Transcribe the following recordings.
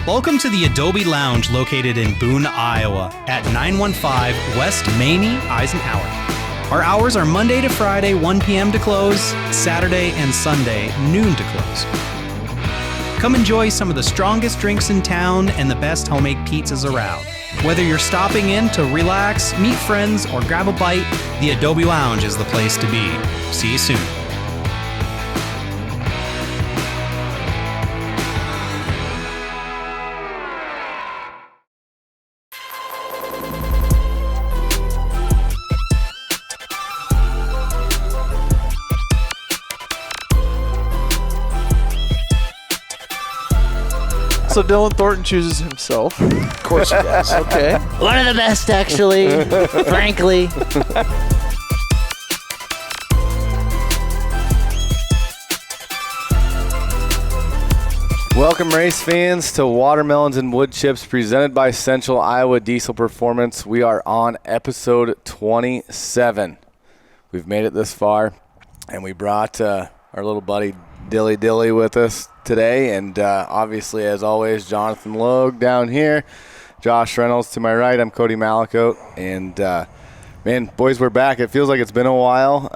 Welcome to the Adobe Lounge located in Boone, Iowa at 915 West Mamie Eisenhower. Our hours are Monday to Friday, 1 p.m. to close, Saturday and Sunday, noon to close. Come enjoy some of the strongest drinks in town and the best homemade pizzas around. Whether you're stopping in to relax, meet friends, or grab a bite, the Adobe Lounge is the place to be. See you soon. So Dylan Thornton chooses himself. Of course he does. Okay. One of the best, actually, frankly. Welcome, race fans, to Watermelons and Woodchips, presented by Central Iowa Diesel Performance. We are on episode 27. We've made it this far, and we brought our little buddy Dilly with us today, and obviously, as always, Jonathan Logue down here, Josh Reynolds to my right. I'm Cody Malakote, and man, boys, we're back. It feels like it's been a while.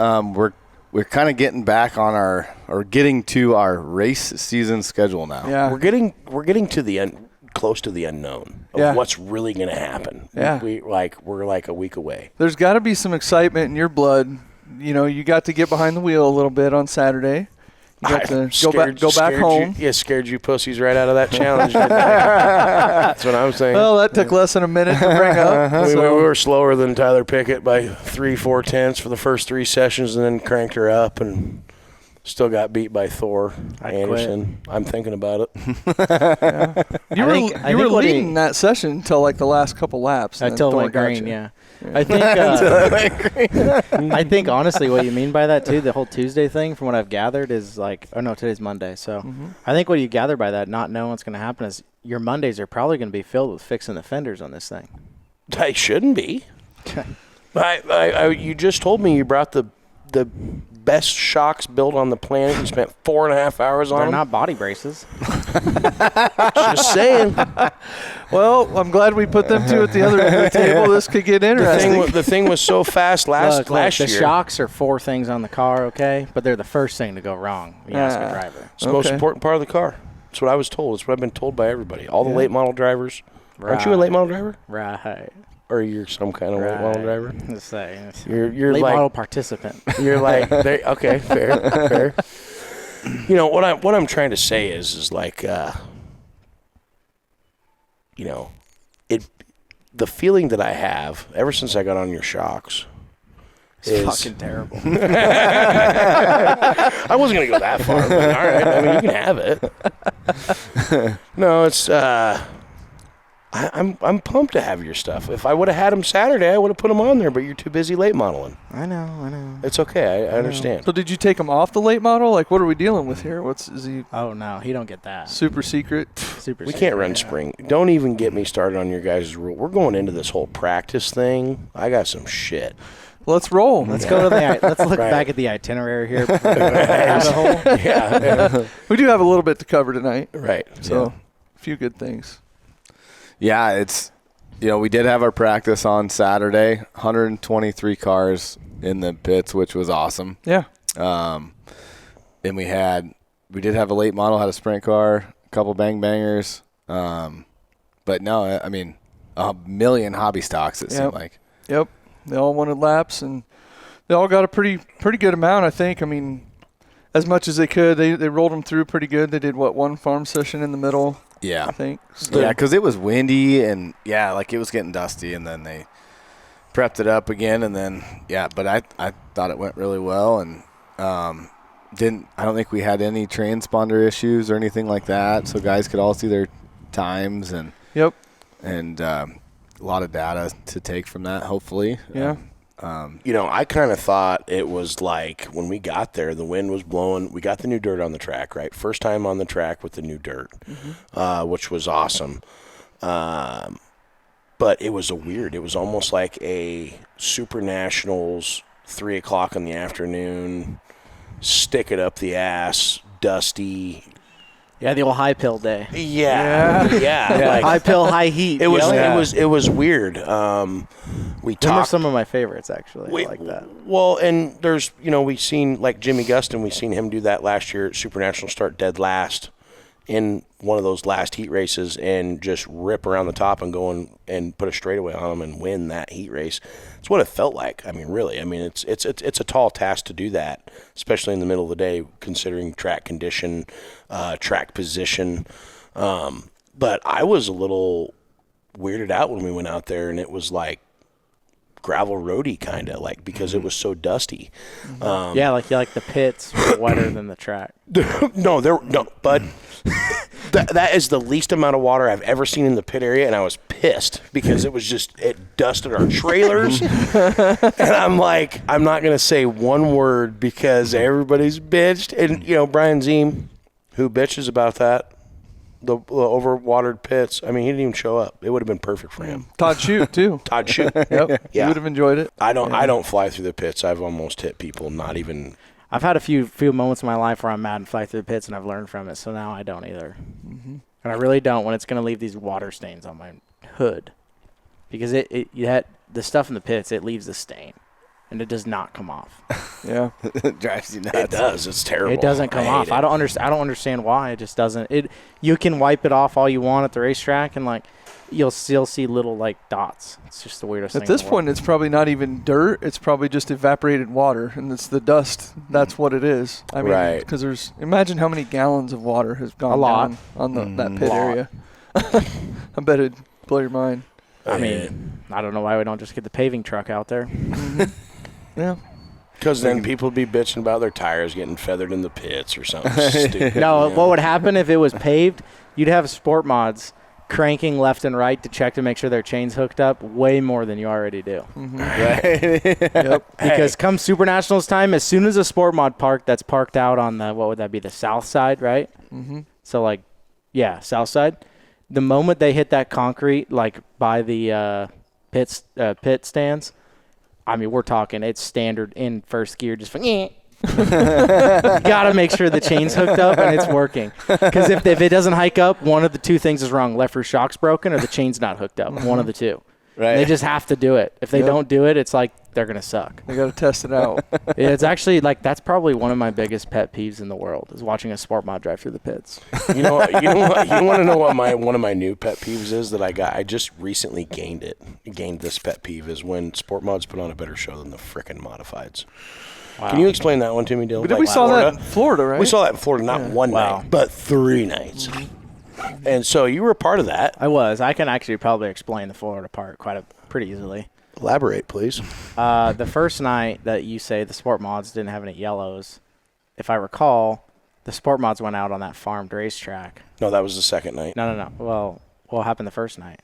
We're kind of getting back on getting to our race season schedule now. Yeah. We're getting to the close to the unknown of what's really going to happen. Yeah. We're like a week away. There's got to be some excitement in your blood. You know, you got to get behind the wheel a little bit on Saturday. You got to go back home. Scared you pussies right out of that challenge. That's what I'm saying. Well, that took less than a minute to bring up. We were slower than Tyler Pickett by 3-4 tenths for the first 3 sessions, and then cranked her up and still got beat by Thor Anderson. I'm thinking about it. You were leading that session until like the last couple laps. Until it went green, yeah. I think I think honestly what you mean by that too, the whole Tuesday thing, from what I've gathered, is like, oh no, today's Monday. So I think what you gather by that, not knowing what's going to happen, is your Mondays are probably going to be filled with fixing the fenders on this thing. They shouldn't be. You just told me you brought the best shocks built on the planet. You spent 4.5 hours on them. They're not body braces. Just saying. Well, I'm glad we put them two at the other end of the table. This could get interesting. The thing was so fast last year. The shocks are 4 things on the car, okay? But they're the first thing to go wrong when you ask a driver. It's the most important part of the car. That's what I was told. It's what I've been told by everybody. All the late model drivers. Right. Aren't you a late model driver? Right. Or you're some kind of late model driver? Let's say. You're late like, model participant. You're like, okay, fair. You know, what I'm trying to say is like, you know, the feeling that I have ever since I got on your shocks is fucking terrible. I wasn't going to go that far, but all right. I mean, you can have it. No, it's I'm pumped to have your stuff. If I would have had them Saturday, I would have put them on there, but you're too busy late modeling. I know. It's okay. I understand. So did you take him off the late model? Like, what are we dealing with here? Is he? Oh, no, he don't get that. Super secret? We can't run spring. Don't even get me started on your guys' rule. We're going into this whole practice thing. I got some shit. Let's roll. Let's go to let's look back at the itinerary here. Yeah. We do have a little bit to cover tonight. Right. So, a few good things. Yeah, it's, we did have our practice on Saturday, 123 cars in the pits, which was awesome. Yeah. And we did have a late model, had a sprint car, a couple bangers. But no, I mean, 1 million hobby stocks, it seemed like. Yep. They all wanted laps, and they all got a pretty good amount, I think. I mean, as much as they could. They rolled them through pretty good. They did, one farm session in the middle? Yeah. I think. So. Yeah, because it was windy and, like it was getting dusty, and then they prepped it up again, and then, but I thought it went really well, and I don't think we had any transponder issues or anything like that, so guys could all see their times, and a lot of data to take from that, hopefully. Yeah. I kind of thought it was like when we got there, the wind was blowing. We got the new dirt on the track, right? First time on the track with the new dirt, which was awesome. But it was it was almost like a Super Nationals, 3 o'clock in the afternoon, stick it up the ass, dusty, Yeah, the old high pill day. Yeah. Like, High pill, high heat. it was Yeah. it was weird. We Them are talked. some of my favorites, actually. I like that. Well, and there's, we've seen, like Jimmy Gustin, we've seen him do that last year at Super National, start dead last in one of those last heat races and just rip around the top and go and put a straightaway on him and win that heat race. It's what it felt like. I mean, really. I mean, it's a tall task to do that, especially in the middle of the day, considering track condition, track position. But I was a little weirded out when we went out there, and it was like gravel roady kind of, like, because it was so dusty. Yeah, like the pits were wetter than the track. No, bud. That is the least amount of water I've ever seen in the pit area, and I was pissed because it dusted our trailers. And I'm like, I'm not going to say one word because everybody's bitched. And, Brian Ziem, who bitches about that, the overwatered pits, I mean, he didn't even show up. It would have been perfect for him. Todd Shute, too. Todd Shute. Yep. Yeah. He would have enjoyed it. I don't fly through the pits. I've almost hit people, not even. I've had a few moments in my life where I'm mad and fly through the pits, and I've learned from it. So now I don't either, and I really don't when it's going to leave these water stains on my hood, because the stuff in the pits, it leaves a stain, and it does not come off. Yeah. It drives you nuts. It does. It's terrible. It doesn't come off. I don't understand why. It just doesn't. You can wipe it off all you want at the racetrack, and like you'll still see little like dots. It's just the weirdest thing. At this point, it's probably not even dirt. It's probably just evaporated water, and it's the dust. That's what it is. I mean, Right. because imagine how many gallons of water has gone A lot. down on that pit lot. area. I bet it'd blow your mind. I mean, I don't know why we don't just get the paving truck out there. Yeah. Because then people would be bitching about their tires getting feathered in the pits or something stupid. No, what would happen if it was paved? You'd have sport mods cranking left and right to check to make sure their chain's hooked up way more than you already do. Yep. Because come Super Nationals time, as soon as a sport mod that's parked out on the, what would that be, the south side, right? Mm-hmm. So, like, yeah, south side. The moment they hit that concrete, like, by the pit stands, I mean, we're talking it's standard in first gear, just you gotta make sure the chain's hooked up and it's working. Because if it doesn't hike up, one of the two things is wrong: left rear shock's broken or the chain's not hooked up. One of the two. Right. They just have to do it. If they don't do it, it's like they're gonna suck. They got to test it out. It's actually like that's probably one of my biggest pet peeves in the world is watching a sport mod drive through the pits. You know what? You want to know what one of my new pet peeves is that I got? I just recently gained this pet peeve is when sport mods put on a better show than the frickin' modifieds. Wow. Can you explain that one to me, Dilly? But we saw that in Florida, right? We saw that in Florida, not one Wow. night, but 3 nights. And so you were a part of that. I can actually probably explain the Florida part pretty easily. Elaborate, please. The first night that you say the sport mods didn't have any yellows, if I recall, the sport mods went out on that farmed racetrack. No, that was the second night. No. Well, what happened the first night?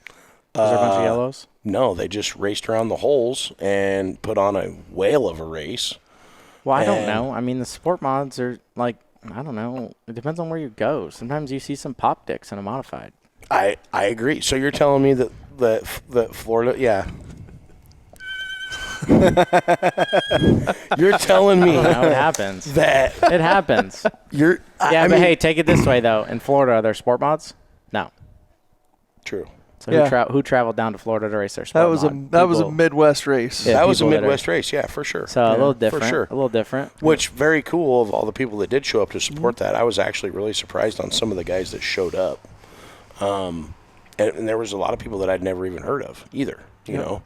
Was there a bunch of yellows? No, they just raced around the holes and put on a whale of a race. Well, I don't know. I mean, the sport mods are like, I don't know. It depends on where you go. Sometimes you see some pop dicks in a modified. I agree. So you're telling me that Florida, yeah. You're telling me No, it happens. that It happens. you're. Yeah, but hey, take it this way though. In Florida, are there sport mods? No. True. So Yeah. who traveled down to Florida to race their sport mod? That was a People- Midwest race. Yeah, That was a people that Midwest race, yeah, for sure. So a little different. For sure. A little different. Which very cool of all the people that did show up to support that. I was actually really surprised on some of the guys that showed up, and there was a lot of people that I'd never even heard of either. You know,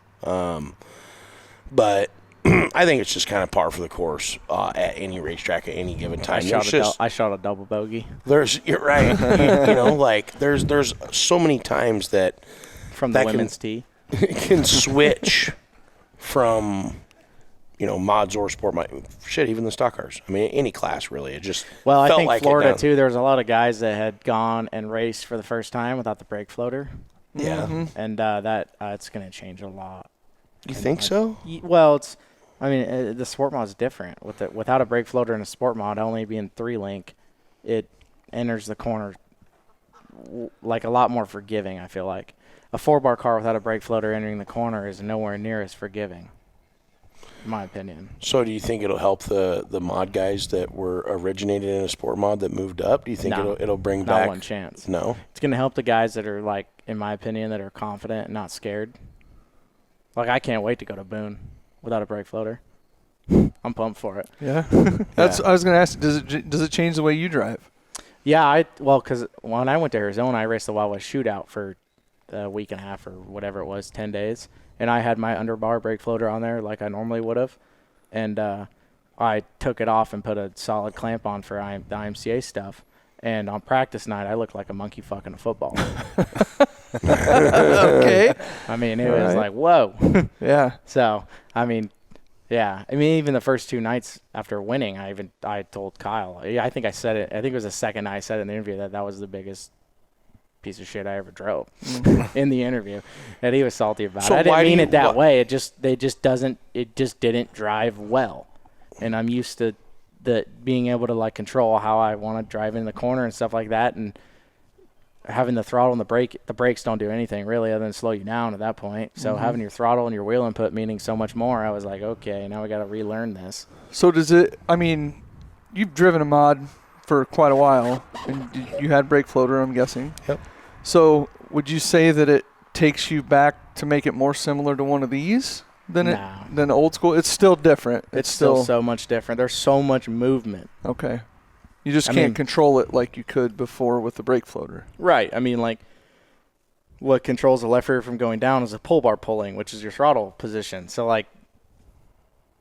but I think it's just kind of par for the course at any racetrack at any given time. I shot a double bogey You're right. you know, like there's so many times that from the that women's tee. can switch from, mods or sport mod. Shit, even the stock cars. I mean, any class really. It just Well, I felt think like Florida it, too. There was a lot of guys that had gone and raced for the first time without the brake floater, Yeah. and it's going to change a lot. You think so? Well, the sport mod's different. Without a brake floater and a sport mod only being 3-link, it enters the corner like a lot more forgiving. I feel like a 4-bar car without a brake floater entering the corner is nowhere near as forgiving. in my opinion. So do you think it'll help the mod guys that were originated in a sport mod that moved up? Do you think No, it'll bring not back? one chance. No. It's going to help the guys that are, like, in my opinion, that are confident and not scared. Like, I can't wait to go to Boone without a brake floater. I'm pumped for it. Yeah. That's. I was going to ask, does it change the way you drive? Yeah, because when I went to Arizona, I raced the Wild West Shootout for a week and a half or whatever it was, 10 days. And I had my underbar brake floater on there like I normally would have. And I took it off and put a solid clamp on for the IMCA stuff. And on practice night, I looked like a monkey fucking a football. Okay. I mean, it was like, whoa. Yeah. So, I mean, yeah. I mean, even the first 2 nights after winning, I told Kyle. I think I said it. I think it was the second night I said in the interview that was the biggest piece of shit I ever drove in the interview. And he was salty about it. I didn't mean it that way. It just didn't drive well. And I'm used to being able to, like, control how I want to drive in the corner and stuff like that. And having the throttle and the brakes don't do anything really other than slow you down at that point. So having your throttle and your wheel input meaning so much more, I was like, okay, now we got to relearn this. So does it, I mean, you've driven a mod for quite a while, and you had brake floater, I'm guessing. Yep. So would you say that it takes you back to make it more similar to one of these than old school? It's still different. It's still so much different. There's so much movement. Okay. You just can't control it like you could before with the brake floater. Right. I mean, like, what controls the left rear from going down is the pull bar pulling, which is your throttle position. So, like,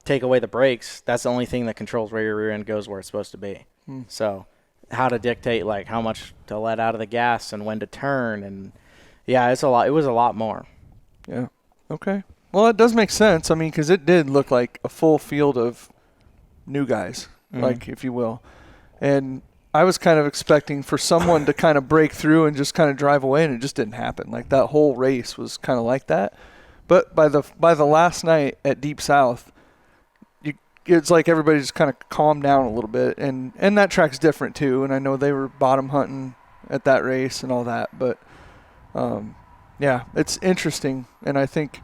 take away the brakes, that's the only thing that controls where your rear end goes where it's supposed to be. So, how to dictate, like, how much to let out of the gas and when to turn. And, yeah, it's a lot. It was a lot more. Yeah. Okay. Well, it does make sense. I mean, because it did look like a full field of new guys, like, if you will. And I was kind of expecting for someone to kind of break through and just kind of drive away, and it just didn't happen. Like, that whole race was kind of like that. But by the last night at Deep South, it's like everybody just kind of calmed down a little bit. And that track's different, too. And I know they were bottom hunting at that race and all that. But, yeah, it's interesting. And I think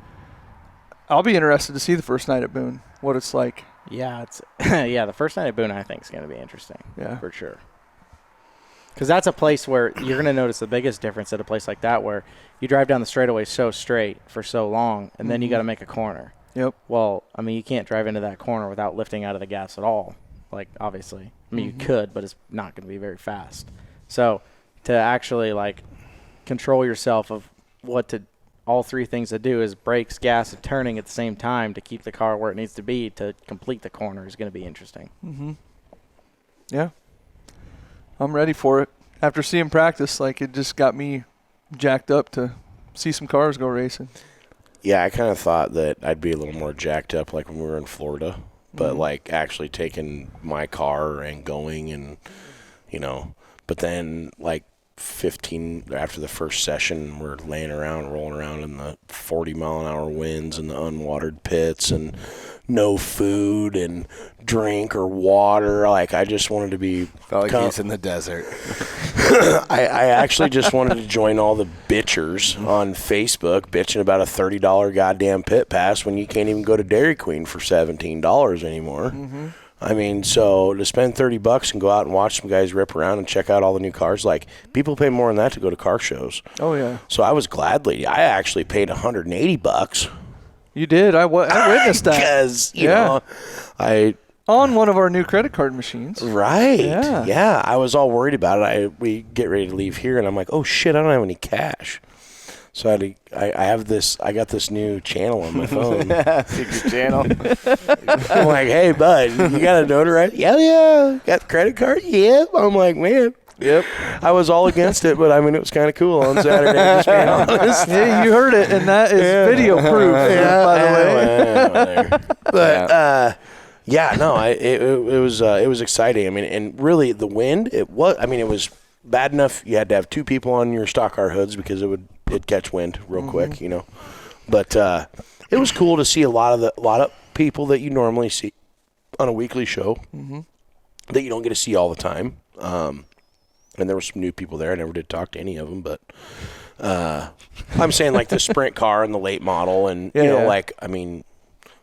I'll be interested to see the first night at Boone, what it's like. Yeah, the first night at Boone, I think, is going to be interesting. Yeah. For sure. Because that's a place where you're going to notice the biggest difference at a place like that, where you drive down the straightaway so straight for so long, and then you got to make a corner. Yep. Well, I mean, you can't drive into that corner without lifting out of the gas at all, like, obviously. I mean, you could, but it's not going to be very fast. So to actually, like, control yourself of all 3 things to do is brakes, gas, and turning at the same time to keep the car where it needs to be to complete the corner is going to be interesting. Yeah. I'm ready for it. After seeing practice, like, it just got me jacked up to see some cars go racing. Yeah, I kind of thought that I'd be a little more jacked up like when we were in Florida. But, like, actually taking my car and going and, you know. But then, like, 15 after the first session, we're laying around, rolling around in the 40-mile-an-hour winds and the unwatered pits and no food and drink or water. Like, I just wanted to be... Felt like he's in the desert. I actually just wanted to join all the bitchers on Facebook bitching about a $30 goddamn pit pass when you can't even go to Dairy Queen for $17 anymore. I mean, so to spend $30 and go out and watch some guys rip around and check out all the new cars, like, people pay more than that to go to car shows. Oh, yeah. So I actually paid $180. You did. I witnessed that. Because, you know, on one of our new credit card machines. Right. Yeah. Yeah. I was all worried about it. We get ready to leave here, and I'm like, oh, shit, I don't have any cash. So I got this new channel on my phone. Secret channel. I'm like, hey, bud, you got a notarize? Yeah. Got the credit card? Yep. I'm like, man. Yep. I was all against it, but, I mean, it was kind of cool on Saturday, just being honest. Yeah, you heard it, and that is video proof, by the way. But, it was exciting. I mean, and really the wind, it was bad enough you had to have 2 people on your stock car hoods because it'd catch wind real quick, you know. But it was cool to see a lot of people that you normally see on a weekly show that you don't get to see all the time. And there were some new people there. I never did talk to any of them, but I'm saying, like, the sprint car and the late model and, like, I mean,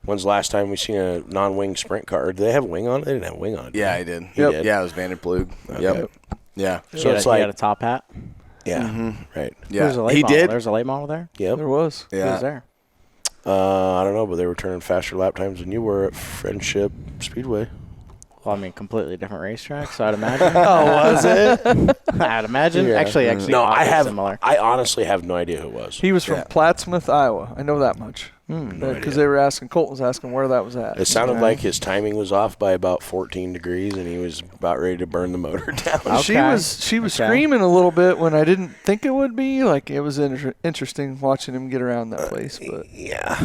When's the last time we seen a non-wing sprint car? Or did they have a wing on it? They didn't have a wing on it. Yeah, he did. He did? Yeah, it was Vanderplug. Okay. Yep. Yeah. So it's like, he had a top hat. yeah, right. Yeah. There's a late He model. did. There's a late model there. Yep. There was. Who Yeah. was there? I don't know, but they were turning faster lap times than you were at Friendship Speedway. Well, I mean, completely different racetrack, so I'd imagine. Oh, was it? I'd imagine. Yeah. Actually, No, oddly similar. I honestly have no idea who it was. He was from Yeah. Plattsmouth, Iowa. I know that much. No Because idea. they were asking, Colton was asking where that was at. It sounded Yeah. like his timing was off by about 14 degrees, and he was about ready to burn the motor down. She Okay. was Okay. screaming a little bit when I didn't think it would be. Like, it was interesting watching him get around that place. But Yeah.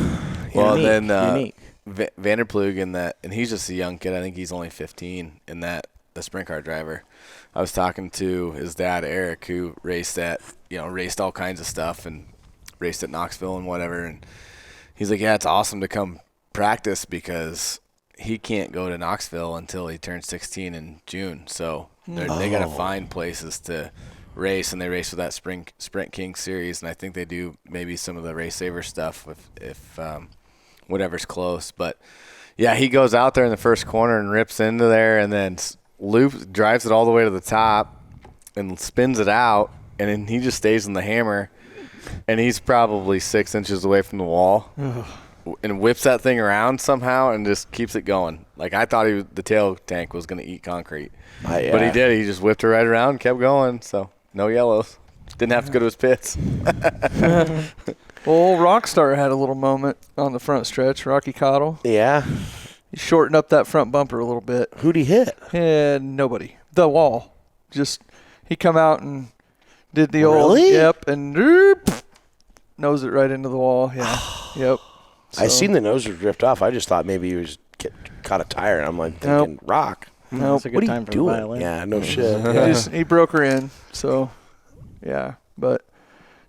Well, Unique, then unique. Vanderplug and he's just a young kid. I think he's only 15 in the sprint car driver. I was talking to his dad, Eric, who raced all kinds of stuff and raced at Knoxville and whatever. And he's like, yeah, it's awesome to come practice because he can't go to Knoxville until he turns 16 in June. So they got to find places to race, and they race with that Sprint King series. And I think they do maybe some of the Race Saver stuff if whatever's close. But yeah, he goes out there in the first corner and rips into there, and then drives it all the way to the top and spins it out, and then he just stays in the hammer, and he's probably 6 inches away from the wall and whips that thing around somehow and just keeps it going. Like, I thought the tail tank was going to eat concrete. Yeah. But he did. He just whipped it right around and kept going. So no yellows. Didn't have to go to his pits. well, Rockstar had a little moment on the front stretch. Rocky Cottle. Yeah. He shortened up that front bumper a little bit. Who'd he hit? And nobody. The wall. Just, he come out and did the Really? old, yep, and nose it right into the wall. Yeah. Yep. I So- seen the noser drift off. I just thought maybe he was caught a tire, and I'm like thinking, Rock. Nope. That's a good What are time you for doing? the violin. Yeah, no shit. He broke her in. So, yeah. But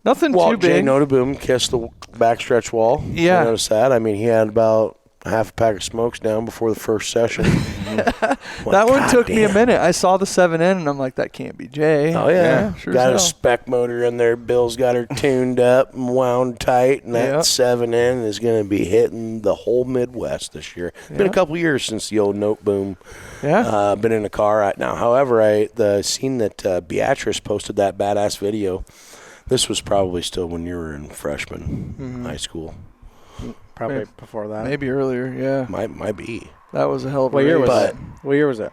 nothing Well, too Jay big. Notaboom kissed the backstretch wall. Yeah. I noticed that. I mean, he had about a half a pack of smokes down before the first session. That one took me a minute. I saw the 7N, and I'm like, that can't be Jay. Oh, yeah. sure Got a as hell. spec motor in there. Bill's got her tuned up and wound tight, and that Yeah. 7N is going to be hitting the whole Midwest this year. Been Yeah. a couple years since the old Note Boom Yeah. been in a car right now. However, the seen that Beatrice posted that badass video. This was probably still when you were in freshman high school. Probably Maybe. before that. Maybe earlier, yeah. Might be. That was a hell of a What year race. was But- it? What year was it?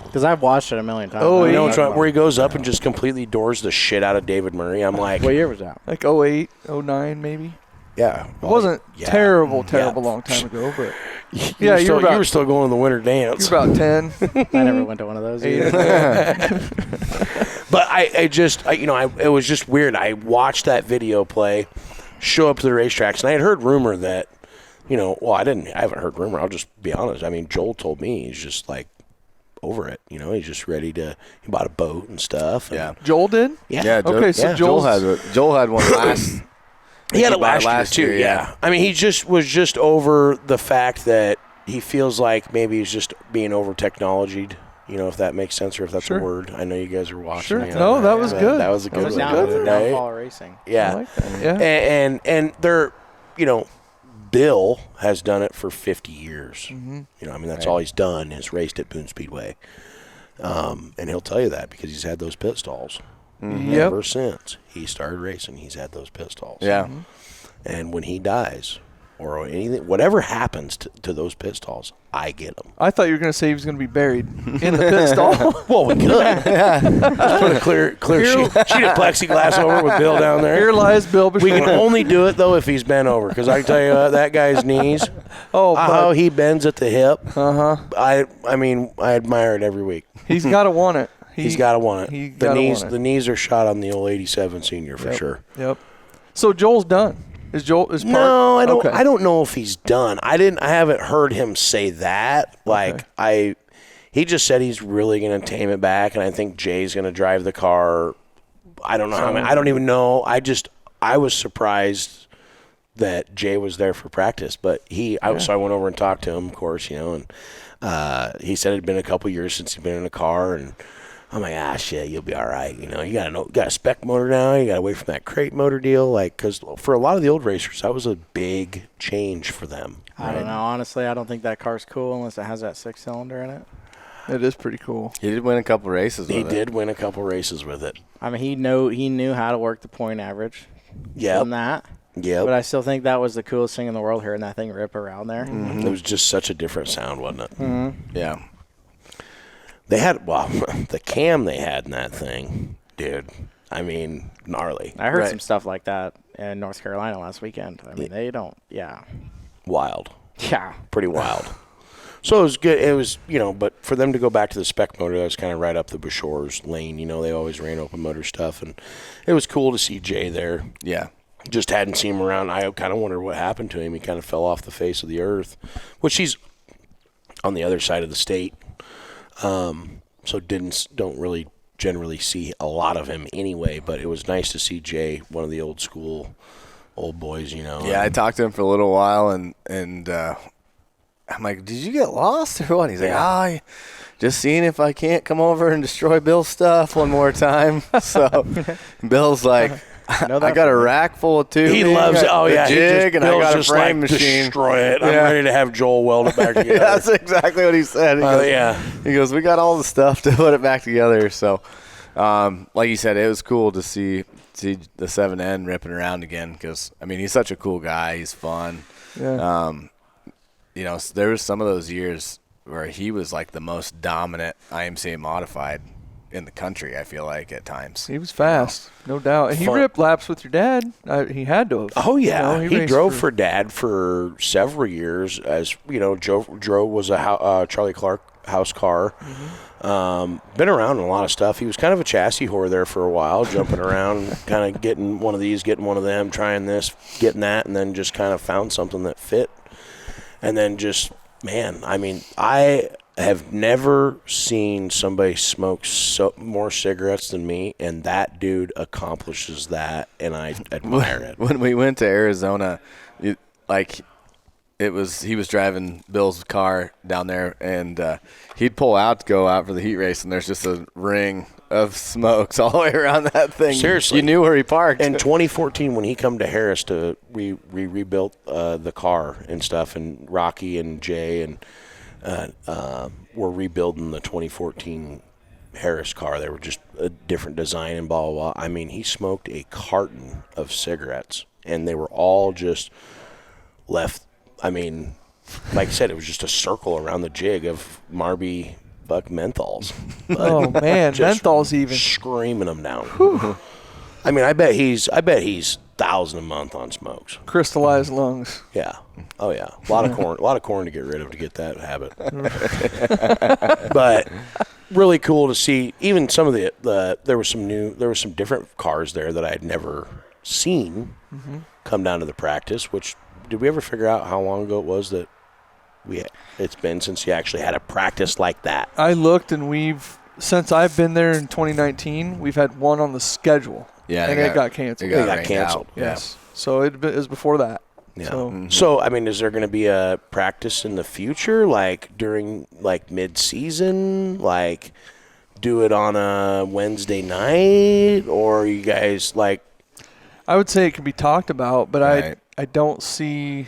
Because I've watched it a million times. Oh, I You know don't what's know right, where he goes up and just completely doors the shit out of David Murray. I'm like, What year was that? Like 08, 09 maybe. yeah. It wasn't yeah. terrible Yeah. long time ago, but You Yeah, were you still, were about- you were still going to the winter dance. you're about 10. I never went to one of those. 8 or Either. 9. But it was just weird. I watched that video play, show up to the racetracks, and I had heard rumor that, I haven't heard rumor. I'll just be honest. I mean, Joel told me he's just like over it. He's just ready he bought a boat and stuff. And Yeah. Joel did? Yeah. Okay, so Joel Joel's had one last. He had it bought last year too, yeah. I mean, he was just over the fact that he feels like maybe he's just being over technologied, if that makes sense or if that's Sure. a word. I know you guys are watching. Sure. No, that was good. That was a good was one. a good one. Right? Downfall racing. Yeah. I like that. Yeah. And they're, Bill has done it for 50 years. Mm-hmm. That's all he's done is raced at Boone Speedway. And he'll tell you that because he's had those pit stalls. Yep. Ever since he started racing, he's had those pit stalls. Yeah. And when he dies or anything, whatever happens to those pit stalls, I get them. I thought you were going to say he was going to be buried in the pit stall. Well, we could. Just put a clear sheet of plexiglass over with Bill down there. Here lies Bill We Bishop. can only do it, though, if he's bent over. Because I can tell you what, that guy's knees, Oh, how but he bends at the hip. uh-huh. I mean, I admire it every week. He's got to want it. He's got to want he it. The gotta knees, want it. the knees are shot on the old '87 senior for Yep. sure. Yep. So Joel's done. Is Joel is part? No, I don't. Okay. I don't know if he's done. I haven't heard him say that. Like he just said he's really going to tame it back, and I think Jay's going to drive the car. I don't know how many. I don't even know. I was surprised that Jay was there for practice, but so I went over and talked to him, of course, and he said it had been a couple years since he'd been in a car, and I'm like, shit, you'll be all right. You got a spec motor now. You got to wait from that crate motor deal. Like, because for a lot of the old racers, that was a big change for them. I don't know. Honestly, I don't think that car's cool unless it has that 6-cylinder in it. It is pretty cool. He did win a couple races with it. He did win a couple races with it. I mean, he knew how to work the point average. Yeah. On that. Yeah. But I still think that was the coolest thing in the world, hearing that thing rip around there. Mm-hmm. It was just such a different sound, wasn't it? Mm-hmm. Yeah. They had, the cam they had in that thing, dude. I mean, gnarly. I heard some stuff like that in North Carolina last weekend. I mean, they don't, Wild. Yeah. Pretty wild. So it was good. It was, but for them to go back to the spec motor, that was kind of right up the Bashore's lane. They always ran open motor stuff. And it was cool to see Jay there. Yeah. Just hadn't seen him around. I kind of wondered what happened to him. He kind of fell off the face of the earth, which he's on the other side of the state. So don't really generally see a lot of him anyway, but it was nice to see Jay, one of the old boys, Yeah, I talked to him for a little while, and I'm like, did you get lost or what? He's like, just seeing if I can't come over and destroy Bill's stuff one more time. So Bill's like, I got a rack full of tubing. He loves it. Oh, yeah. Jig, and I got a frame machine. Destroy it. I'm ready to have Joel weld it back together. That's exactly what he said. He goes, we got all the stuff to put it back together. So, like you said, it was cool to see the 7N ripping around again because, I mean, he's such a cool guy. He's fun. Yeah. There was some of those years where he was like the most dominant IMCA modified in the country, I feel like, at times. He was fast, no doubt. And he ripped laps with your dad. He had to have. Oh, yeah. He drove for Dad for several years. As, Joe was a Charlie Clark house car. Mm-hmm. Been around in a lot of stuff. He was kind of a chassis whore there for a while, jumping around, kind of getting one of these, getting one of them, trying this, getting that, and then just kind of found something that fit. And then just, man, I mean, I have never seen somebody smoke more cigarettes than me, and that dude accomplishes that, and I admire it. When we went to Arizona, he was driving Bill's car down there, and he'd pull out to go out for the heat race, and there's just a ring of smokes all the way around that thing. Seriously. You knew where he parked. In 2014, when he come to Harris we rebuilt the car and stuff, and Rocky and Jay and were rebuilding the 2014 Harris car. They were just a different design and blah, blah, blah. I mean, he smoked a carton of cigarettes, and they were all just left. I mean, like I said, it was just a circle around the jig of Marby Buck menthols. Oh, man, menthols even. Screaming them down. Whew. I mean, I bet he's $1,000 a month on smokes. Crystallized lungs. Yeah. Oh yeah. A lot of corn to get rid of to get that habit. But really cool to see. Even some of there was some different cars there that I had never seen come down to the practice. Which, did we ever figure out how long ago it was that it's been since you actually had a practice like that? I looked, and since I've been there in 2019, we've had one on the schedule. Yeah, and it got canceled. It got canceled. Yes. So it was before that. Yeah. So, I mean, is there going to be a practice in the future, like during mid-season, like do it on a Wednesday night, or you guys like? I would say it can be talked about, but right. I don't see.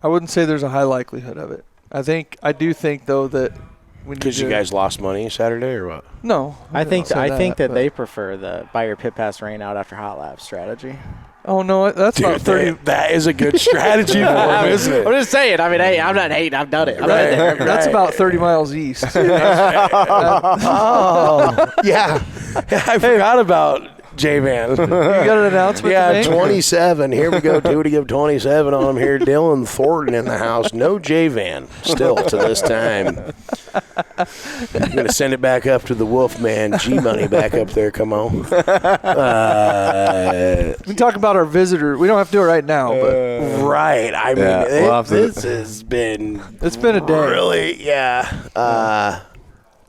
I wouldn't say there's a high likelihood of it. I do think though that because you guys lost money Saturday or what? No, I think that they prefer the buy your pit pass rain out after hot lap strategy. Oh no, that's about 30. That is a good strategy for them, isn't it? I'm just saying. I mean, hey, I'm not hating. I've done it. I've been there. That's about 30 miles east. Oh, yeah. I forgot about J-Van. You got an announcement? Yeah, to make? 27. Here we go. 2 to give 27 on them here. Dylan Thornton in the house. No J-Van still to this time. I'm going to send it back up to the Wolfman. G-Money back up there. Come on. We can talk about our visitor. We don't have to do it right now, but right. I mean, this has been. It's been a day. Really, yeah.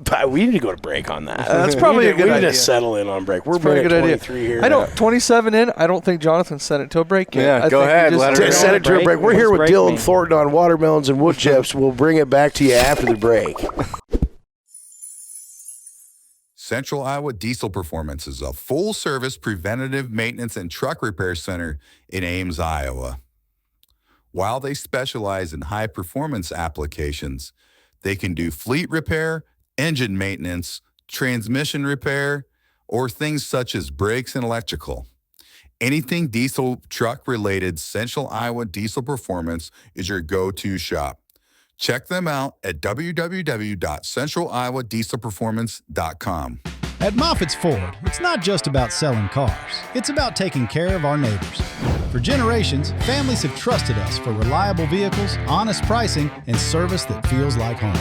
But we need to go to break on that. That's probably a good idea. We need to settle in on break. We're probably a good idea. 23 here. 27 in. I don't think Jonathan sent it to a break yet. Yeah, go ahead. Send it to a break. We're here with Dylan Thornton on watermelons and wood chips. We'll bring it back to you after the break. Central Iowa Diesel Performance is a full-service preventative maintenance and truck repair center in Ames, Iowa. While they specialize in high-performance applications, they can do fleet repair, engine maintenance, transmission repair, or things such as brakes and electrical. Anything diesel truck related, Central Iowa Diesel Performance is your go-to shop. Check them out at www.centraliowadieselperformance.com. At Moffitt's Ford, it's not just about selling cars. It's about taking care of our neighbors. For generations, families have trusted us for reliable vehicles, honest pricing, and service that feels like home.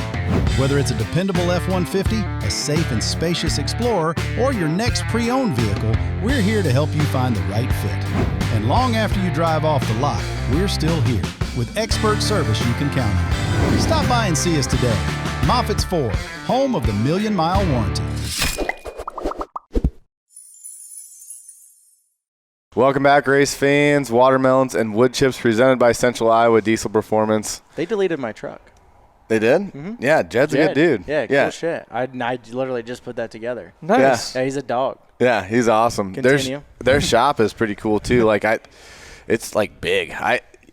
Whether it's a dependable F-150, a safe and spacious Explorer, or your next pre-owned vehicle, we're here to help you find the right fit. And long after you drive off the lot, we're still here with expert service you can count on. Stop by and see us today. Moffitt's Ford, home of the million-mile warranty. Welcome back, race fans. Watermelons and Woodchips presented by Central Iowa Diesel Performance. They deleted my truck. They did? Mm-hmm. Yeah, Jed's a good dude. Yeah, cool shit. I literally just put that together. Nice. Yeah, he's a dog. Yeah, he's awesome. Continue. Their shop is pretty cool too. It's like big.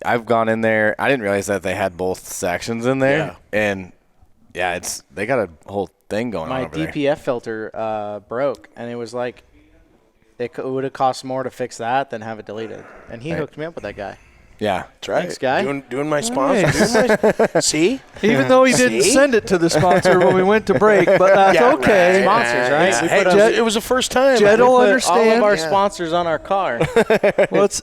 I've gone in there. I didn't realize that they had both sections in there. Yeah. And yeah, they got a whole thing going on over there. My DPF filter broke, and it was like it would have cost more to fix that than have it deleted. And he hooked me up with that guy. Yeah. That's right. Thanks, guy. Doing my sponsor. See? Even though he didn't send it to the sponsor when we went to break, but that's okay. Right. Sponsors, right? Yeah. We Hey, put it was the first time. Jed will all understand. of our sponsors on our car.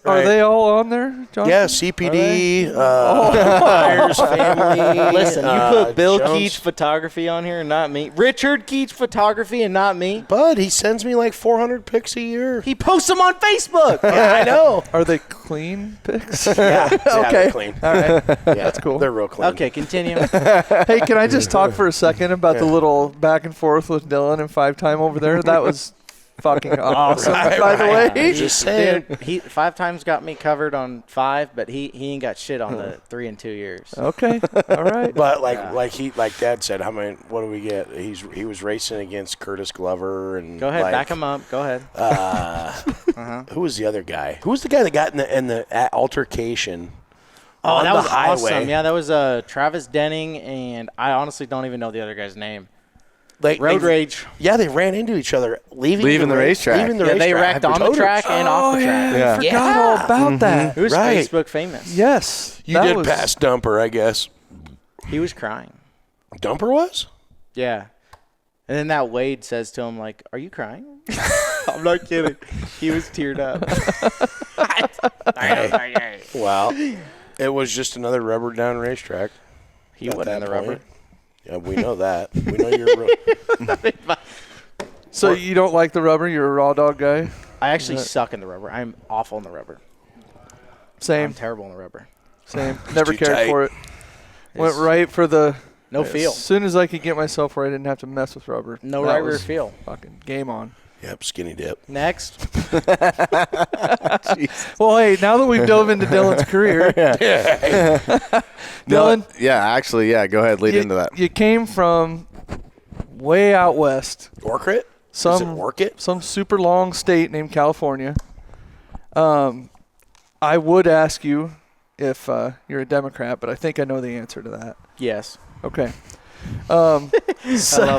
Are they all on there, John? Yeah, CPD, Myers family. Listen, you put Bill Jones. Keach Photography on here and not me. Richard Keach Photography and not me. Bud, he sends me like 400 pics a year. He posts them on Facebook. Yeah, I know. Are they clean pics? Yeah, Okay. they're clean. All right. Yeah, That's cool. They're real clean. Okay, continue. Hey, can I just talk for a second about the little back and forth with Dylan and 5-time over there? That was fucking awesome, by the way. Just saying. Dude, he 5 times got me covered on 5, but he ain't got shit on the 3 and 2 years. Okay. All right. But like Dad said, what do we get? He was racing against Curtis Glover and Go ahead, back him up. Go ahead. Who was the other guy? Who was the guy that got in the altercation? Oh, on that the was highway? awesome. Yeah, that was Travis Denning, and I honestly don't even know the other guy's name. Road rage. Yeah, they ran into each other leaving the racetrack. Leaving the Yeah, racetrack. they wrecked on the track and off the track. I forgot all about that. It was Right. Facebook famous. Yes. You did pass Dumper, I guess. He was crying. Dumper was? Yeah. And then that Wade says to him, like, "Are you crying?" I'm not kidding. He was teared up. Well, it was just another rubber down racetrack. He At wasn't in that the rubber. point. Yeah, we know that. We know you're real. So you don't like the rubber? You're a raw dog guy? I actually suck in the rubber. I'm awful in the rubber. Same. I'm terrible in the rubber. Same. Never too cared tight. for it. Went right for the No feel. As soon as I could get myself where I didn't have to mess with rubber. No that right rear was feel. Fucking game on. Yep, skinny dip. Next. Well, hey, now that we've dove into Dylan's career, Dylan. Go ahead. Lead into that. You came from way out west. Orkrit? Is it Orkit? Some super long state named California. I would ask you if you're a Democrat, but I think I know the answer to that. Yes. Okay. I love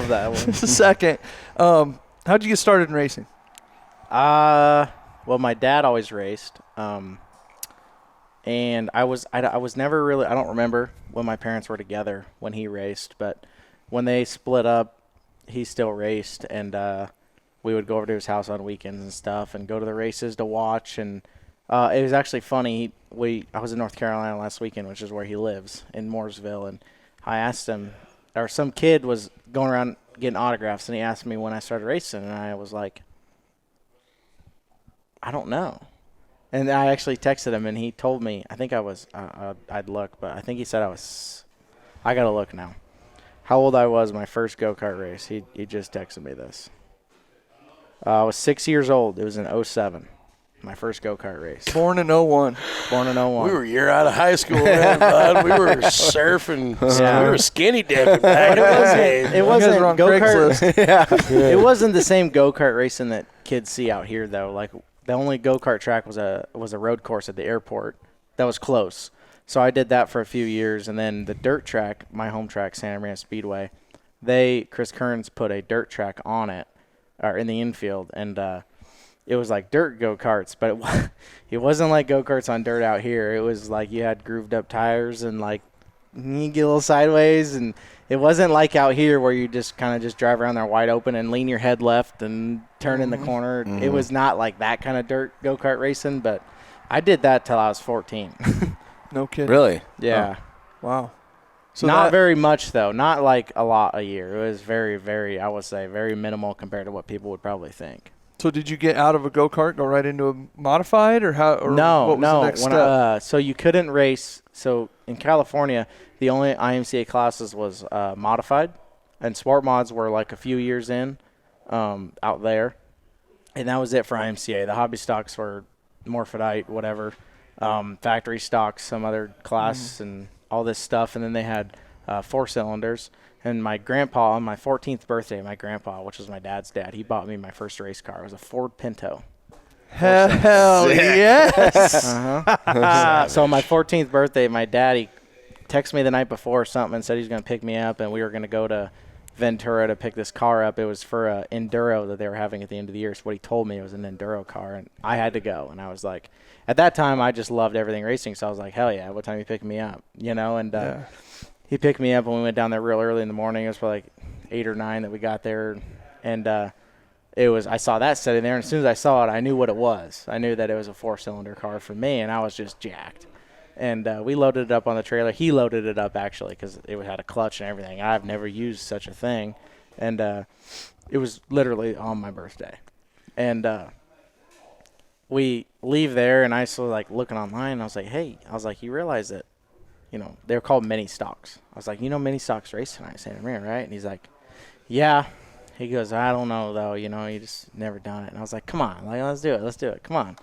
that one. Second, how'd you get started in racing? Well, my dad always raced. And I was never really, I don't remember when my parents were together when he raced, but when they split up, he still raced, and we would go over to his house on weekends and stuff and go to the races to watch. And it was actually funny. I was in North Carolina last weekend, which is where he lives, in Mooresville, and I asked him, or some kid was going around getting autographs, and he asked me when I started racing, and I was like, I don't know. And I actually texted him, and he told me, I think I was, I'd look, but I think he said I got to look now. How old I was my first go-kart race. He just texted me this. I was 6 years old. It was in 07. My first go-kart race. Born in 01. Born in 01. We were a year out of high school, man, bud. We were surfing. Yeah. We were skinny dipping back in the day. It wasn't on go-kart. It wasn't the same go-kart racing that kids see out here, though. Like, the only go-kart track was a road course at the airport that was close. So I did that for a few years, and then the dirt track, my home track, Santa Maria Speedway, Chris Kearns put a dirt track on it, or in the infield, and it was like dirt go-karts, but it wasn't like go-karts on dirt out here. It was like you had grooved up tires and like you get a little sideways, and it wasn't like out here where you just kind of just drive around there wide open and lean your head left and turn in the corner. Mm-hmm. It was not like that kind of dirt go-kart racing, but I did that till I was 14. No kidding. Really? Yeah. Oh, wow. So not very much, though. Not like a lot a year. It was very, very, I would say, very minimal compared to what people would probably think. So did you get out of a go-kart, go right into a modified, or how? Or no. What was the next step? So you couldn't race. So in California, the only IMCA classes was modified, and sport mods were like a few years in out there, and that was it for IMCA. The hobby stocks were Morphidite, whatever, factory stocks, some other class, and all this stuff, and then they had 4 cylinders. And my grandpa, on my 14th birthday, my grandpa, which was my dad's dad, he bought me my first race car. It was a Ford Pinto. Hell yes. So on my 14th birthday, my daddy texted me the night before or something and said he was going to pick me up, and we were going to go to Ventura to pick this car up. It was for an Enduro that they were having at the end of the year. So what he told me, it was an Enduro car, and I had to go. And I was like, at that time, I just loved everything racing. So I was like, hell yeah, what time are you picking me up? You know, and he picked me up, and we went down there real early in the morning. It was probably like 8 or 9 that we got there. And I saw that sitting there, and as soon as I saw it, I knew what it was. I knew that it was a 4-cylinder car for me, and I was just jacked. And we loaded it up on the trailer. He loaded it up, actually, because it had a clutch and everything. I've never used such a thing. And it was literally on my birthday. And we leave there, and I was like looking online, and I was like, hey, you realize that, you know, they're called mini stocks. I was like, you know, mini stocks race tonight at Santa Maria, right? And he's like, yeah. He goes, I don't know, though. You know, you just never done it. And I was like, come on. Like, let's do it. Come on.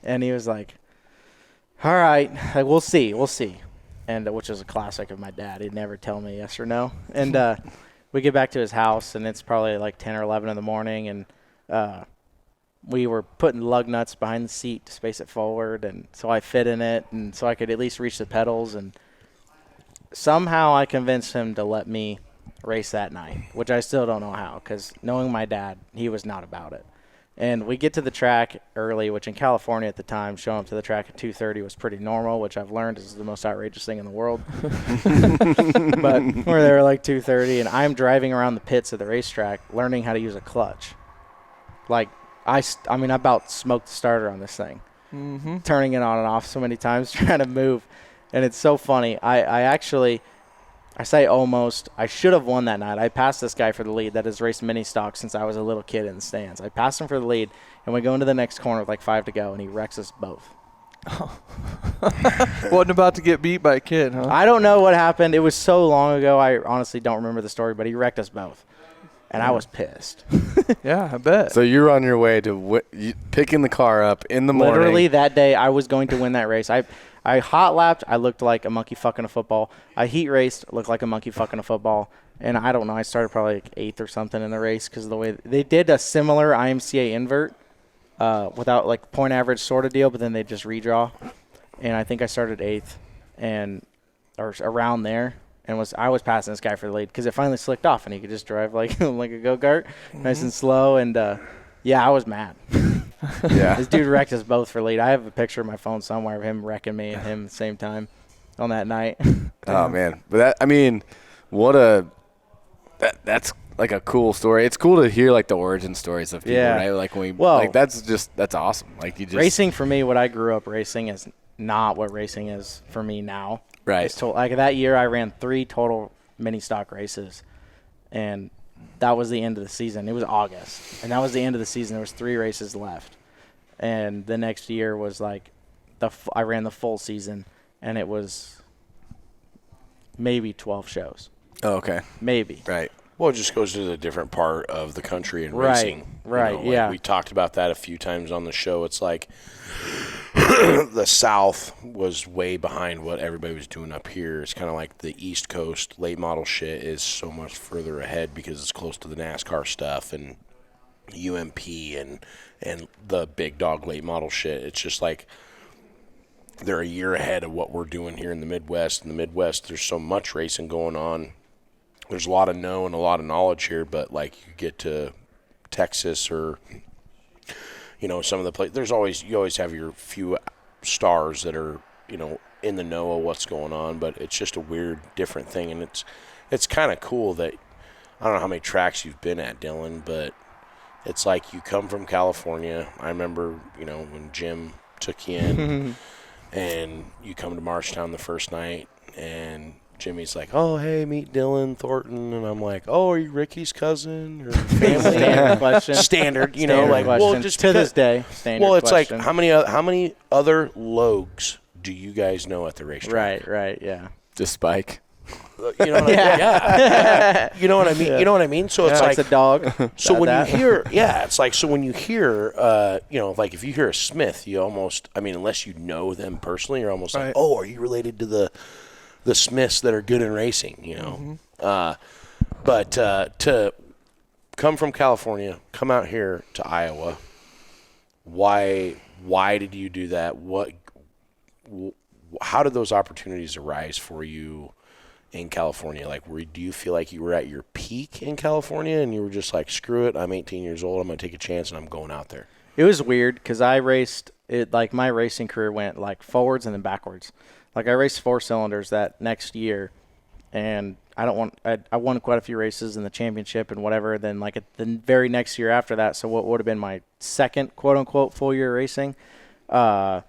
And he was like, all right. Like, we'll see. And which is a classic of my dad. He'd never tell me yes or no. And we get back to his house, and it's probably like 10 or 11 in the morning. And we were putting lug nuts behind the seat to space it forward. And so I fit in it, and so I could at least reach the pedals. And somehow I convinced him to let me race that night, which I still don't know how, because knowing my dad, he was not about it. And we get to the track early, which in California at the time, showing up to the track at 2:30 was pretty normal, which I've learned is the most outrageous thing in the world. But we're there like 2:30, and I'm driving around the pits of the racetrack learning how to use a clutch. Like, I about smoked the starter on this thing, turning it on and off so many times, trying to move. And it's so funny. I say almost. I should have won that night. I passed this guy for the lead that has raced mini stock since I was a little kid in the stands. I passed him for the lead, and we go into the next corner with like 5 to go, and he wrecks us both. Wasn't about to get beat by a kid, huh? I don't know what happened. It was so long ago, I honestly don't remember the story, but he wrecked us both. And I was pissed. Yeah, I bet. So you're on your way to picking the car up in the morning. Literally that day, I was going to win that race. I hot lapped. I looked like a monkey fucking a football. I heat raced. Looked like a monkey fucking a football. And I don't know. I started probably like 8th or something in the race because of the way they did a similar IMCA invert without like point average sort of deal, but then they just redraw. And I think I started 8th or around there. And I was passing this guy for the lead because it finally slicked off and he could just drive like like a go-kart, nice and slow. And yeah, I was mad. Yeah, this dude wrecked us both for lead. I have a picture of my phone somewhere of him wrecking me and him at the same time on that night. Oh man, but that's like a cool story. It's cool to hear like the origin stories of people, right? Like that's awesome. Like racing for me, what I grew up racing is not what racing is for me now. Right. Like that year, I ran 3 total mini stock races, and that was the end of the season. It was August, and that was the end of the season. There was 3 races left, and the next year was like I ran the full season, and it was maybe 12 shows. Oh, okay. Maybe. Right. Well, it just goes to a different part of the country and racing. Right, Like yeah. we talked about that a few times on the show. It's like the South was way behind what everybody was doing up here. It's kind of like the East Coast late model shit is so much further ahead because it's close to the NASCAR stuff and UMP and the big dog late model shit. It's just like they're a year ahead of what we're doing here in the Midwest. In the Midwest, there's so much racing going on. There's a lot of know and a lot of knowledge here, but like you get to Texas or some of the places, you always have your few stars that are in the know of what's going on, but it's just a weird, different thing, and it's kind of cool that I don't know how many tracks you've been at, Dylan, but it's like you come from California. I remember when Jim took you in, and you come to Marshtown the first night, and Jimmy's like, "Oh, hey, meet Dylan Thornton," and I'm like, "Oh, are you Ricky's cousin or family?" Standard question. Standard, Standard like question. well, just to this day. Standard well, it's question. like how many other Logs do you guys know at the racetrack? Right, yeah. Just Spike. You know what I mean? Yeah. You know what I mean? You know what I mean? So it's Like like a dog. So when that. you hear, it's like, so when you hear, like if you hear a Smith, you almost, unless you know them personally, you're almost like, oh, are you related to the Smiths that are good in racing, But to come from California, come out here to Iowa, why did you do that? How did those opportunities arise for you in California? Like, do you feel like you were at your peak in California and you were just like, screw it, I'm 18 years old, I'm going to take a chance and I'm going out there? It was weird because I raced it, like my racing career went like forwards and then backwards. Like I raced 4 cylinders that next year, and I won quite a few races in the championship and whatever. Then like the very next year after that, so what would have been my second quote unquote full year racing, my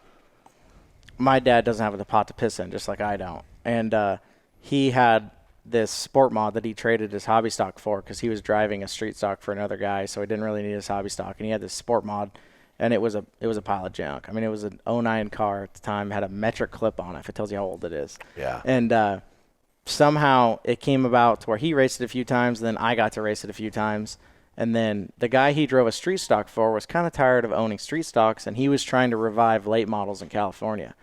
dad doesn't have the pot to piss in, just like I don't, and he had this sport mod that he traded his hobby stock for because he was driving a street stock for another guy, so he didn't really need his hobby stock, and he had this sport mod. And it was a pile of junk. I mean, it was an 09 car at the time, had a metric clip on it, if it tells you how old it is. Yeah. And somehow it came about to where he raced it a few times, and then I got to race it a few times. And then the guy he drove a street stock for was kind of tired of owning street stocks, and he was trying to revive late models in California.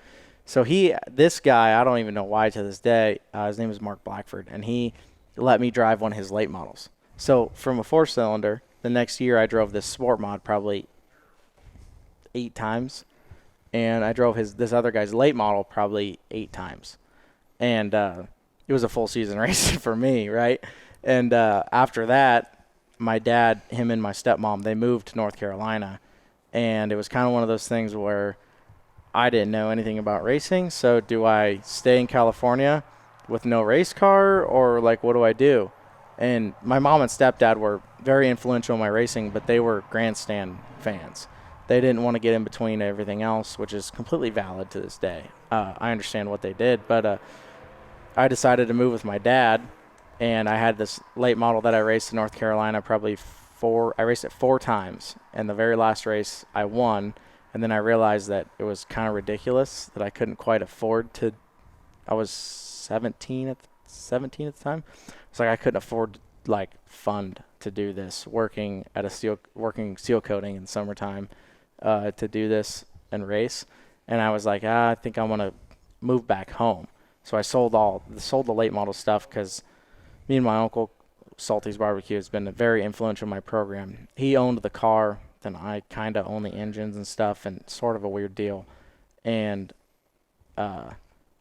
So this guy, I don't even know why to this day, his name is Mark Blackford, and he let me drive one of his late models. So from a 4-cylinder, the next year I drove this sport mod probably 8 times, and I drove this other guy's late model probably 8 times, and it was a full season race for me, right? And after that, my dad, him and my stepmom, they moved to North Carolina, and it was kind of one of those things where I didn't know anything about racing, so do I stay in California with no race car, or like what do I do? And my mom and stepdad were very influential in my racing, but they were grandstand fans. They didn't want to get in between everything else, which is completely valid to this day. I understand what they did, but I decided to move with my dad, and I had this late model that I raced in North Carolina I raced it 4 times, and the very last race I won, and then I realized that it was kind of ridiculous that I couldn't quite afford to. I was 17 at the time. It's like I couldn't afford fund to do this, working seal coating in the summertime. To do this and race, and I was like, I think I want to move back home. So I sold the late model stuff because me and my uncle, Salty's Barbecue, has been very influential in my program. He owned the car, then I kind of own the engines and stuff, and sort of a weird deal. And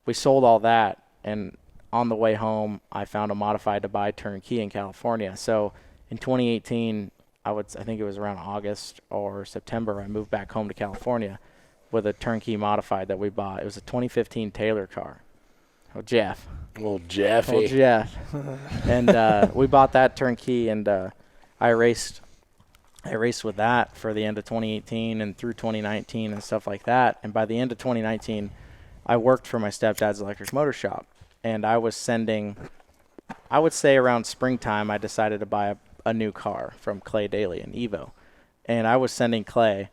we sold all that, and on the way home, I found a modified to buy turnkey in California. So in 2018. I think it was around August or September, I moved back home to California with a turnkey modified that we bought. It was a 2015 Taylor car. Oh, Jeff. Well, Jeffy. Oh, Jeff. And we bought that turnkey, and I raced with that for the end of 2018 and through 2019 and stuff like that. And by the end of 2019, I worked for my stepdad's electric motor shop, and I was sending, I would say around springtime, I decided to buy a new car from Clay Daly and Evo, and I was sending Clay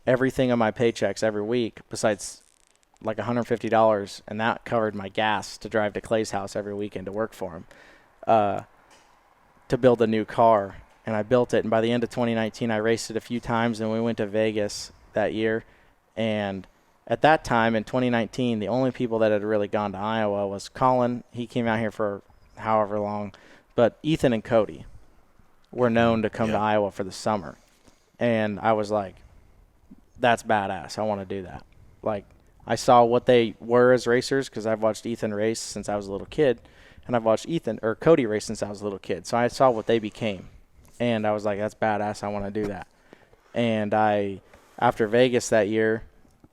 everything on my paychecks every week besides like $150, and that covered my gas to drive to Clay's house every weekend to work for him. to build a new car, and I built it. And by the end of 2019, I raced it a few times, and we went to Vegas that year. And at that time in 2019, the only people that had really gone to Iowa was Colin. He came out here for however long, but Ethan and Cody were known to come to Iowa for the summer. And I was like, that's badass. I want to do that. Like, I saw what they were as racers because I've watched Ethan race since I was a little kid, and I've watched Cody race since I was a little kid. So I saw what they became, and I was like, that's badass. I want to do that. And after Vegas that year,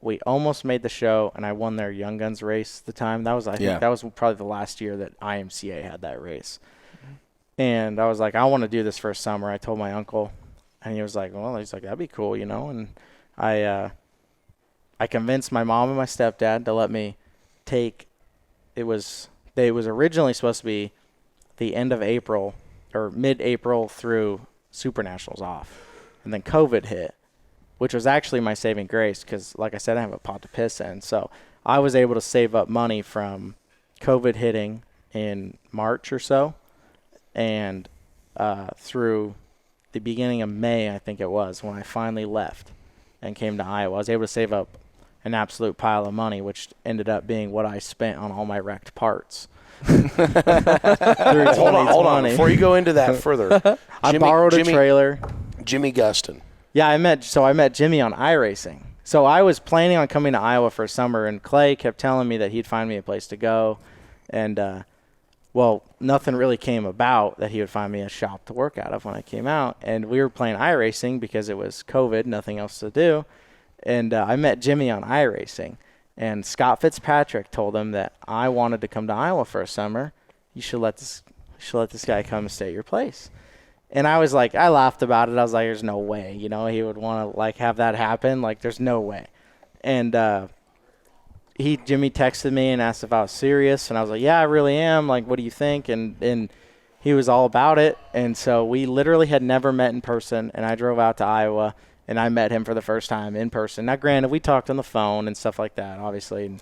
we almost made the show, and I won their Young Guns race at the time. I think that was probably the last year that IMCA had that race. And I was like, I want to do this for a summer. I told my uncle, and he was like, that'd be cool, you know. And I convinced my mom and my stepdad to let me take. It was originally supposed to be the end of April or mid-April through Super Nationals off, and then COVID hit, which was actually my saving grace because, like I said, I have a pot to piss in. So I was able to save up money from COVID hitting in March or so, and through the beginning of May, I think it was, when I finally left and came to Iowa. I was able to save up an absolute pile of money, which ended up being what I spent on all my wrecked parts. Hold on. Before you go into that further, I borrowed a trailer. Jimmy Guston. Yeah, I met Jimmy on iRacing. So I was planning on coming to Iowa for summer, and Clay kept telling me that he'd find me a place to go. And, nothing really came about that he would find me a shop to work out of when I came out. And we were playing iRacing because it was COVID, nothing else to do. And I met Jimmy on iRacing. And Scott Fitzpatrick told him that I wanted to come to Iowa for a summer. You should let this guy come and stay at your place. And I was like, I laughed about it. I was like, there's no way, you know, he would want to like have that happen. Like, there's no way. And Jimmy texted me and asked if I was serious, and I was like, yeah, I really am. Like, what do you think? And he was all about it. And so we literally had never met in person, and I drove out to Iowa, and I met him for the first time in person. Now, granted, we talked on the phone and stuff like that, obviously, and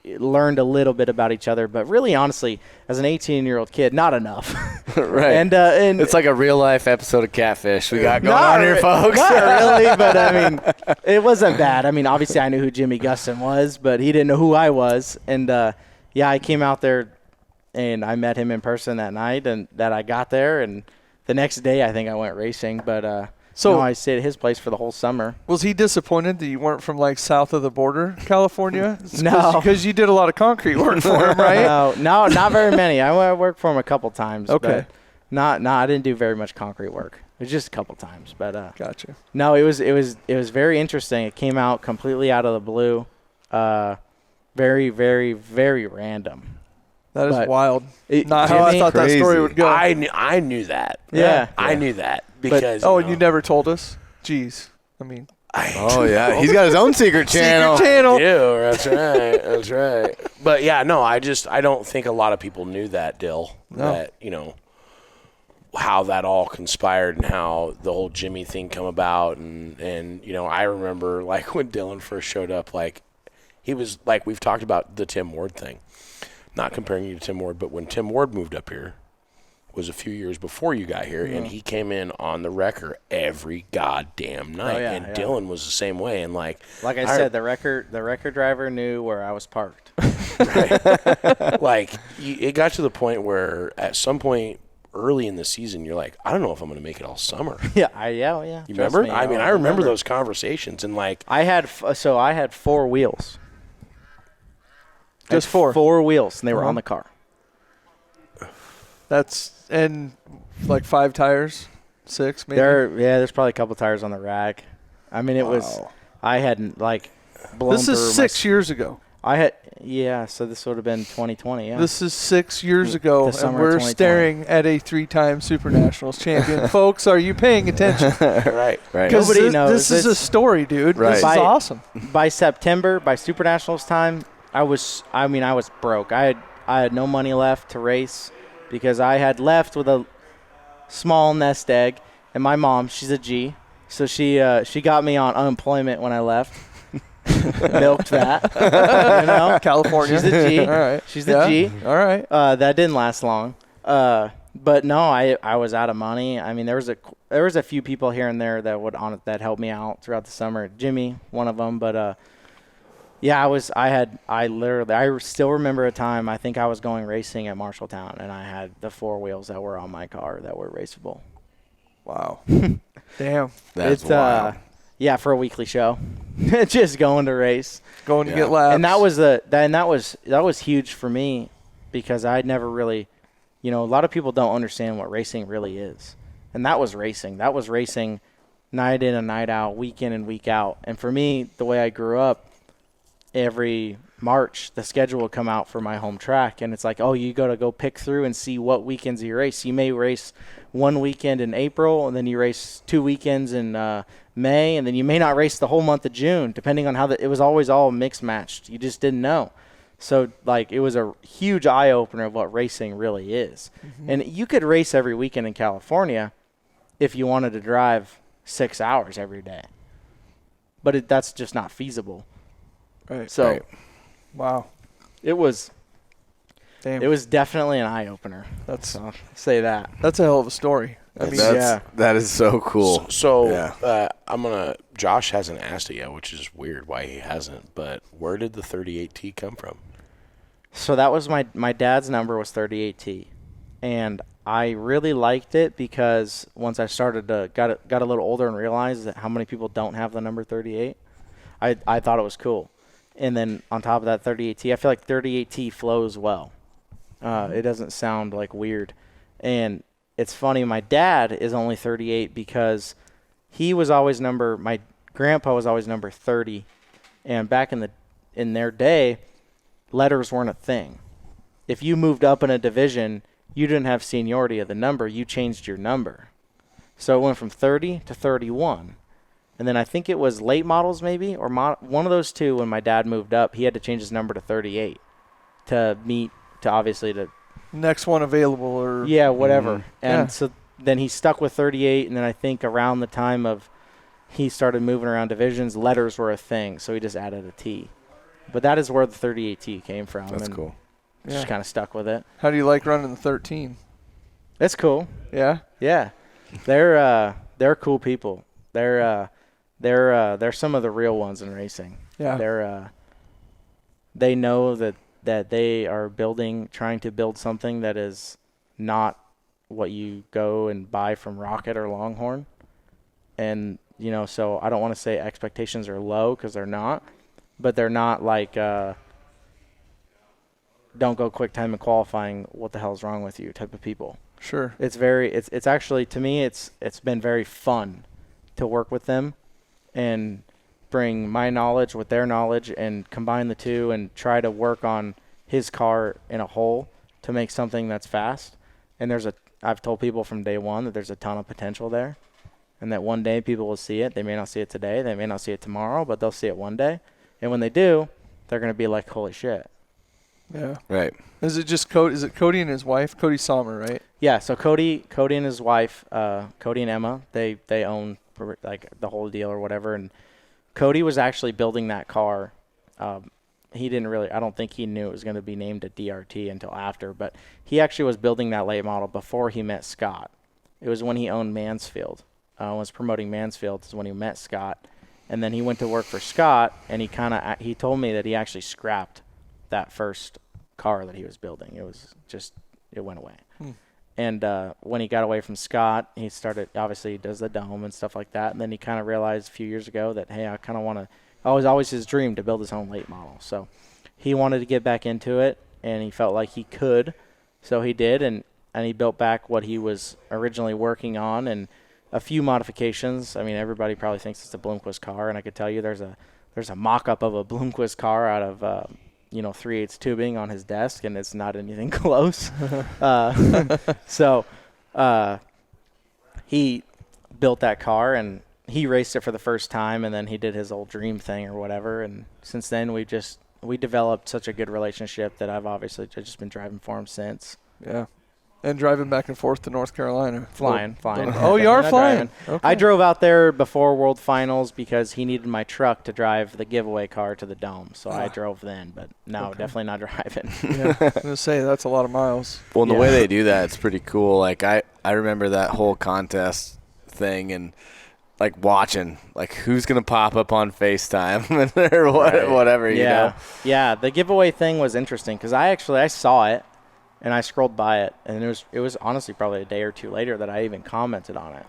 learned a little bit about each other. But really, honestly, as an 18-year-old kid, not enough. Right. And it's like a real-life episode of Catfish we got going on here, folks. Not really, but, I mean, it wasn't bad. I mean, obviously, I knew who Jimmy Guston was, but he didn't know who I was. And, I came out there, and I met him in person that night, and that I got there. And the next day, I think I went racing. But I stayed at his place for the whole summer. Was he disappointed that you weren't from, like, south of the border, California? No. Because you did a lot of concrete work for him, right? No, not very many. I worked for him a couple times. Okay. But I didn't do very much concrete work. It was just a couple times. But gotcha. No, it was very interesting. It came out completely out of the blue. Very, very, very random. That is wild. Not Jimmy, how I thought that story would go. I knew that. Yeah. I knew that because. And you never told us? Jeez. I mean. He's got his own secret channel. Yeah, that's right. But yeah, no, I don't think a lot of people knew that, Dill. No. That, you know, how that all conspired and how the whole Jimmy thing come about. And you know, I remember, like, when Dylan first showed up, like, he was, like, we've talked about the Tim Ward thing. Not comparing you to Tim Ward, but when Tim Ward moved up here, was a few years before you got here, and he came in on the wrecker every goddamn night. Dylan was the same way. And like I said, the record driver knew where I was parked. Right. Like, it got to the point where at some point early in the season, you're like, I don't know if I'm going to make it all summer. Yeah. You remember? I remember those conversations, and like I had 4 wheels. Just 4? 4 wheels, and they were on the car. And like 5 tires, 6 maybe. There's probably a couple tires on the rack. I mean, I hadn't like blown. This is 6 years ago. So this would have been 2020. Yeah. This is 6 years ago, and we're staring at a 3-time Super Nationals champion. Folks, are you paying attention? Right. Because Nobody knows. This is a story, dude. Right. This is awesome. By September, by Super Nationals time, I was broke. I had no money left to race because I had left with a small nest egg, and my mom, she's a G, so she got me on unemployment when I left. Milked that, you know. California. She's a G. All right. She's a G. All right. That didn't last long. But no, I was out of money. I mean, there was a few people here and there that helped me out throughout the summer. Jimmy, one of them. But yeah, I still remember a time. I think I was going racing at Marshalltown, and I had the 4 wheels that were on my car that were raceable. Wow. Damn. That's wild. Yeah, for a weekly show, just going to race, Going to get laps. and that was huge for me because I'd never really. A lot of people don't understand what racing really is. And that was racing. That was racing night in and night out, week in and week out. And for me, the way I grew up, every March, the schedule would come out for my home track. And it's like, oh, you got to go pick through and see what weekends you race. You may race one weekend in April, and then you race 2 weekends in May, and then you may not race the whole month of June, depending on how it was always all mixed matched. You just didn't know. So, it was a huge eye-opener of what racing really is. Mm-hmm. And you could race every weekend in California if you wanted to drive 6 hours every day. But that's just not feasible. Right. So, Right. Wow. it was Damn. it was definitely an eye-opener. So I'll say that. That's a hell of a story. I mean, That is so cool. So Josh hasn't asked it yet, which is weird why he hasn't. But where did the 38T come from? So that was my dad's number was 38T, and I really liked it because once I started to got a little older and realized that how many people don't have the number 38, I thought it was cool. And then on top of that 38T, I feel like 38T flows well. It doesn't sound like weird, and it's funny. My dad is only 38 because he was always my grandpa was always number 30, and back in their day, letters weren't a thing. If you moved up in a division, you didn't have seniority of the number. You changed your number. So it went from 30 to 31. And then I think it was late models maybe, or one of those two when my dad moved up, he had to change his number to 38 to obviously to next one available or whatever. Mm-hmm. And so then he stuck with 38, and then I think around the time of he started moving around divisions, letters were a thing, so he just added a T. But that is where the 38T came from. That's cool. Just kind of stuck with it. How do you like running the 13? It's cool. Yeah? Yeah. They're cool people. They're some of the real ones in racing. Yeah. They know that they are trying to build something that is not what you go and buy from Rocket or Longhorn. And, so I don't want to say expectations are low because they're not. But they're not like, don't go quick time in qualifying, what the hell's wrong with you type of people. Sure. It's actually, to me, it's been very fun to work with them and bring my knowledge with their knowledge and combine the two and try to work on his car in a whole to make something that's fast. And I've told people from day one that there's a ton of potential there and that one day people will see it. They may not see it today. They may not see it tomorrow, but they'll see it one day. And when they do, they're going to be like, holy shit. Yeah. Right. Is it just Cody? Is it Cody and his wife? Cody Sommer, right? Yeah. So Cody and his wife, Cody and Emma, they own the whole deal or whatever. And Cody was actually building that car. He didn't really, I don't think he knew it was going to be named a DRT until after, but he actually was building that late model before he met Scott. It was when he owned Mansfield, was promoting Mansfield is when he met Scott. And then he went to work for Scott, and he told me that he actually scrapped that first car that he was building. It went away. And when he got away from Scott, he obviously he does the dome and stuff like that. And then he kind of realized a few years ago that, hey, I kind of want to, it was always his dream to build his own late model. So he wanted to get back into it, and he felt like he could. So he did, and he built back what he was originally working on and a few modifications. I mean, everybody probably thinks it's a Bloomquist car, and I could tell you there's a mock-up of a Bloomquist car out of 3/8 tubing on his desk, and it's not anything close. So he built that car, and he raced it for the first time, and then he did his old dream thing or whatever. And since then, we developed such a good relationship that I've obviously just been driving for him since. Yeah. And driving back and forth to North Carolina. Flying. Oh, you are flying. Okay. I drove out there before World Finals because he needed my truck to drive the giveaway car to the Dome. So I drove then, but no, definitely not driving. Yeah, I was going to say, that's a lot of miles. Well, and the way they do that, it's pretty cool. Like, I remember that whole contest thing and, like, watching, like, who's going to pop up on FaceTime or whatever, you know? Yeah, the giveaway thing was interesting because I saw it. And I scrolled by it, and it was honestly probably a day or two later that I even commented on it.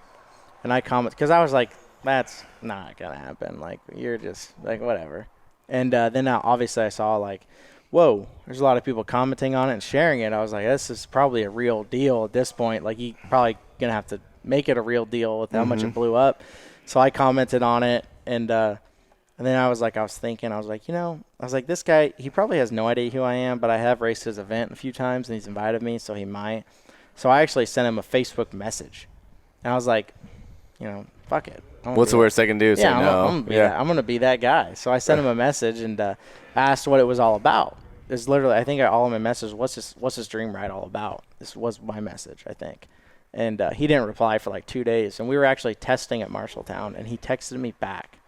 And I commented because I was like, that's not going to happen. Like, you're just, like, whatever. And then obviously I saw, like, whoa, there's a lot of people commenting on it and sharing it. I was like, this is probably a real deal at this point. Like, you probably going to have to make it a real deal with how much it blew up. So I commented on it, and then I was thinking, this guy, he probably has no idea who I am, but I have raced his event a few times, and he's invited me, so he might. So I actually sent him a Facebook message. And I was like, fuck it. What's the worst they can do? Say no. I'm going to be that guy. So I sent him a message and asked what it was all about. It's literally, I think all of my message, what's this dream ride all about? This was my message, I think. And he didn't reply for like 2 days. And we were actually testing at Marshalltown, and he texted me back.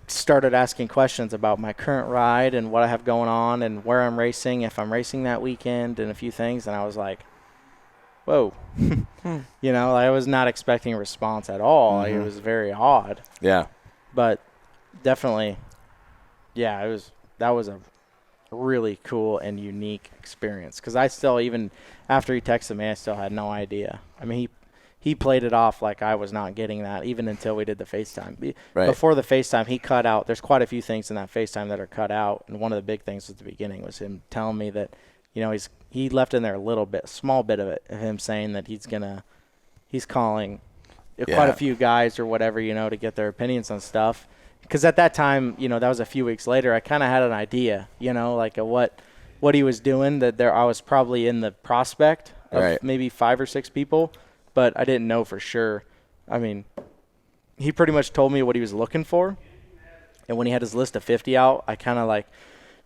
Started asking questions about my current ride and what I have going on and where I'm racing, if I'm racing that weekend, and a few things. And I was like, whoa. I was not expecting a response at all. Like, it was very odd. Yeah. But definitely, that was a really cool and unique experience. Because I still, even after he texted me, I still had no idea. I mean, he played it off like I was not getting that, even until we did the FaceTime. Right. Before the FaceTime, he cut out. There's quite a few things in that FaceTime that are cut out, and one of the big things at the beginning was him telling me that, he left in there a small bit of it, of him saying that he's calling quite a few guys or whatever, to get their opinions on stuff. Because at that time, that was a few weeks later, I kind of had an idea, like what he was doing, that I was probably in the prospect of maybe 5 or 6 people. But I didn't know for sure. I mean, he pretty much told me what he was looking for. And when he had his list of 50 out, I kind of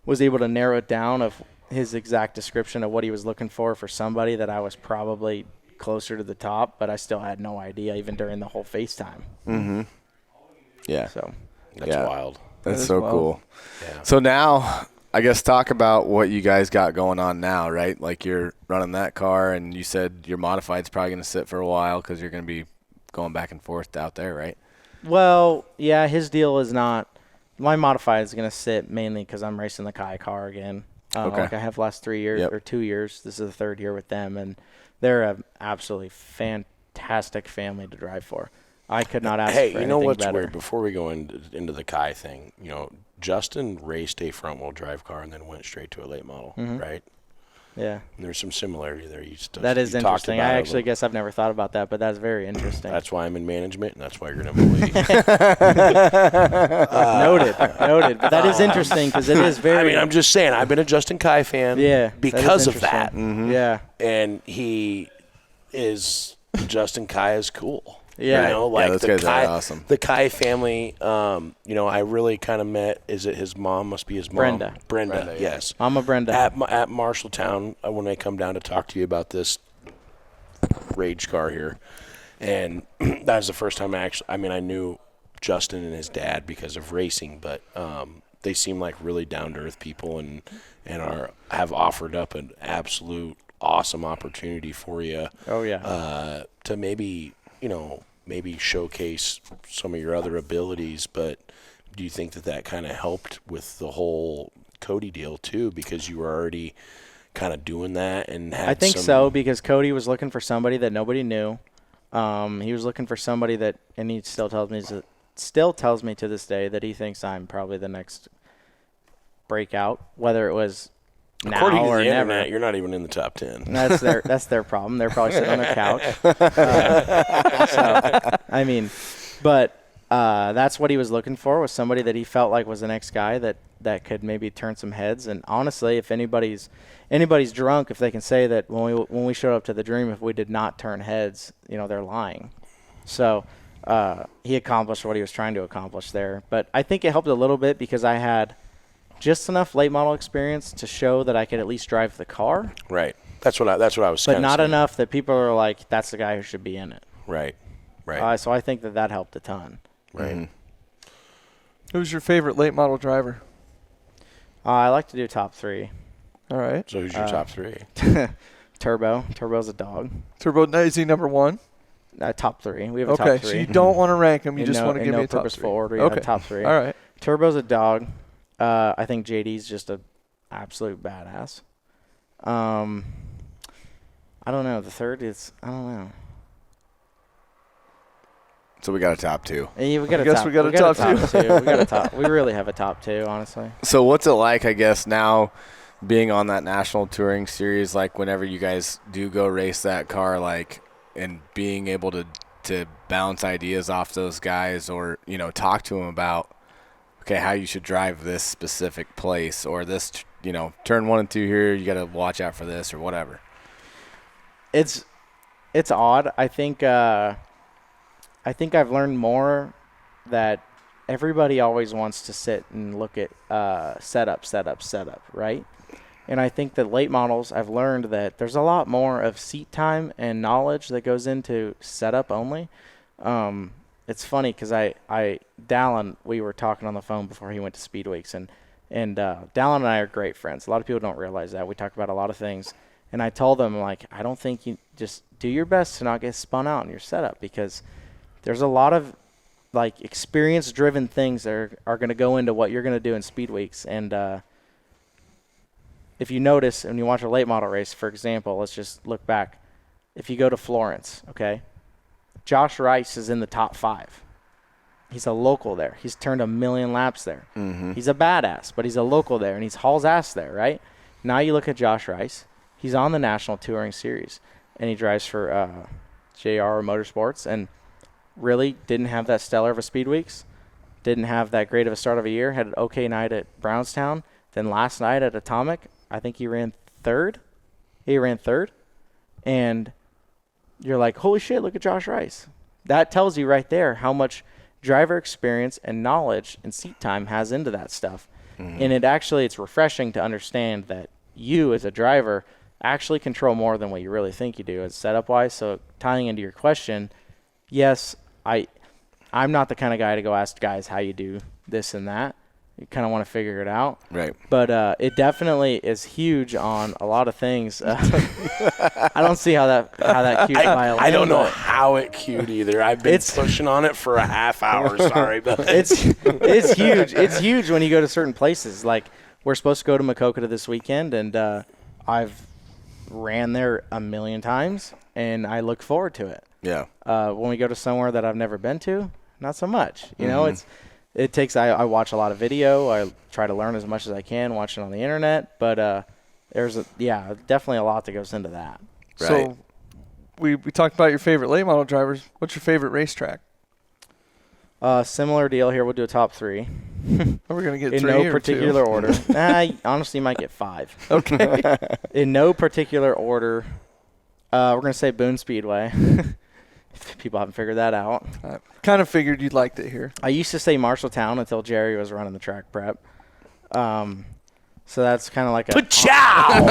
was able to narrow it down of his exact description of what he was looking for somebody that I was probably closer to the top, but I still had no idea even during the whole FaceTime. Mm-hmm. Yeah. So that's wild. That's so cool. Yeah. So now, I guess talk about what you guys got going on now, right? Like, you're running that car, and you said your modified's probably going to sit for a while because you're going to be going back and forth out there, right? Well, yeah, his deal is not – my modified is going to sit mainly because I'm racing the Kai car again. Like I have last 3 years or 2 years. This is the 3rd year with them, and they're an absolutely fantastic family to drive for. I could not ask for anything better. Hey, you know what's weird? Before we go into the Kai thing, Justin raced a front-wheel drive car and then went straight to a late model, right? Yeah. And there's some similarity there. That is interesting. I actually guess I've never thought about that, but that's very interesting. That's why I'm in management, and that's why you're an employee. Noted. But that is interesting because it is very – I mean, I'm just saying, I've been a Justin Kai fan because of that. Mm-hmm. Yeah. And Justin Kai is cool. Yeah. Those guys are awesome. The Kai family, I really kind of met, is it his mom? Must be his mom. Brenda, yes. Mama Brenda. At Marshalltown, when I come down to talk to you about this rage car here. And that was the first time I knew Justin and his dad because of racing, but they seem like really down-to-earth people and have offered up an absolute awesome opportunity for you. Oh, yeah. To maybe showcase some of your other abilities, but do you think that kind of helped with the whole Cody deal too, because you were already kind of doing that and had I think so, because Cody was looking for somebody that nobody knew. He was looking for somebody that, and he still tells me to this day that he thinks I'm probably the next breakout, whether it was according now to or the never. internet, you're not even in the top 10. That's their problem. They're probably sitting on their couch. That's what he was looking for, was somebody that he felt like was the next guy that could maybe turn some heads. And honestly, if anybody's drunk, if they can say that when we showed up to the Dream, if we did not turn heads, they're lying. So he accomplished what he was trying to accomplish there. But I think it helped a little bit because I had just enough late model experience to show that I could at least drive the car. Right. That's what I was. But not saying. enough that people are like, that's the guy who should be in it. Right. Right. So I think that helped a ton. Right. Mm-hmm. Who's your favorite late model driver? I like to do top 3. All right. So who's your top 3? Turbo. Turbo's a dog. Turbo, is he number 1? Top 3. We have a Okay, top 3. so you don't want to rank him. You just want to give me a top 3. purposeful order. Okay. Top 3. All right. Turbo's a dog. I think JD's just a absolute badass. I don't know. The third is, I don't know. So we got a top 2. Yeah, we got I guess we got a top 2. We got a top. We really have a top 2, honestly. So what's it like, I guess, now being on that national touring series, like whenever you guys do go race that car, like, and being able to bounce ideas off those guys or, you know, talk to them about, okay, how you should drive this specific place or this, you know, turn 1 and 2 here, you got to watch out for this or whatever. It's odd. I think I've learned more that everybody always wants to sit and look at setup, right? And I think that late models, I've learned that there's a lot more of seat time and knowledge that goes into setup only. It's funny because Dallin, we were talking on the phone before he went to Speed Weeks, and Dallin and I are great friends. A lot of people don't realize that. We talk about a lot of things. And I told them, like, I don't think you just do your best to not get spun out in your setup because there's a lot of, like, experience-driven things that are going to go into what you're going to do in Speed Weeks. And if you notice, when you watch a late model race, for example, let's just look back. If you go to Florence, okay, Josh Rice is in the top 5. He's a local there. He's turned 1 million laps there. Mm-hmm. He's a badass, but he's a local there, and he's hauls ass there, right? Now you look at Josh Rice. He's on the National Touring Series, and he drives for JR Motorsports, and really didn't have that stellar of a Speed Weeks, didn't have that great of a start of a year, had an okay night at Brownstown. Then last night at Atomic, I think he ran 3rd. He ran 3rd, and you're like, holy shit, look at Josh Rice. That tells you right there how much driver experience and knowledge and seat time has into that stuff. Mm-hmm. And it's refreshing to understand that you as a driver actually control more than what you really think you do as setup-wise. So tying into your question, yes, I'm not the kind of guy to go ask guys how you do this and that. You kind of want to figure it out. Right. But it definitely is huge on a lot of things. I don't see how that cued violin. I don't know how it cued either. I've been pushing on it for a half hour. Sorry, but it's huge. It's huge when you go to certain places. Like we're supposed to go to Maquoketa this weekend, and I've ran there 1 million times, and I look forward to it. Yeah. When we go to somewhere that I've never been to, not so much. You know, it takes. I watch a lot of video. I try to learn as much as I can, watching on the internet. But there's definitely a lot that goes into that. Right. So we talked about your favorite late model drivers. What's your favorite racetrack? Similar deal here. We'll do a top 3. Are we gonna get in 3 no or particular 2? order? Honestly, you might get 5. Okay. In no particular order. We're gonna say Boone Speedway. If people haven't figured that out. I kind of figured you'd liked it here. I used to say Marshalltown until Jerry was running the track prep. So that's kind of like a Pachow!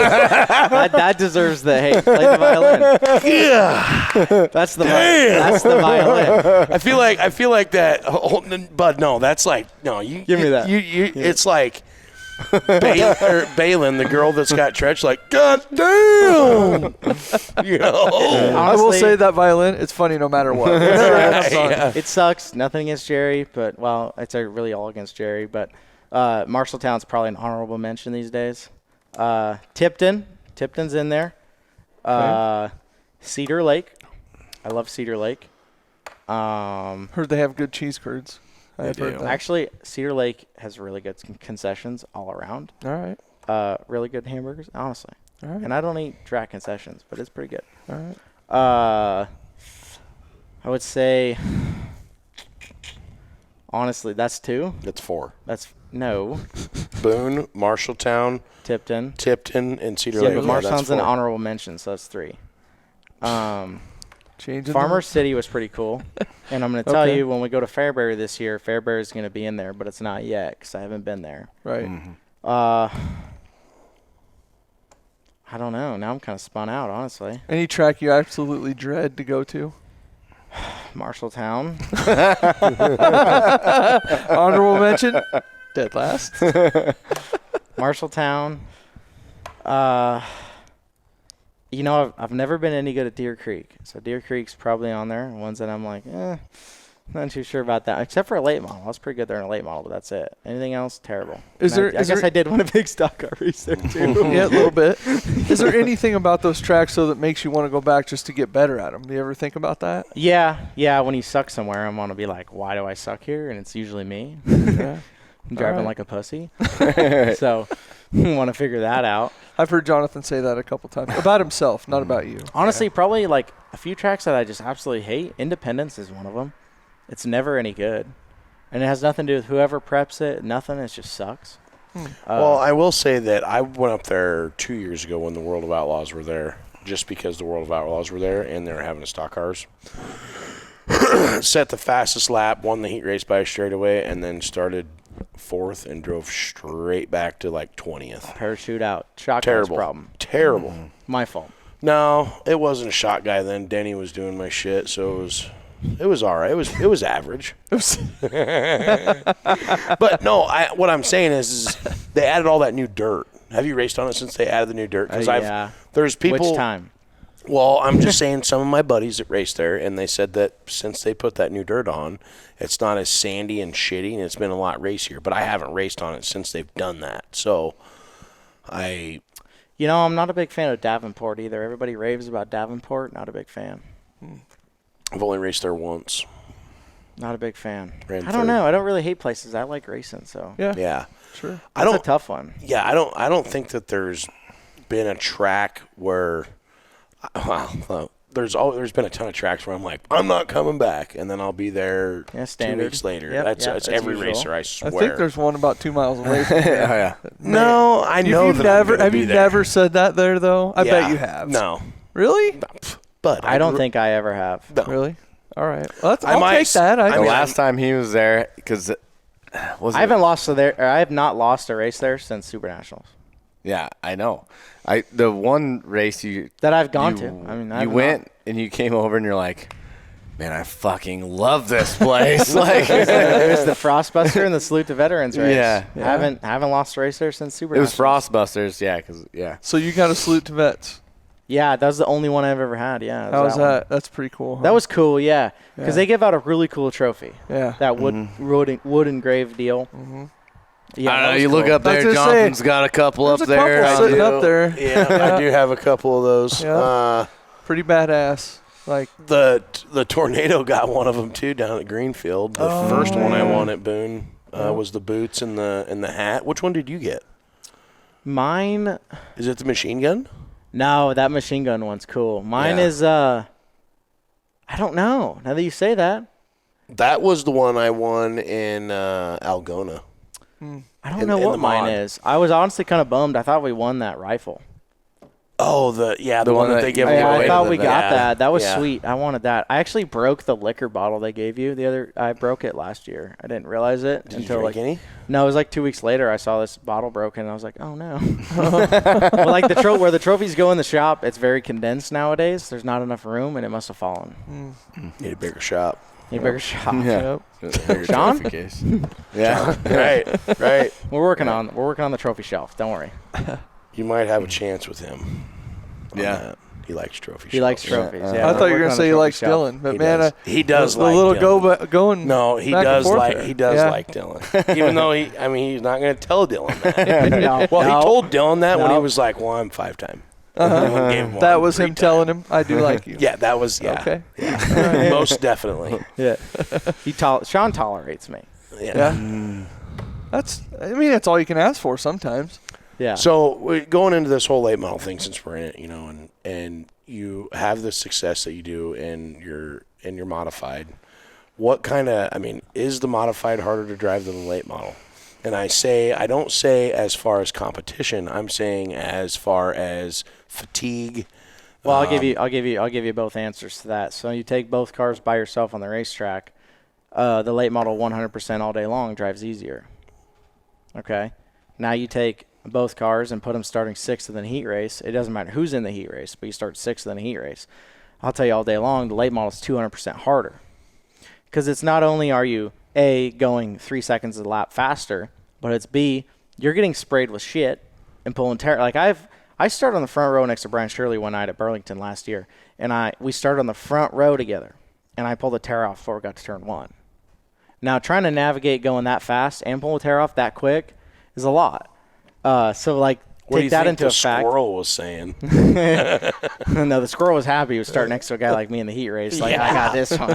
that deserves the hey, play the violin. Yeah. That's the violin. I feel like that. But no, that's like no. You give me that. It's like Balin, the girl that's got Tretch. Like, God damn. You know. Honestly, I will say that violin. It's funny no matter what. Yeah. It sucks. Nothing against Jerry, but it's really all against Jerry. But Marshalltown's probably an honorable mention these days. Tipton's in there. Okay. Cedar Lake. I love Cedar Lake. Heard they have good cheese curds. I've heard that. Actually, Cedar Lake has really good concessions all around. All right. Really good hamburgers, honestly. All right. And I don't eat track concessions, but it's pretty good. All right. I would say, honestly, that's 2. That's 4. No. Boone, Marshalltown, Tipton, and Cedar Yeah, Lake. but Yeah, that's Marshalltown's an 4. honorable mention, so that's 3. Changing Farmer City was pretty cool. And I'm going to tell Okay. you, when we go to Fairbury this year, Fairbury's going to be in there, but it's not yet because I haven't been there. Right. Mm-hmm. I I don't know. Now I'm kind of spun out, honestly. Any track you absolutely dread to go to? Marshalltown. Honorable mention? Dead last. Marshalltown. I've never been any good at Deer Creek. So Deer Creek's probably on there. Ones that I'm like, not too sure about that. Except for a late model. I was pretty good there in a late model, but that's it. Anything else, terrible. I guess I did win a big stock car race there, too. Yeah, a little bit. Is there anything about those tracks, though, that makes you want to go back just to get better at them? Do you ever think about that? Yeah. When you suck somewhere, I'm going to be like, why do I suck here? And it's usually me. Yeah. I'm driving like a pussy. So want to figure that out. I've heard Jonathan say that a couple times. About himself, not about you. Honestly, probably like a few tracks that I just absolutely hate. Independence is one of them. It's never any good. And it has nothing to do with whoever preps it. Nothing. It just sucks. Well, I will say that I went up there 2 years ago when the World of Outlaws were there, just because the World of Outlaws were there and they were having stock cars. Set the fastest lap, won the heat race by a straightaway, and then started 4th and drove straight back to like 20th. Parachute out. Shot Terrible. Problem. Terrible. My fault. No, it wasn't a shot guy then. Denny was doing my shit, so it was all right. It was average. But no, what I'm saying is they added all that new dirt. Have you raced on it since they added the new dirt? Because there's people. Which time? Well, I'm just saying some of my buddies that raced there, and they said that since they put that new dirt on, it's not as sandy and shitty, and it's been a lot racier. But I haven't raced on it since they've done that. So I'm not a big fan of Davenport either. Everybody raves about Davenport. Not a big fan. I've only raced there once. Not a big fan. Ran I don't third. know. I don't really hate places. I like racing, so. Yeah. Sure. That's a tough one. Yeah, I don't think that there's been a track where there's been a ton of tracks where I'm like, I'm not coming back, and then I'll be there 2 weeks later. Yep, That's every usual. racer, I swear. I think there's one about 2 miles away from here. Yeah. No, I know that I'm gonna Have be you there. never said that there, though? I Yeah. bet you have. No. Really? But I don't think I ever have. No. Really? All right. Well, I might take that. The last time he was there, because I have not lost a race there since Super Nationals. Yeah, I know. The one race that I've gone to. I mean, you went and you came over and you're like, man, I fucking love this place. Like it was the Frostbuster and the Salute to Veterans race. Yeah. Haven't lost a race there since Super. It was Nationals. Frostbusters, So you got to salute to vets. Yeah, that was the only one I've ever had. Yeah. How was that? That's pretty cool. Huh? That was cool. Yeah, because they give out a really cool trophy. Yeah. That wood engraved deal. Mm-hmm. Yeah, I don't know. was You look cool. up there. Jonathan's got a couple up There's a there. couple sitting up there. Yeah, I do have a couple of those. Yeah. Pretty badass. Like the Tornado got one of them too down at Greenfield. The first one I won at Boone was the boots and the hat. Which one did you get? Mine. Is it the machine gun? No, that machine gun one's cool. Mine is I don't know. Now that you say that. That was the one I won in Algona. I don't know what mine is. I was honestly kind of bummed. I thought we won that rifle. Oh, the one that they give away. I thought we got that. That was Yeah. sweet. I wanted that. I actually broke the liquor bottle they gave you I broke it last year. I didn't realize it Did until you drink any? No, it was like 2 weeks later. I saw this bottle broken, and I was like, oh no. Well, like where the trophies go in the shop, it's very condensed nowadays. There's not enough room, and it must have fallen. Need a bigger shop. Need a bigger shop. Yeah. John? Yeah. Right. We're working on the trophy shelf. Don't worry. You might have a chance with him. Yeah. That. He likes trophies. He likes trophies. Yeah. I thought you were gonna say he likes Dylan, but He does the like little Dylan. going. No, he back and does forth like there. he does Yeah. like Dylan. Even though he's not going to tell Dylan that. No. Well, No. he told Dylan that when he No. was like, "Well, I'm 5-time." Dylan gave him one That was him 3-time. telling him, "I do like you." Yeah, that was Okay. most definitely. Yeah. Sean tolerates me. Yeah. That's all you can ask for sometimes. Yeah. So we're going into this whole late model thing, since we're in it, and you have the success that you do, and you're modified. What kind of? Is the modified harder to drive than the late model? And I don't say as far as competition. I'm saying as far as fatigue. Well, I'll give you both answers to that. So you take both cars by yourself on the racetrack. The late model 100% all day long drives easier. Okay. Now you take both cars and put them starting 6th in the heat race. It doesn't matter who's in the heat race, but you start 6th in the heat race. I'll tell you all day long, the late model is 200% harder. Because it's not only are you, A, going 3 seconds a lap faster, but it's B, you're getting sprayed with shit and pulling Like I started on the front row next to Brian Shirley one night at Burlington last year, and we started on the front row together, and I pulled a tear off before we got to turn 1. Now, trying to navigate going that fast and pull a tear off that quick is a lot. So, like, take that into effect. What do you think the squirrel was saying? No, the squirrel was happy. He was starting next to a guy like me in the heat race. Like, I got this one.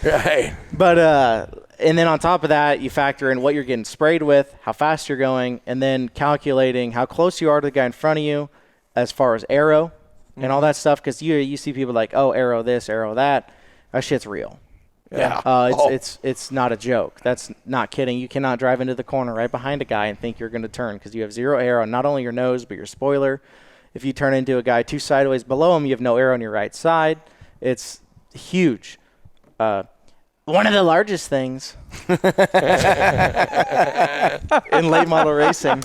Right. But, and then on top of that, you factor in what you're getting sprayed with, how fast you're going, and then calculating how close you are to the guy in front of you as far as aero and all that stuff. Because you see people like, oh, aero this, aero that. That shit's real. Yeah. It's not a joke. That's not kidding. You cannot drive into the corner right behind a guy and think you're going to turn because you have zero air on not only your nose but your spoiler. If you turn into a guy 2 sideways below him, you have no air on your right side. It's huge. One of the largest things in late model racing.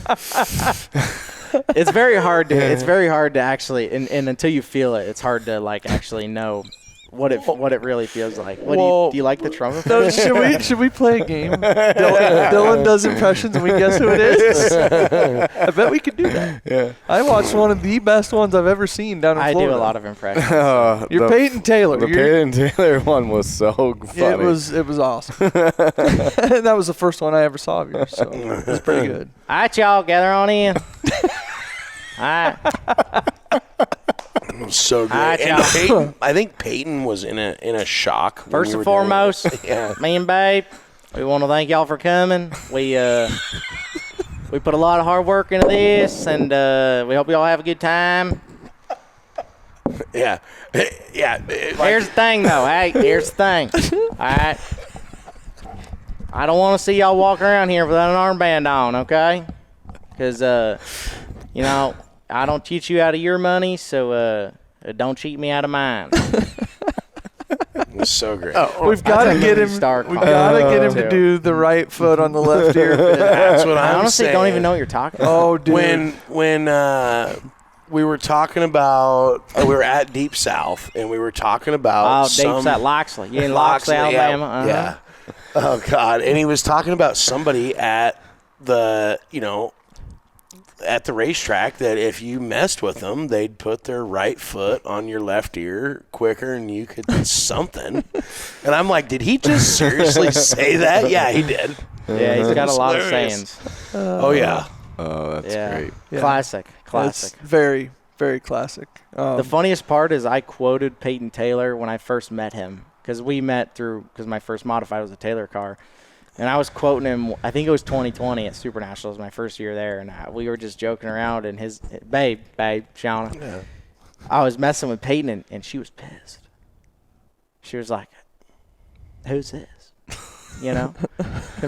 It's very hard to actually, and until you feel it, it's hard to like actually know what it really feels like. Do you like the trumpet? No, should we play a game? Dylan does impressions and we guess who it is. I bet we could do that. Yeah. I watched one of the best ones I've ever seen down in Florida. I do a lot of impressions. You're Peyton Taylor. The Peyton Taylor one was so funny. It was awesome. And that was the first one I ever saw of yours, so it was pretty good. All right, y'all, gather on in. All right. It was so good. And Peyton, I think Peyton was in a shock. First and foremost, me and Babe, we want to thank y'all for coming. We put a lot of hard work into this, and we hope y'all have a good time. Yeah. Here's the thing, though. Hey, here's the thing. All right. I don't want to see y'all walk around here without an armband on, okay? Because, I don't cheat you out of your money, so don't cheat me out of mine. It was so great. We've got to get him. We got to get him to do the right foot on the left ear. That's what I I'm honestly saying. don't even know what you're talking about. Oh, dude. When we were talking about, we were at Deep South, and we were talking about Deep South, Loxley. You in Loxley, Alabama? Uh-huh. Yeah. Oh, God. And he was talking about somebody at the racetrack that if you messed with them, they'd put their right foot on your left ear quicker and you could something. And I'm like, did he just seriously say that? Yeah, he did. Yeah, he's got a lot of sayings. Oh, yeah. Oh, that's great. Yeah. Classic. It's very, very classic. The funniest part is I quoted Peyton Taylor when I first met him because we met because my first modified was a Taylor car. And I was quoting him, I think it was 2020 at Super Nationals, my first year there, and we were just joking around, and his babe, Shauna, I was messing with Peyton, and she was pissed. She was like, who's this? And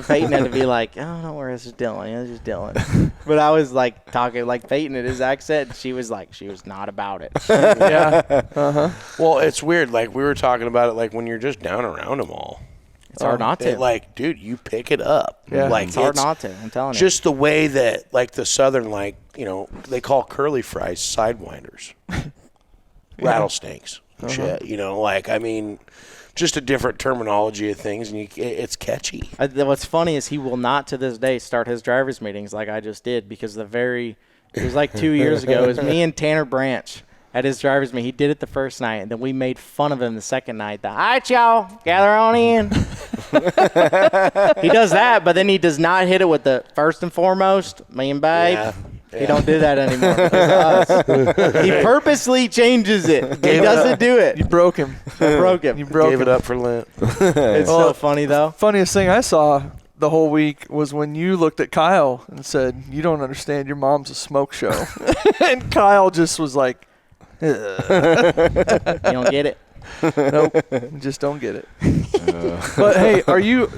Peyton had to be like, oh, don't worry, this is Dylan. It's just Dylan. But I was like talking like Peyton in his accent, and she was like, she was not about it. Yeah. Uh-huh. Well, it's weird. Like, we were talking about it, like, when you're just down around them all. It's hard not to. Like, dude, you pick it up. Yeah. Like, it's hard not to. I'm telling you. Just the way that, like, the Southern, like, they call curly fries sidewinders. Rattlesnakes. Shit. Just a different terminology of things, and it's catchy. What's funny is he will not to this day start his driver's meetings like I just did because it was like 2 years ago. It was me and Tanner Branch at his driver's meeting. He did it the first night, and then we made fun of him the second night. All right, y'all, gather on in. He does that, but then he does not hit it with the first and foremost, me and Babe. Yeah. He don't do that anymore. He purposely changes it. He doesn't do it. You broke him. You gave it up for Lent. It's so funny, though. Funniest thing I saw the whole week was when you looked at Kyle and said, you don't understand, your mom's a smoke show. And Kyle just was like, you don't get it. Nope, just don't get it. But hey, are you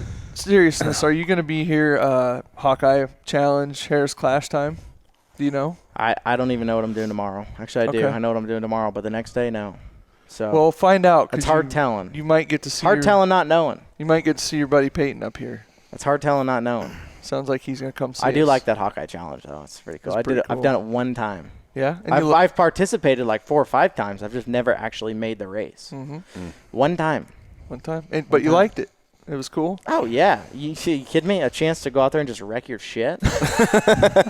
going to be here Hawkeye Challenge Harris Clash time? Do you know? I don't even know what I'm doing tomorrow. Actually, I do. Okay. I know what I'm doing tomorrow, but the next day, no. So well, find out. It's hard telling. You might get to see telling, not knowing. You might get to see your buddy Peyton up here. It's hard telling, not knowing. Sounds like he's going to come see I do us. like that Hawkeye challenge, though. It's pretty cool. It's pretty I've cool. done it one time. Yeah? And I've participated like 4 or 5 times. I've just never actually made the race. One time. One time? But you liked it? It was cool? Oh, yeah. You kidding me? A chance to go out there and just wreck your shit?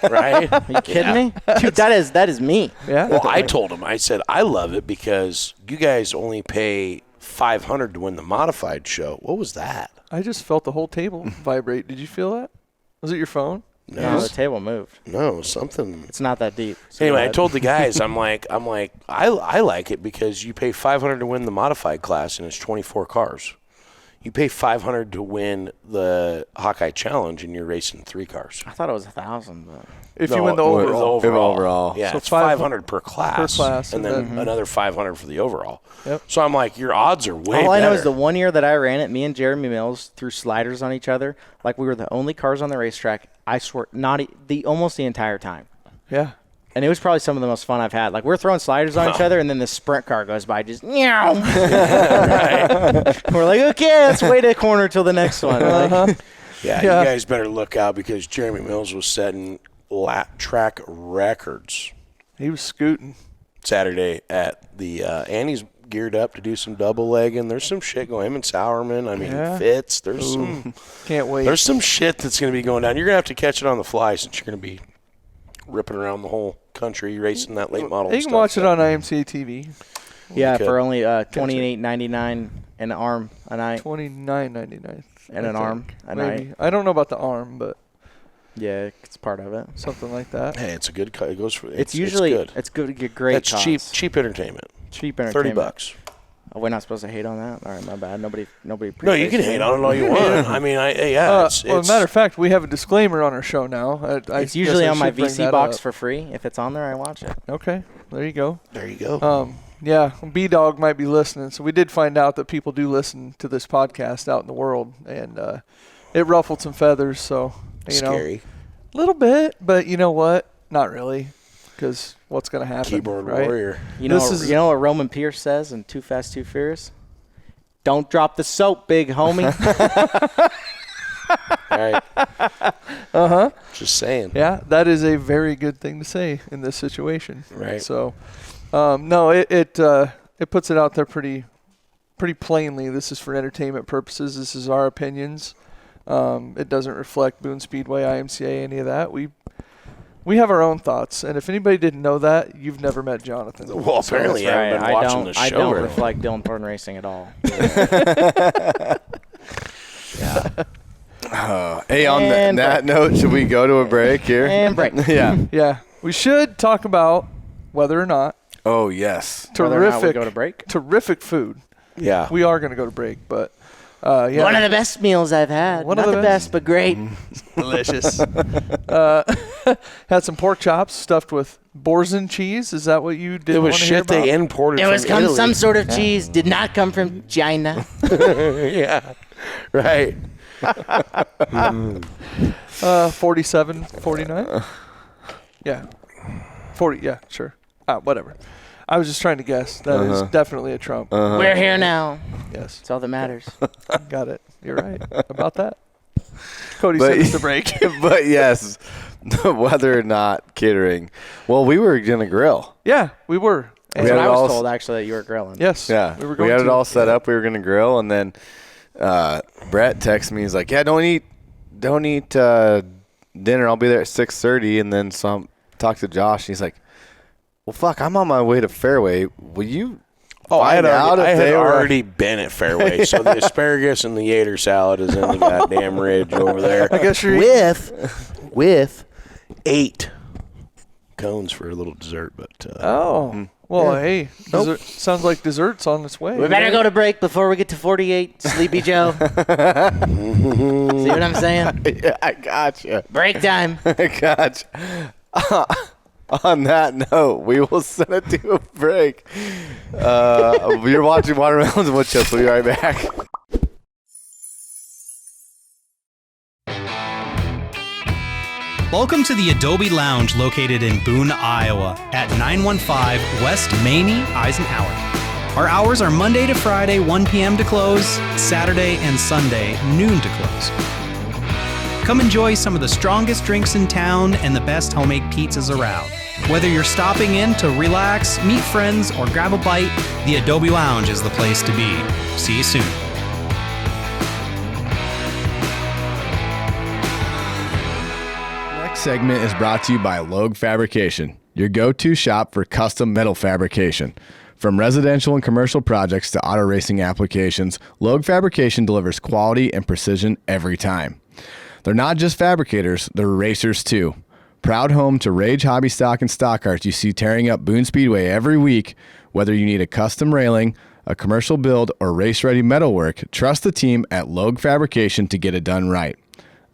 Right? Are you kidding me? Dude, that is me. Yeah? Well, I told him, I said, I love it because you guys only pay $500 to win the modified show. What was that? I just felt the whole table vibrate. Did you feel that? Was it your phone? No, the table moved. No, something. It's not that deep. So Anyway, go I ahead. told the guys, I like it because you pay $500 to win the modified class and it's 24 cars. You pay $500 to win the Hawkeye Challenge and you're racing 3 cars. I thought it was 1,000, but If you win the overall. Overall. Yeah, So it's $500 per class. class, and then another $500 for the overall. Yep. So I'm like, your odds are way all I know better. is the one year that I ran it, me and Jeremy Mills threw sliders on each other like we were the only cars on the racetrack. I swear, almost the entire time. Yeah. And it was probably some of the most fun I've had. Like, we're throwing sliders on each other, and then the sprint car goes by, just, meow. We're like, okay, let's wait a corner till the next one. Like, Yeah, Yeah. you guys better look out because Jeremy Mills was setting lap track records He was scooting. Saturday at the Annie's geared up to do some double legging. There's some shit going. Him and Sourman. I mean, Yeah. Fitz. There's some. Can't wait. There's some shit that's going to be going down. You're going to have to catch it on the fly since you're going to be ripping around the whole country racing that late model. You can watch it on IMCA TV. yeah, could. for only $28.99 an arm a night. $29.99. And an arm a Maybe. night. I don't know about the arm, but Yeah, it's part of it. something like that. Hey, it's a good cut. It goes for. It's usually good. it's good to get great That's costs. cheap entertainment. Cheap entertainment. $30. Oh, we're not supposed to hate on that? All right, my bad. Nobody. No, you appreciates can hate on it all you want. I mean, it's, Well, as a matter of fact, we have a disclaimer on our show now. It's usually on my VC box for free. If it's on there, I watch it. Okay, there you go. there you go. Yeah, B-Dog might be listening. So we did find out that people do listen to this podcast out in the world, and it ruffled some feathers. So, Scary. a little bit, but you know what? Not really, because what's going to happen? Keyboard right? warrior. You know, This is- you know what Roman Pierce says in Too Fast, Too Furious? Don't drop the soap, big homie. Right. Just saying. Yeah, that is a very good thing to say in this situation. Right. So, no, it puts it out there pretty plainly. This is for entertainment purposes. This is our opinions. It doesn't reflect Boone Speedway, IMCA, any of that. We have our own thoughts, and if anybody didn't know that, you've never met Jonathan. Well, apparently you haven't been watching the show. I don't very reflect Dylan Thornton Racing at all. Hey, on And that note, should we go to a break here? And break. Yeah. Yeah, we should talk about whether or not Oh, yes. Whether or not we terrific, go to break. terrific food. Yeah. We are going to go to break, but yeah. One of the best meals I've had. One Not of the the best, but great. Delicious. Had some pork chops stuffed with Borzen cheese. Is that what you did? It was want to hear shit they about? imported It from was Italy. some sort of cheese. Did not come from China. Yeah. Right. 47, 49. Yeah, 40. Yeah, sure. Whatever. I was just trying to guess. That is definitely a Trump. We're here now. Yes, That's all that matters. got it. You're right about that. Cody But- sent us the break. But yes, whether or not catering. Well, we were going to grill. Yeah, we were. That's We what had I it was all told, actually, that you were grilling. Yes. Yeah. We were going had to. it all set up. We were going to grill. And then Brett texted me. He's like, yeah, don't eat dinner. I'll be there at 6:30. And then talk to Josh. He's like, well, fuck, I'm on my way to Fairway. Will you I had find out if they were already been at Fairway, so the asparagus and the Yater salad is in the goddamn ridge over there. I guess you're with 8 cones for a little dessert, but Oh. Well, hey, dessert, sounds like dessert's on its way. We better go to break before we get to 48, Sleepy Joe. See what I'm saying? Yeah, I gotcha. Break time. I gotcha. On that note, we will send it to a break. You're watching Watermelons and Woodchips. We'll be right back. Welcome to the Adobe Lounge located in Boone, Iowa at 915 West Maney, Eisenhower. Our hours are Monday to Friday, 1 p.m. to close, Saturday and Sunday, noon to close. Come enjoy some of the strongest drinks in town and the best homemade pizzas around. Whether you're stopping in to relax, meet friends, or grab a bite, the Adobe Lounge is the place to be. See you soon. Next segment is brought to you by Logue Fabrication, your go-to shop for custom metal fabrication. From residential and commercial projects to auto racing applications, Logue Fabrication delivers quality and precision every time. They're not just fabricators, they're racers too. Proud home to Rage Hobby Stock and Stock Cars you see tearing up Boone Speedway every week. Whether you need a custom railing, a commercial build, or race-ready metalwork, trust the team at Logue Fabrication to get it done right.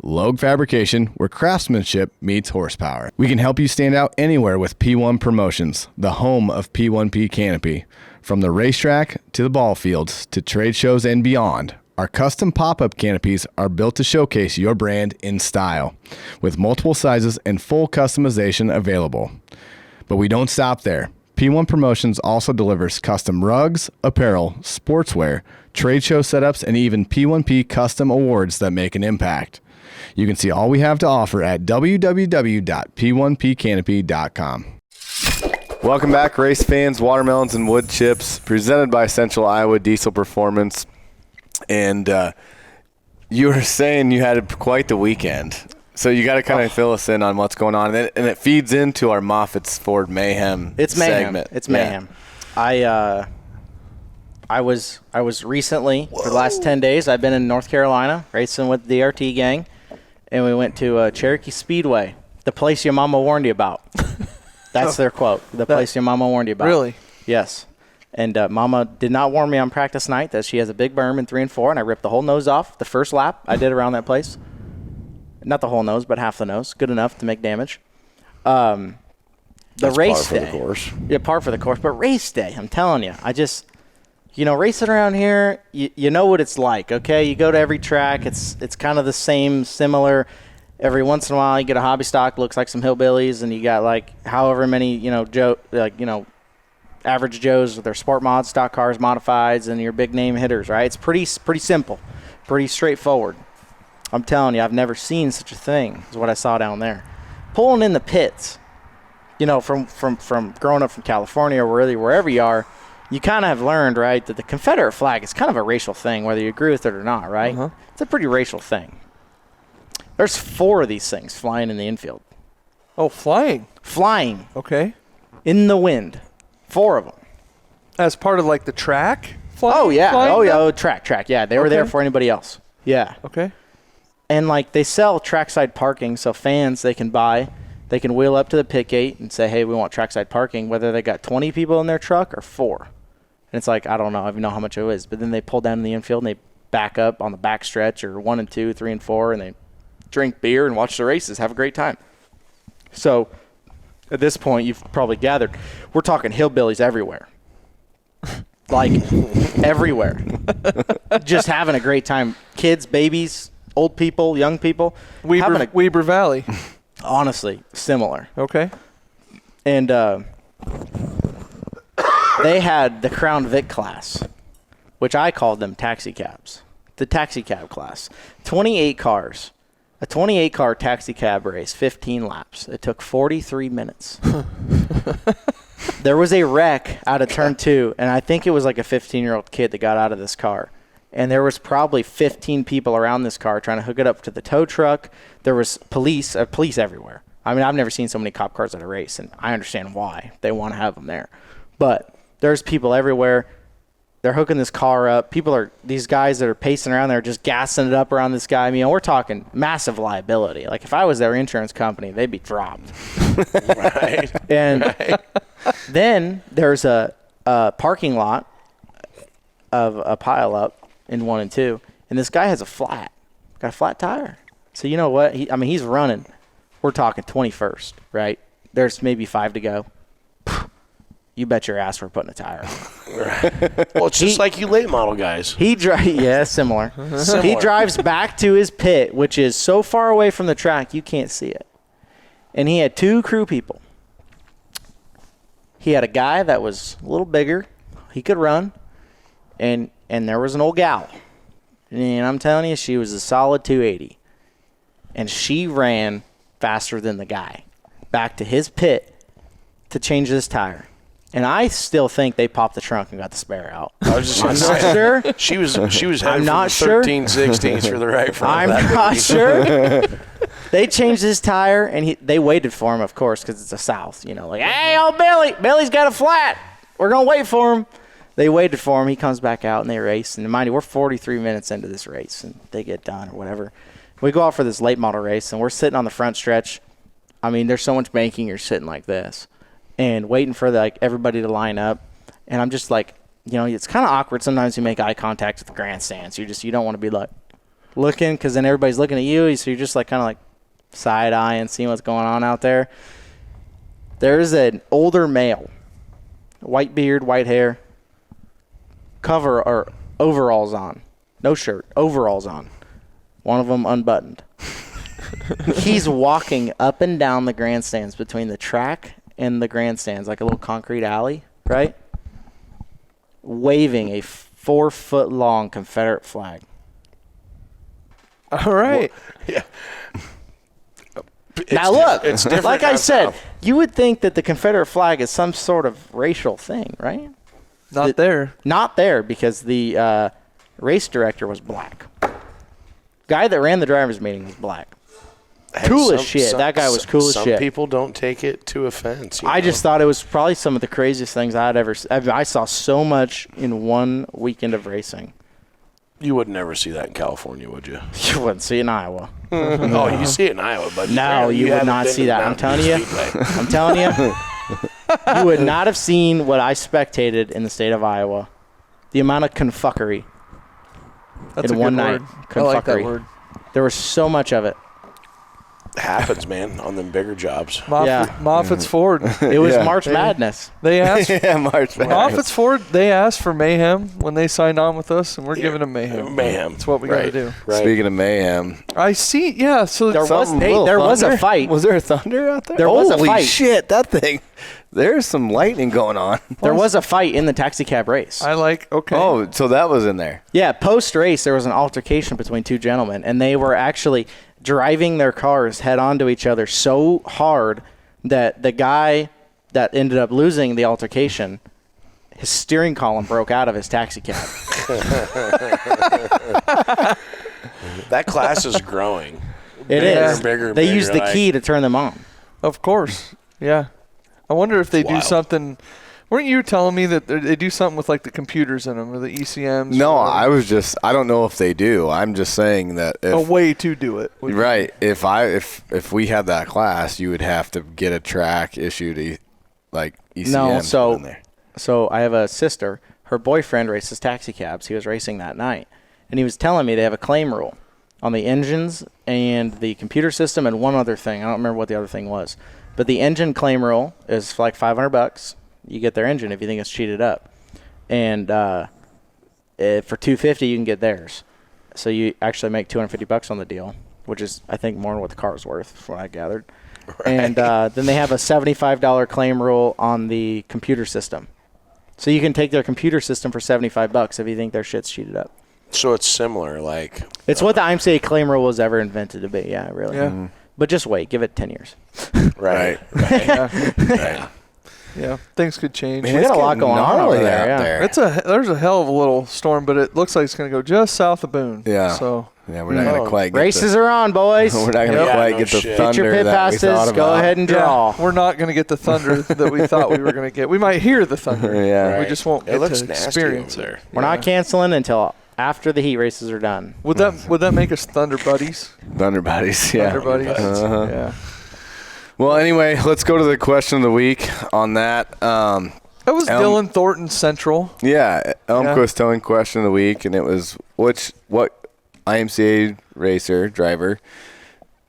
Logue Fabrication, where craftsmanship meets horsepower. We can help you stand out anywhere with P1 Promotions, the home of P1P Canopy. From the racetrack to the ball fields to trade shows and beyond, our custom pop-up canopies are built to showcase your brand in style, with multiple sizes and full customization available. But we don't stop there. P1 Promotions also delivers custom rugs, apparel, sportswear, trade show setups, and even P1P custom awards that make an impact. You can see all we have to offer at www.p1pcanopy.com. Welcome back, race fans, watermelons, and wood chips, presented by Central Iowa Diesel Performance. And you were saying you had quite the weekend. So you got to kind of fill us in on what's going on. And it feeds into our Moffitt's Ford Mayhem segment. It's mayhem. I was recently, for the last 10 days, I've been in North Carolina racing with the DRT gang. And we went to Cherokee Speedway, the place your mama warned you about. That's their quote, the place your mama warned you about. Really? Yes. And Mama did not warn me on practice night that she has a big berm in 3 and 4, and I ripped the whole nose off the first lap I did around that place. Not the whole nose, but half the nose. Good enough to make damage. The That's race par day. for the course. Yeah, par for the course. But race day, I'm telling you, I just, racing around here, you know what it's like, okay? You go to every track. It's kind of the same, similar. Every once in a while, you get a hobby stock, looks like some hillbillies, and you got, like, however many, average Joes with their sport mods, stock cars, modifieds, and your big name hitters, right? It's pretty simple, pretty straightforward. I'm telling you, I've never seen such a thing as what I saw down there. Pulling in the pits, from growing up from California or really wherever you are, you kind of have learned, right, that the Confederate flag is kind of a racial thing, whether you agree with it or not, right? Uh-huh. It's a pretty racial thing. There's 4 of these things flying in the infield. Oh, flying. Flying. Okay. In the wind. 4 of them. As part of, like, the track? Oh, yeah. Flying Track. Yeah, they were there for anybody else. Yeah. Okay. And, like, they sell trackside parking, so fans, they can wheel up to the pit gate and say, hey, we want trackside parking, whether they got 20 people in their truck or 4. And it's like, I don't know. I don't know how much it is. But then they pull down in the infield and they back up on the back stretch or 1 and 2, 3 and 4, and they drink beer and watch the races, have a great time. So at this point, you've probably gathered, we're talking hillbillies everywhere. Like, everywhere. Just having a great time. Kids, babies, old people, young people. Weber Valley. Honestly, similar. Okay. And they had the Crown Vic class, which I called them taxi cabs. The taxi cab class. 28 cars. A 28-car taxi cab race, 15 laps. It took 43 minutes. There was a wreck out of turn 2, and I think it was like a 15-year-old kid that got out of this car. And there was probably 15 people around this car trying to hook it up to the tow truck. There was police everywhere. I mean, I've never seen so many cop cars at a race, and I understand why. They want to have them there. But there's people everywhere. They're hooking this car up. These guys that are pacing around there just gassing it up around this guy. I mean, we're talking massive liability. Like, if I was their insurance company, they'd be dropped. Right. And then there's a parking lot of a pile up in 1 and 2, and this guy has got a flat tire. So you know what? He's running. We're talking 21st, right? There's maybe 5 to go. You bet your ass we're putting a tire on. Right. Well, it's just like you late model guys. Similar. He drives back to his pit, which is so far away from the track you can't see it. And he had 2 crew people. He had a guy that was a little bigger. He could run. And there was an old gal. And I'm telling you, she was a solid 280. and she ran faster than the guy back to his pit to change his tire. And I still think they popped the trunk and got the spare out. I was just I'm gonna not say, sure. She was headed not for sure. 13-16s for the right front. I'm not sure. They changed his tire, and they waited for him, of course, because it's the South. You know, like, hey, old Billy. Billy's got a flat. We're going to wait for him. They waited for him. He comes back out, and they race. And mind you, we're 43 minutes into this race, and they get done or whatever. We go out for this late model race, and we're sitting on the front stretch. I mean, there's so much banking, you're sitting like this and waiting for everybody to line up. And I'm just like, you know, it's kind of awkward sometimes you make eye contact with the grandstands. You don't want to be like looking, because then everybody's looking at you, so you're just like kind of like side eye and seeing what's going on out there. There's an older male, white beard, white hair, cover or overalls on, no shirt, overalls on. One of them unbuttoned. He's walking up and down the grandstands between the track and the grandstands, like a little concrete alley, right? Waving a 4-foot-long Confederate flag. All right. Yeah. Now look, it's different like I down said, south. you would think that the Confederate flag is some sort of racial thing, right? Not there. Not there, because the race director was black. Guy that ran the drivers' meeting was black. Hey, Cool as shit. That guy was cool as shit. Some people don't take it to offense. I just thought it was probably some of the craziest things I'd ever seen. I saw so much in one weekend of racing. You would never see that in California, would you? You wouldn't see it in Iowa. Oh, you see it in Iowa, but No, you would haven't not been see to that. I'm telling you. I'm telling you. You would not have seen what I spectated in the state of Iowa. The amount of confuckery That's in a one good night. word. I like that Confuckery. word. There was so much of it. happens, man, on them bigger jobs. Moffitt's Ford. It was Yeah. March Madness. They asked Yeah, March Madness. Moffitt's Ford. They asked for mayhem when they signed on with us, and we're giving them mayhem. Mayhem. That's what we got to Right. do. Right. Speaking of mayhem, I see. Yeah. So There was something- hey, little there was a thunder? fight. Was there a thunder out there? There was a Holy fight. shit, that thing. There's some lightning going on. There was a fight in the taxi cab race. I like. Okay. Oh, so that was in there. Yeah, post-race, there was an altercation between two gentlemen, and they were actually driving their cars head-on to each other so hard that the guy that ended up losing the altercation, his steering column broke out of his taxi cab. That class is growing. It Bigger is. and bigger and They bigger, used the like- key to turn them on. Of course. Yeah. I wonder if they do Wild. something. Weren't you telling me that they do something with like the computers in them or the ECMs? No, or I don't know if they do. I'm just saying that if a way to do it. right, if we had that class, you would have to get a track issued like ECM. No, so in there. so I have a sister. Her boyfriend races taxi cabs. He was racing that night, and he was telling me they have a claim rule on the engines and the computer system and one other thing. I don't remember what the other thing was, but the engine claim rule is like $500. You get their engine if you think it's cheated up, and for $250 you can get theirs. So you actually make $250 on the deal, which is I think more than what the car is worth, from what I gathered. Right. And then they have a $75 claim rule on the computer system. So you can take their computer system for $75 if you think their shit's cheated up. So it's similar, like It's what the IMCA claim rule was ever invented to be. Yeah, really. Yeah. Mm-hmm. But just wait, give it 10 years. right. Yeah. Yeah. Things could change. Man, We it's got a lot getting going on gnarly over there, out yeah. there. There's a hell of a little storm, but it looks like it's going to go just south of Boone. Yeah. So Yeah, we're not gonna quite get Races are on, boys. we're not gonna Yeah, quite no get the shit. thunder Get your pit that we thought passes. Go about. ahead and draw. yeah, we're not going to get the thunder that we thought we were going to get. We might hear the thunder. Yeah. We just won't It get looks to nasty experience over it. there. We're not canceling until after the heat races are done. Would that make us thunder buddies? Thunder buddies. Yeah. Thunder buddies. Uh-huh. Yeah. Well, anyway, let's go to the question of the week on that. That was Dylan Thornton Central. Yeah, Elmquist towing question of the week, and it was what IMCA racer driver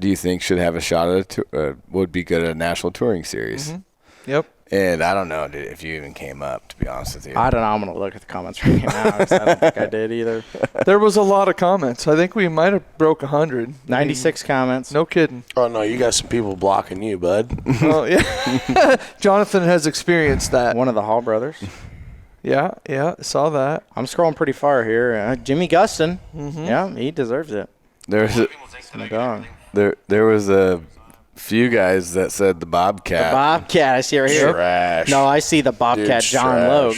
do you think should have a shot at would be good at a national touring series? Mm-hmm. Yep. And I don't know if you even came up, to be honest with you. I don't know. I'm going to look at the comments right now. 'Cause I don't think I did either. There was a lot of comments. I think we might have broke 100. 96 comments. No kidding. Oh no, you got some people blocking you, bud. Oh yeah. Jonathan has experienced that. One of the Hall brothers. Yeah. Saw that. I'm scrolling pretty far here. Jimmy Gustin. Yeah, he deserves it. There's a, My dog. There was a few guys that said the Bobcat. Bobcat, I see right here. Trash. No, I see the Bobcat Dude's John trash. Logue.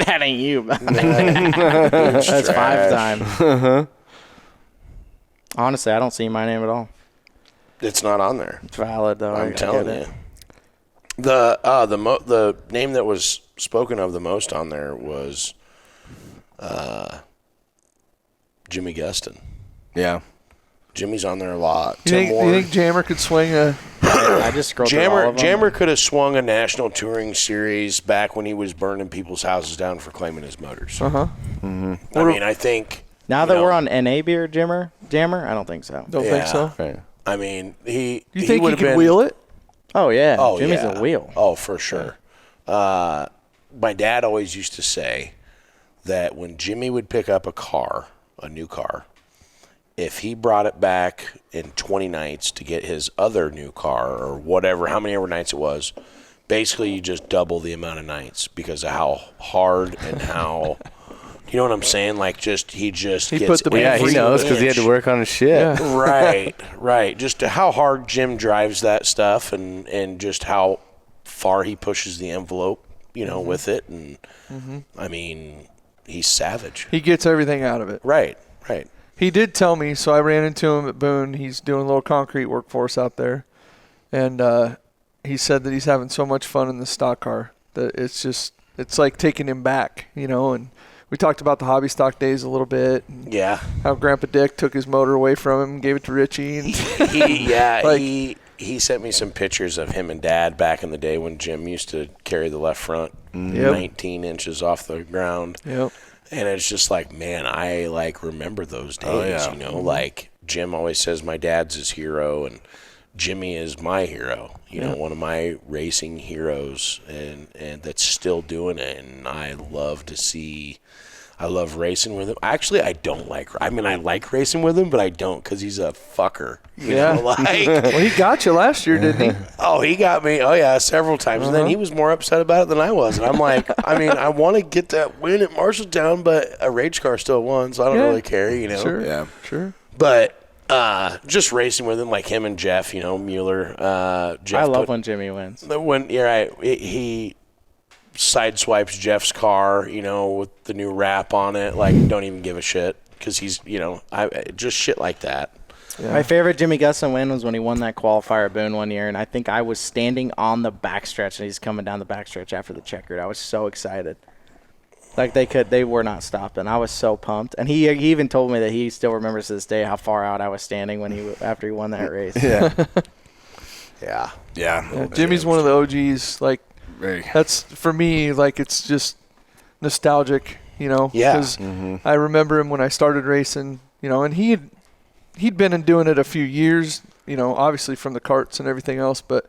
That ain't you. That's 5-time. Honestly, I don't see my name at all. It's not on there. It's valid though. I'm I telling get it. you. The name that was spoken of the most on there was Jimmy Guston. Yeah. Jimmy's on there a lot. You think Jammer could swing a? I just scrolled through all of them. Jammer could have swung a national touring series back when he was burning people's houses down for claiming his motors. Uh huh. I mean, I think Now that we're on NA beer, Jammer, I don't think so. Don't think so. Right. I mean, You think he would have could been, wheel it? Oh yeah, Oh, Jimmy's yeah. a wheel. Oh, for sure. My dad always used to say that when Jimmy would pick up a new car, if he brought it back in 20 nights to get his other new car or whatever, how many ever nights it was, basically you just double the amount of nights because of how hard and how, you know what I'm saying? Like he gets put the Yeah, he every knows because he had to inch. work on his shit. Right. Just how hard Jim drives that stuff and just how far he pushes the envelope, with it. And I mean, he's savage. He gets everything out of it. Right. He did tell me, so I ran into him at Boone. He's doing a little concrete work for us out there. And he said that he's having so much fun in the stock car that it's like taking him back, and we talked about the hobby stock days a little bit. And Yeah. how Grandpa Dick took his motor away from him and gave it to Richie. And He sent me some pictures of him and Dad back in the day when Jim used to carry the left front 19 inches off the ground. Yep. And it's just like, man, I remember those days, Oh, yeah. like Jim always says my dad's his hero and Jimmy is my hero, one of my racing heroes and that's still doing it. And I love racing with him. Actually, I like racing with him, but I don't because he's a fucker. You know, Well, he got you last year, didn't he? Oh, he got me. Oh, yeah, several times. And then he was more upset about it than I was. And I'm like, I want to get that win at Marshalltown, but a rage car still won, so I don't really care, Sure. Yeah. Sure. But just racing with him, like him and Jeff, Mueller. Jeff I love when Jimmy wins. When you're right, he sideswipes Jeff's car, with the new wrap on it. Like, don't even give a shit because he's, just shit like that. Yeah. My favorite Jimmy Gusson win was when he won that qualifier at Boone one year, and I think I was standing on the backstretch, and he's coming down the backstretch after the checkered. I was so excited. Like they were not stopping. I was so pumped, and he even told me that he still remembers to this day how far out I was standing after he won that race. Yeah. Yeah. Jimmy's one of the OGs. Like, that's for me. Like, it's just nostalgic, Yeah. Because I remember him when I started racing, and he'd been doing it a few years, obviously from the karts and everything else, but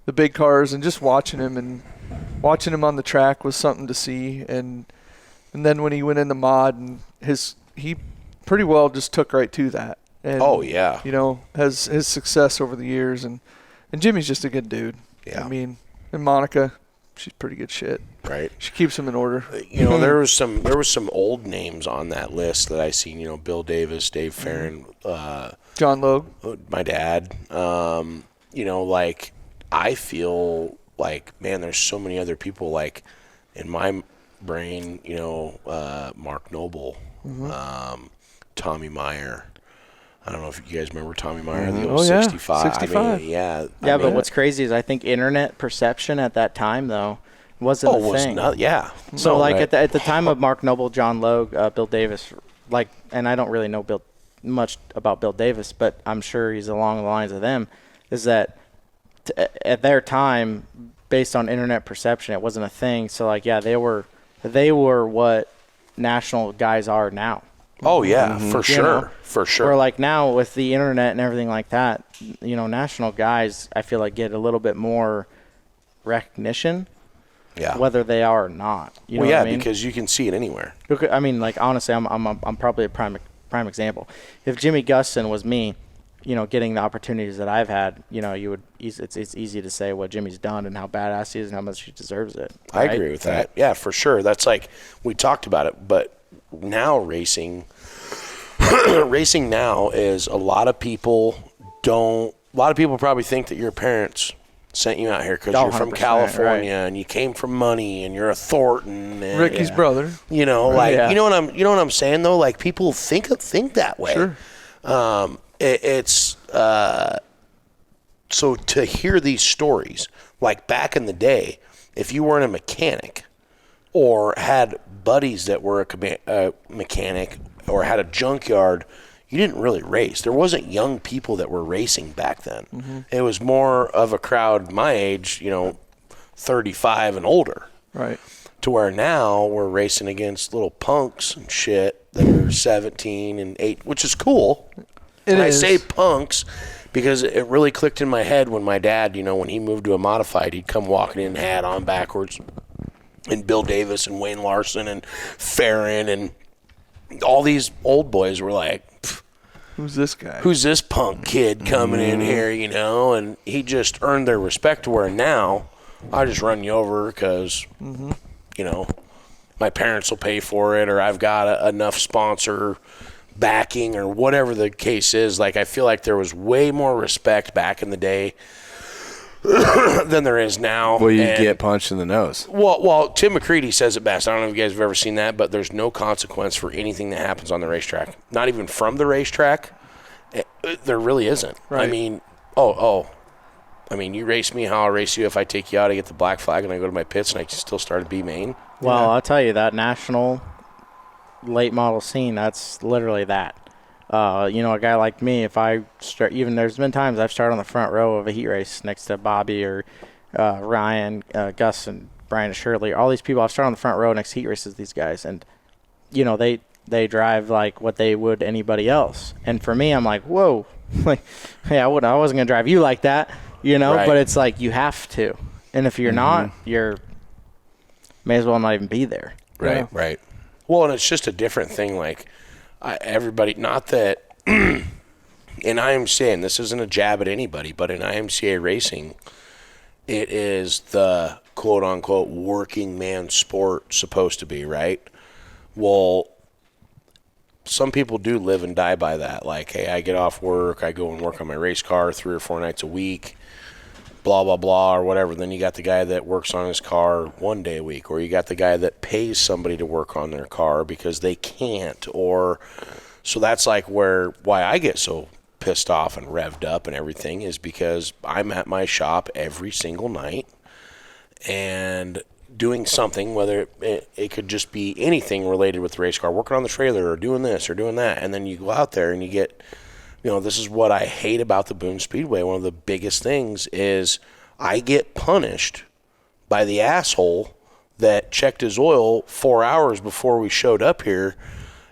the big cars and just watching him on the track was something to see. And then when he went in the mod and he pretty well just took right to that. And, Oh, yeah. has his success over the years. And Jimmy's just a good dude. Yeah. I mean, and Monica, she's pretty good shit. Right. She keeps him in order. There was some old names on that list that I seen. Bill Davis, Dave Farron, John Logue. my dad. I feel like, man, there's so many other people. Like in my brain, Mark Noble, Tommy Meyer. I don't know if you guys remember Tommy Meyer, the old 65. 65. Yeah, But what's crazy is I think internet perception at that time though wasn't a thing. So at the time of Mark Noble, John Logue, Bill Davis, and I don't really know much about Bill Davis, but I'm sure he's along the lines of them. Is that at their time, based on internet perception, it wasn't a thing. So they were what national guys are now. Oh yeah, for sure. Or now with the internet and everything like that, national guys I feel like get a little bit more recognition. Yeah. Whether they are or not. You know what I mean? Because you can see it anywhere. I mean, honestly, I'm probably a prime example. If Jimmy Gusson was me, getting the opportunities that I've had, you would. It's easy to say what Jimmy's done and how badass he is and how much he deserves it. Right? I agree with that. Yeah, for sure. That's we talked about it, but now racing now is a lot of people a lot of people probably think that your parents sent you out here because you're from California and you came from money and you're a Thornton. And, Ricky's brother. You know, you know what I'm saying though? Like people think that way. Sure. So to hear these stories, like back in the day, if you weren't a mechanic or had buddies that were a mechanic or had a junkyard, you didn't really race. There wasn't young people that were racing back then. Mm-hmm. It was more of a crowd my age, 35 and older. Right. To where now we're racing against little punks and shit that are 17 and 8, which is cool. I say punks because it really clicked in my head when my dad, when he moved to a modified, he'd come walking in hat on backwards, and Bill Davis and Wayne Larson and Farron and all these old boys were like, who's this guy? Who's this punk kid coming in here, and he just earned their respect to where now I just run you over because, my parents will pay for it or I've got enough sponsor backing or whatever the case is. Like, I feel like there was way more respect back in the day than there is now. Well, you get punched in the nose. Well, Tim McCready says it best. I don't know if you guys have ever seen that, but there's no consequence for anything that happens on the racetrack. Not even from the racetrack. There really isn't. Right. I mean, you race me how I'll race you if I take you out, I get the black flag, and I go to my pits, and I still start at B main. Well, I'll tell you, that national late model scene, that's literally that. A guy like me, if I start, even there's been times I've started on the front row of a heat race next to Bobby or Ryan, Gus, and Brian and Shirley. All these people, I've started on the front row next to heat races, these guys. And, they drive like what they would anybody else. And for me, I'm like, whoa, like, hey, I wasn't going to drive you like that, Right. But it's like you have to. And if you're not, may as well not even be there. Right, right. Well, and it's just a different thing. Like, everybody, not that, and I am saying this isn't a jab at anybody, but in IMCA racing, it is the quote unquote working man sport supposed to be, right? Well, some people do live and die by that. Like, hey, I get off work, I go and work on my race car 3 or 4 nights a week, blah, blah, blah, or whatever. Then you got the guy that works on his car 1 day a week, or you got the guy that pays somebody to work on their car because they can't. Or so that's like why I get so pissed off and revved up and everything is because I'm at my shop every single night and doing something, whether it could just be anything related with the race car, working on the trailer or doing this or doing that. And then you go out there and you get, this is what I hate about the Boone Speedway. One of the biggest things is I get punished by the asshole that checked his oil 4 hours before we showed up here,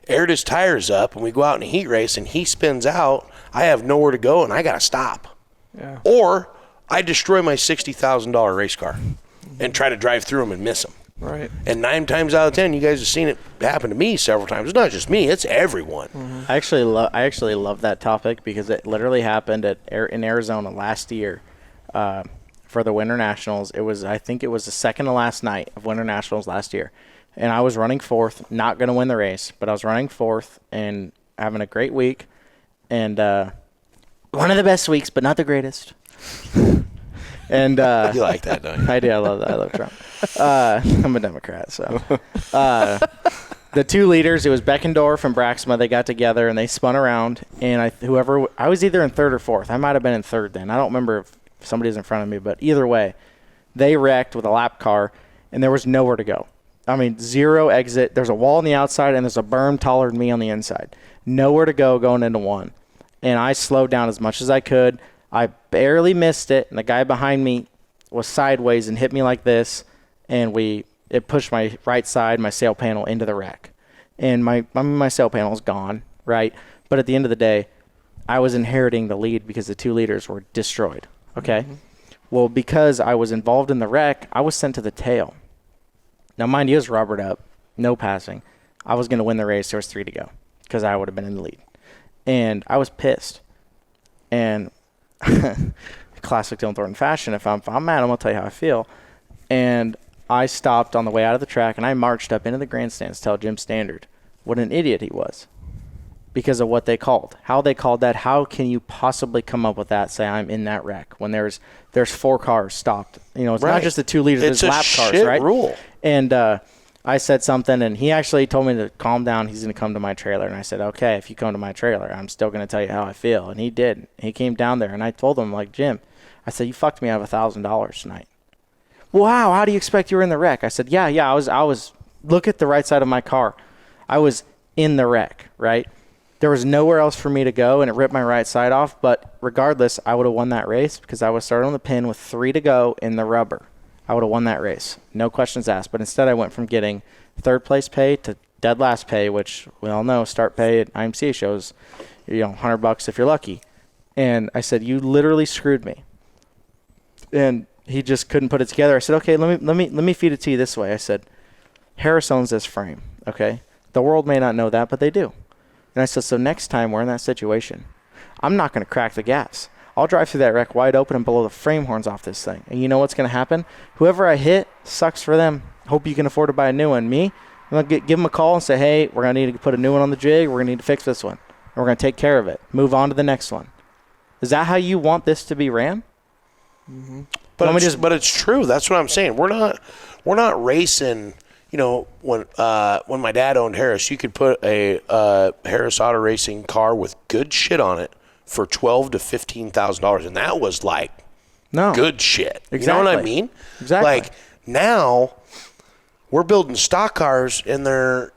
aired his tires up, and we go out in a heat race and he spins out. I have nowhere to go and I got to stop. Yeah. Or I destroy my $60,000 race car and try to drive through them and miss them. Right. And 9 times out of 10, you guys have seen it happen to me several times. It's not just me; it's everyone. Mm-hmm. I actually love that topic because it literally happened in Arizona last year for the Winter Nationals. I think it was the second to last night of Winter Nationals last year, and I was running fourth, not going to win the race, but I was running fourth and having a great week, and one of the best weeks, but not the greatest. And you like that, don't you? I do. I love that. I love Trump. I'm a Democrat, so the 2 leaders, it was Beckendorf and Braxma. They got together and they spun around, and I was either in third or fourth. I might have been in third then. I don't remember if somebody's in front of me, but either way, they wrecked with a lap car, and there was nowhere to go. I mean, 0 exit. There's a wall on the outside, and there's a berm taller than me on the inside. Nowhere to go going into 1, and I slowed down as much as I could. I barely missed it, and the guy behind me was sideways and hit me like this, and it pushed my right side, my sail panel, into the wreck. And my sail panel is gone, right? But at the end of the day, I was inheriting the lead because the 2 leaders were destroyed, okay? Mm-hmm. Well, because I was involved in the wreck, I was sent to the tail. Now, mind you, it was rubbered up, no passing. I was going to win the race. There was 3 to go because I would have been in the lead. And I was pissed. And classic Dylan Thornton fashion, if I'm mad, I'm going to tell you how I feel. And I stopped on the way out of the track, and I marched up into the grandstands to tell Jim Standard what an idiot he was. because of what they called. How they called that, how can you possibly come up with that, say I'm in that wreck, when there's 4 cars stopped? It's not just the 2 leaders, it's there's lap cars, shit right? rule. And I said something, and he actually told me to calm down. He's going to come to my trailer. And I said, okay, if you come to my trailer, I'm still going to tell you how I feel. And he did. He came down there, and I told him, like, Jim, I said, you fucked me out of $1,000 tonight. Wow, how do you expect you were in the wreck? I said, yeah, I was. Look at the right side of my car. I was in the wreck, right? There was nowhere else for me to go, and it ripped my right side off. But regardless, I would have won that race because I was starting on the pin with 3 to go in the rubber. I would have won that race. No questions asked. But instead, I went from getting 3rd place pay to dead last pay, which we all know start pay at IMCA shows, $100 if you're lucky. And I said, you literally screwed me. And he just couldn't put it together. I said, okay, let me feed it to you this way. I said, Harris owns this frame, okay? The world may not know that, but they do. And I said, so next time we're in that situation, I'm not going to crack the gas. I'll drive through that wreck wide open and blow the frame horns off this thing. And you know what's going to happen? Whoever I hit, sucks for them. Hope you can afford to buy a new one. Me, I'm going to give them a call and say, hey, we're going to need to put a new one on the jig. We're going to need to fix this one. And we're going to take care of it. Move on to the next one. Is that how you want this to be ran? Mm-hmm. But it's true. That's what I'm saying. We're not racing. When my dad owned Harris, you could put a Harris Auto Racing car with good shit on it for $12,000 to $15,000, and that was like good shit. Exactly. You know what I mean? Exactly. Like now, we're building stock cars, and they're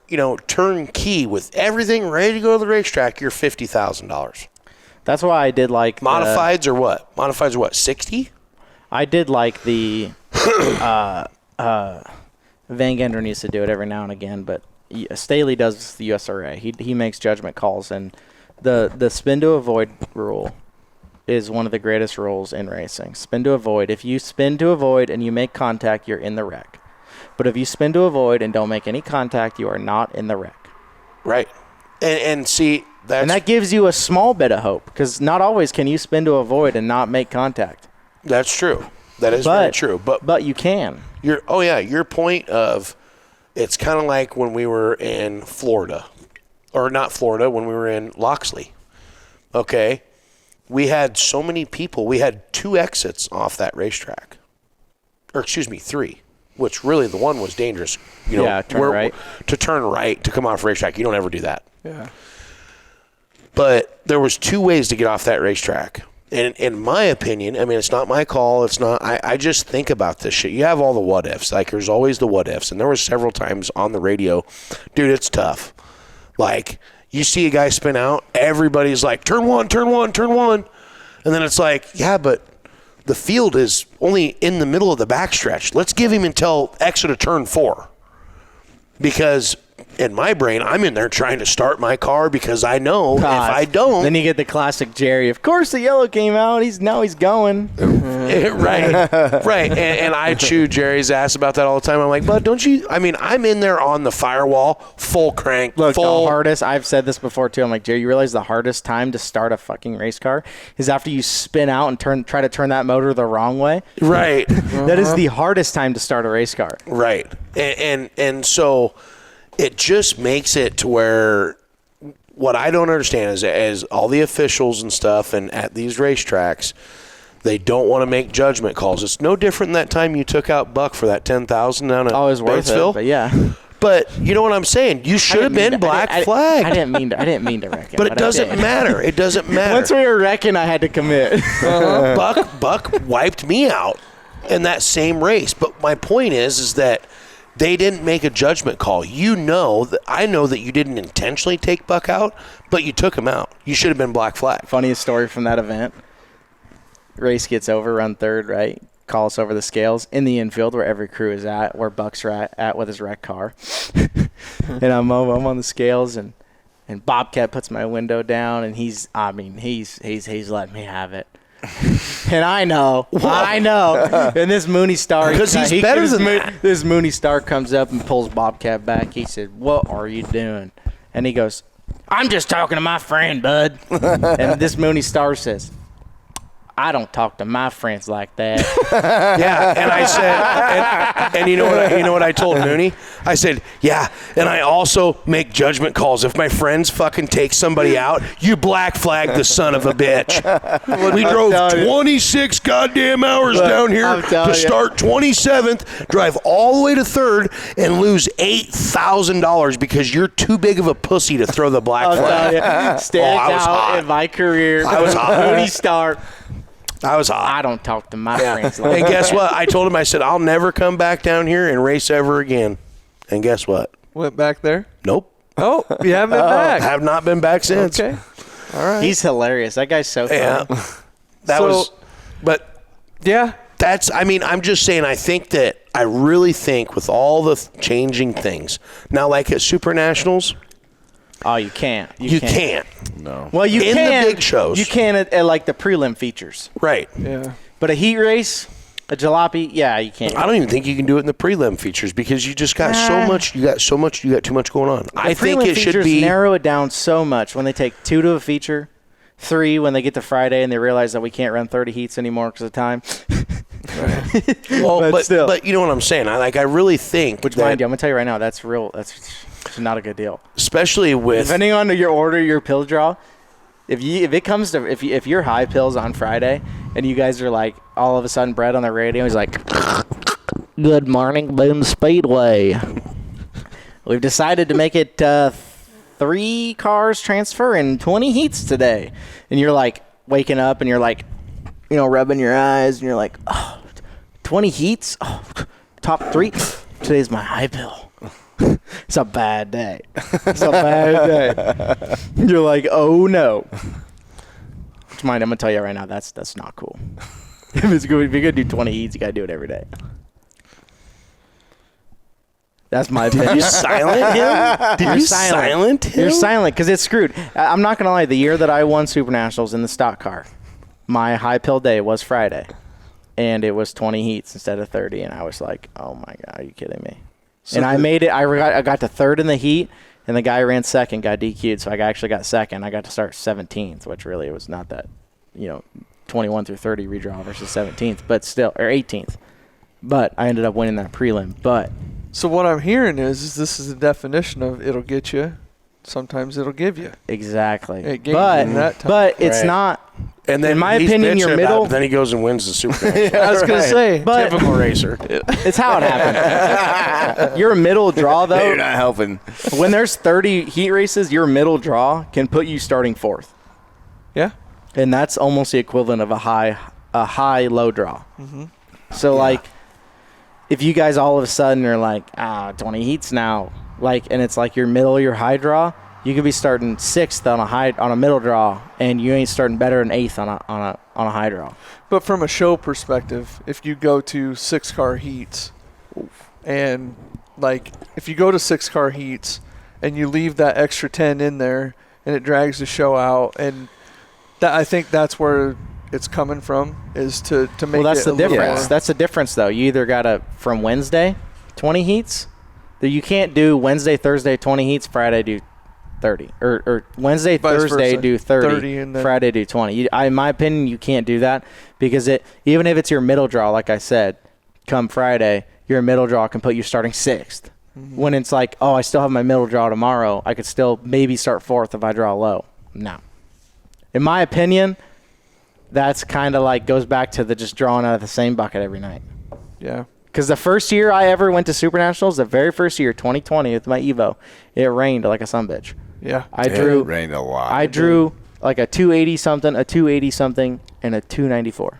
turnkey with everything ready to go to the racetrack. You're $50,000. That's why I did like modifieds or what? Modifieds are what? 60? I did like the Van Gendron used to do it every now and again, but Staley does the USRA. He makes judgment calls, and the spin to avoid rule is one of the greatest rules in racing. Spin to avoid. If you spin to avoid and you make contact, you're in the wreck. But if you spin to avoid and don't make any contact, you are not in the wreck. Right. And see, that gives you a small bit of hope, because not always can you spin to avoid and not make contact. That's true. That is very true. But you can. Your point of it's kind of like when we were in Florida, or not Florida, when we were in Loxley. Okay, we had so many people. We had 2 exits off that racetrack, or excuse me, 3. Which really the one was dangerous. Turn right. To turn right to come off racetrack. You don't ever do that. Yeah. But there was 2 ways to get off that racetrack. And in my opinion, I mean, it's not my call. It's not. I just think about this shit. You have all the what ifs. Like, there's always the what ifs. And there was several times on the radio, dude, it's tough. Like, you see a guy spin out, everybody's like, turn one, turn one, turn one. And then it's like, yeah, but the field is only in the middle of the backstretch. Let's give him until exit of turn 4. Because in my brain, I'm in there trying to start my car because I know if I don't. Then you get the classic Jerry. Of course the yellow came out. Now he's going. Right. Right. And I chew Jerry's ass about that all the time. I'm like, bud, don't you? I mean, I'm in there on the firewall, full crank. Look, the hardest, I've said this before too. I'm like, Jerry, you realize the hardest time to start a fucking race car is after you spin out and try to turn that motor the wrong way? Right. That is the hardest time to start a race car. Right. And so it just makes it to where what I don't understand is as all the officials and stuff and at these racetracks, they don't want to make judgment calls. It's no different than that time you took out Buck for that $10,000 down at Batesville. But yeah. But you know what I'm saying? You should have been black flag. I didn't mean to wreck it. But it doesn't matter. It doesn't matter. Once we were wrecking, I had to commit. Buck wiped me out in that same race. But my point is that they didn't make a judgment call. I know that you didn't intentionally take Buck out, but you took him out. You should have been black flag. Funniest story from that event. Race gets over, run third, right? Call us over the scales in the infield where every crew is at, where Buck's at with his wreck car. And I'm on the scales, and Bobcat puts my window down, and he's letting me have it. And I know. And this Mooney Star, because he's better than that. This Mooney Star comes up and pulls Bobcat back. He said, "What are you doing?" And he goes, "I'm just talking to my friend, bud." And this Mooney Star says, I don't talk to my friends like that. Yeah, and I said, and you know what I told Mooney? I said, yeah, and I also make judgment calls. If my friends fucking take somebody out, you black flag the son of a bitch. We drove 26 goddamn hours down here to start 27th, drive all the way to 3rd, and lose $8,000 because you're too big of a pussy to throw the black flag. Stands out in my career. I was hot. Mooney Star. I was hot. I don't talk to my friends like And that. guess what? I told him, I said, I'll never come back down here and race ever again. And guess what? Went back there? Nope. Oh, you haven't been back. Have not been back since. Okay. All right. He's hilarious. That guy's so funny. Yeah. But yeah. I'm just saying, I really think with all the changing things, now like at Super Nationals, Oh, you can't. you can't. No. Well, you In the can. big shows. You can at like the prelim features. Right. Yeah. But a heat race, a jalopy, yeah, you can't. I don't even think you can do it in the prelim features because you just got so much. You got too much going on. I think Prelim it should features be. narrow it down so much when they take 2 to a feature, 3 when they get to Friday and they realize that we can't run 30 heats anymore because of time. Well, but still. but you know what I'm saying. I really think. Which, that, mind you, I'm gonna tell you right now, that's real. That's not a good deal. especially with. Depending on your order, your pill draw. If you're high pills on Friday and you guys are like all of a sudden Brett on the radio, he's like, "Good morning, Boone Speedway. We've decided to make it 3 cars transfer and 20 heats today," and you're like waking up and you're like, rubbing your eyes and you're like, "Oh, 20 heats? Oh, top 3? Today's my high pill." It's a bad day. It's a bad day. You're like, oh no. Which, mind, I'm gonna tell you right now, that's not cool. If you're gonna do 20 heats, you gotta do it every day. That's my opinion. You silent him? Did you silent him? You're silent because it's screwed. I'm not gonna lie. The year that I won Super Nationals in the stock car, my high pill day was Friday, and it was 20 heats instead of 30, and I was like, oh my god, are you kidding me? And I made it. I got to 3rd in the heat, and the guy ran 2nd, got DQ'd. So I actually got 2nd. I got to start 17th, which really was not that, 21 through 30 redraw versus 17th, but still, or 18th. But I ended up winning that prelim. But So what I'm hearing is this is the definition of it'll get you. Sometimes it'll give you. exactly. It gave you that time. But it's Right. not. And then in my he's opinion, bitching your about it, middle. but then he goes and wins the Super Nationals. I was gonna say. But Typical racer. it's how it happened. Your middle draw, though. You're not helping. When there's 30 heat races, your middle draw can put you starting 4th. Yeah. And that's almost the equivalent of a high low draw. Mm-hmm. So like, if you guys all of a sudden are like 20 heats now, and it's like your middle, your high draw, you could be starting 6th on a middle draw, and you ain't starting better than 8th on a high draw. But from a show perspective, if you go to 6-car heats, and if you go to 6-car heats and you leave that extra 10 in there, and it drags the show out, and I think that's where it's coming from, is to make. Well, that's it the a little difference. more- That's the difference, though. You either gotta from Wednesday, 20 heats. You can't do Wednesday, Thursday, 20 heats. Friday do 30, or Wednesday, Vice Thursday versa. do 30, 30 and then- Friday do 20. In my opinion, you can't do that because even if it's your middle draw, like I said, come Friday, your middle draw can put you starting 6th. Mm-hmm. When it's like, oh, I still have my middle draw tomorrow, I could still maybe start 4th if I draw low. No. In my opinion, that's kind of goes back to the just drawing out of the same bucket every night. Yeah. Because the first year I ever went to Super Nationals, the very first year, 2020, with my Evo, it rained like a sumbitch. Yeah. It rained a lot. I drew like a 280 something, a 280 something, and a 294.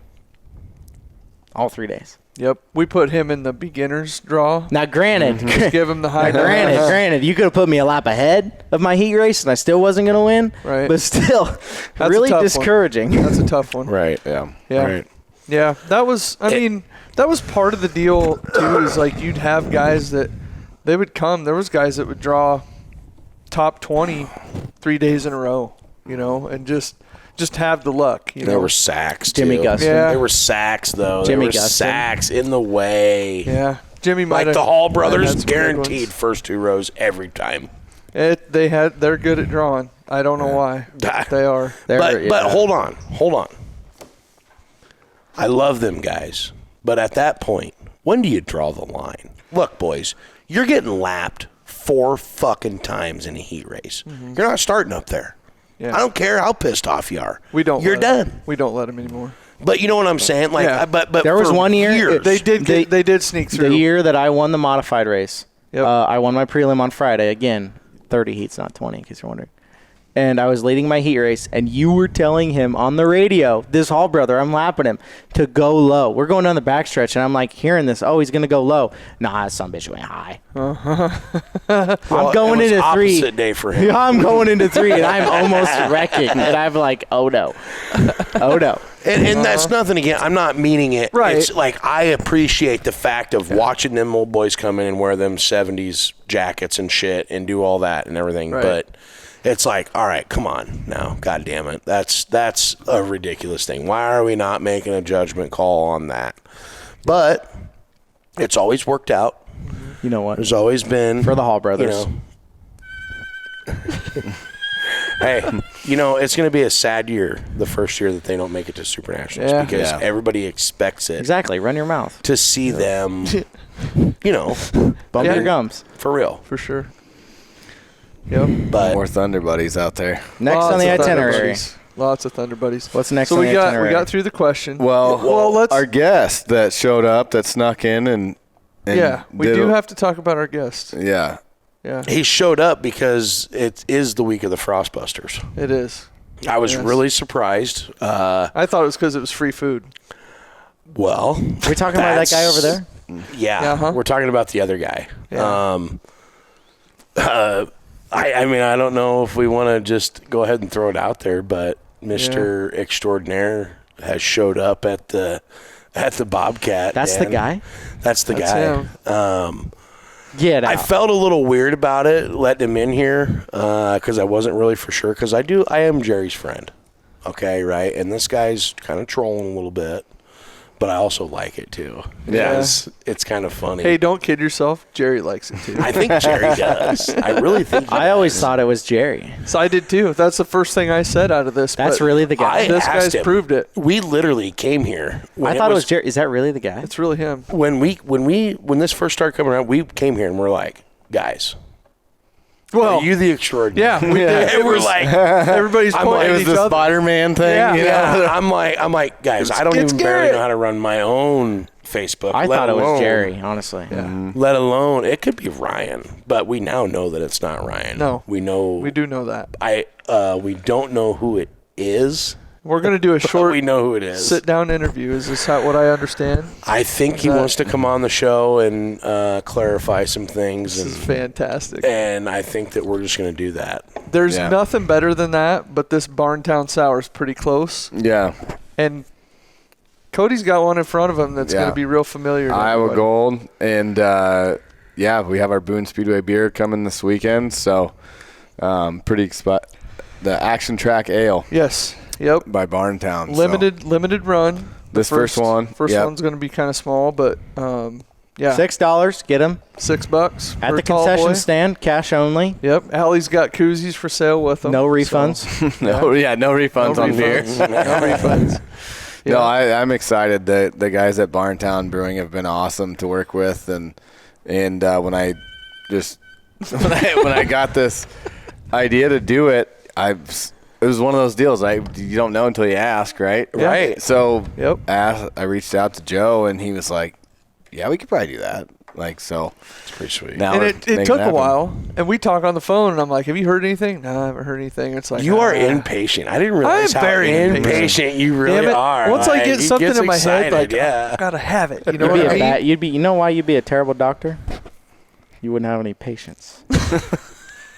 All 3 days. Yep. We put him in the beginner's draw. Now, granted, Just give him the high. granted, you could have put me a lap ahead of my heat race, and I still wasn't going to win. Right. But still, a really tough one. discouraging. That's a tough one. Right, yeah. Yeah. Right. Yeah, that was. I mean, that was part of the deal too. Is you'd have guys that they would come. There was guys that would draw top 20 3 days in a row, and just have the luck. There were sacks, Jimmy too. Gustin. Yeah. There were sacks, though. Jimmy there were Gustin. sacks in the way. Yeah, Jimmy might Like have. the Hall had brothers, some big guaranteed ones. first 2 rows every time. They're good at drawing. I don't know why. But they are. But hold on. I love them guys. But at that point, when do you draw the line? Look, boys, you're getting lapped 4 fucking times in a heat race. Mm-hmm. You're not starting up there. Yeah. I don't care how pissed off you are. We don't. You're done. We don't let them anymore. But you know what I'm saying? Like, Yeah. but There was for one year years, They did sneak through. The year that I won the modified race, Yep. I won my prelim on Friday. Again, 30 heats, not 20, in case you're wondering. And I was leading my heat race, and you were telling him on the radio, this Hall brother, I'm lapping him, to go low. We're going down the backstretch, and I'm like hearing this, oh, he's going to go low. Nah, some bitch went high. I'm going it was into 3. opposite day for him. Yeah, I'm going into 3, and I'm almost wrecking. And I'm like, oh, no. Oh, no. And that's nothing again. I'm not meaning it. Right. It's like I appreciate the fact of watching them old boys come in and wear them 70s jackets and shit and do all that and everything. Right. But it's like, all right, come on now. God damn it. That's a ridiculous thing. Why are we not making a judgment call on that? But it's always worked out. You know what? There's always been. For the Hall brothers. You know, hey, it's going to be a sad year the first year that they don't make it to Super Nationals because everybody expects it. Exactly. Run your mouth. To see them, Bump your gums. for real. for sure. Yep. But More Thunder Buddies out there. Next Lots on the of Thunder itinerary. Buddies. Lots of Thunder Buddies. What's next So on we the got itinerary? we got through the question. Well, let's. our guest that showed up, that snuck in and Yeah, we did do a- have to talk about our guest. Yeah. Yeah, he showed up because it is the week of the Frostbusters. it is. I was Yes. really surprised. I thought it was because it was free food. Well, We talking about that guy over there? Yeah, Uh-huh. we're talking about the other guy. Yeah. I mean, I don't know if we want to just go ahead and throw it out there, but Mr. Extraordinaire has showed up at the Bobcat. That's the and guy? That's the That's guy. him. Get out. I felt a little weird about it, letting him in here, because I wasn't really for sure. Because I am Jerry's friend, okay, right? And this guy's kind of trolling a little bit, but I also like it too. Yeah. It's kind of funny. Hey, don't kid yourself. Jerry likes it too. I think Jerry does. I really think. I always thought it was Jerry. So I did too. That's the first thing I said out of this. That's but really the guy. This asked guy's him. proved it. We literally came here. I thought it was Jerry. Is that really the guy? It's really him. when this first started coming around. We came here and we're like, guys, Well, are you the extraordinary? yeah, we did. And we're like, Everybody's I'm pointing like, at It was each the other. Spider-Man thing. Yeah. you know? yeah. I'm like, guys, I don't It's even barely Garrett. know how to run my own Facebook. I let thought it was alone- Jerry, honestly. Let alone it could be Ryan, but we now know that it's not Ryan. No. we know. We do know that. We don't know who it is. We're going to do a But short we know who it is. sit-down interview. Is this what I understand? I think he wants to come on the show and clarify some things, This is fantastic. and I think that we're just going to do that. There's Yeah. nothing better than that, but this Barntown Sour is pretty close. Yeah. And Cody's got one in front of him that's Yeah. going to be real familiar to Iowa everybody. Gold. And, we have our Boone Speedway beer coming this weekend. So, pretty the Action Track Ale Yes. Yep. by Barntown. so- Limited run. The This first one, First yep. one's going to be kind of small, but yeah. $6. Get them $6 at for the a tall concession boy. stand. Cash only. Yep. Allie's got koozies for sale with them. No so- refunds. no refunds No on beer. refunds. No refunds. Yeah. No, I'm excited. The guys at Barntown Brewing have been awesome to work with, and when I got this idea to do it, it was one of those deals. You don't know until you ask, right? Yeah. Right. So Yep. I reached out to Joe, and he was like, "Yeah, we could probably do that." So It's pretty sweet. now And we're it making took a happen. while, and we talk on the phone, and I'm like, "Have you heard anything?" No, I haven't heard anything. It's like You are impatient. I didn't realize I am how very impatient you really Damn it. are. Once I Like, get he something gets in my head, excited, like yeah. I gotta have it. You know You'd what be I a mean? bad. You know why you'd be a terrible doctor? You wouldn't have any patience.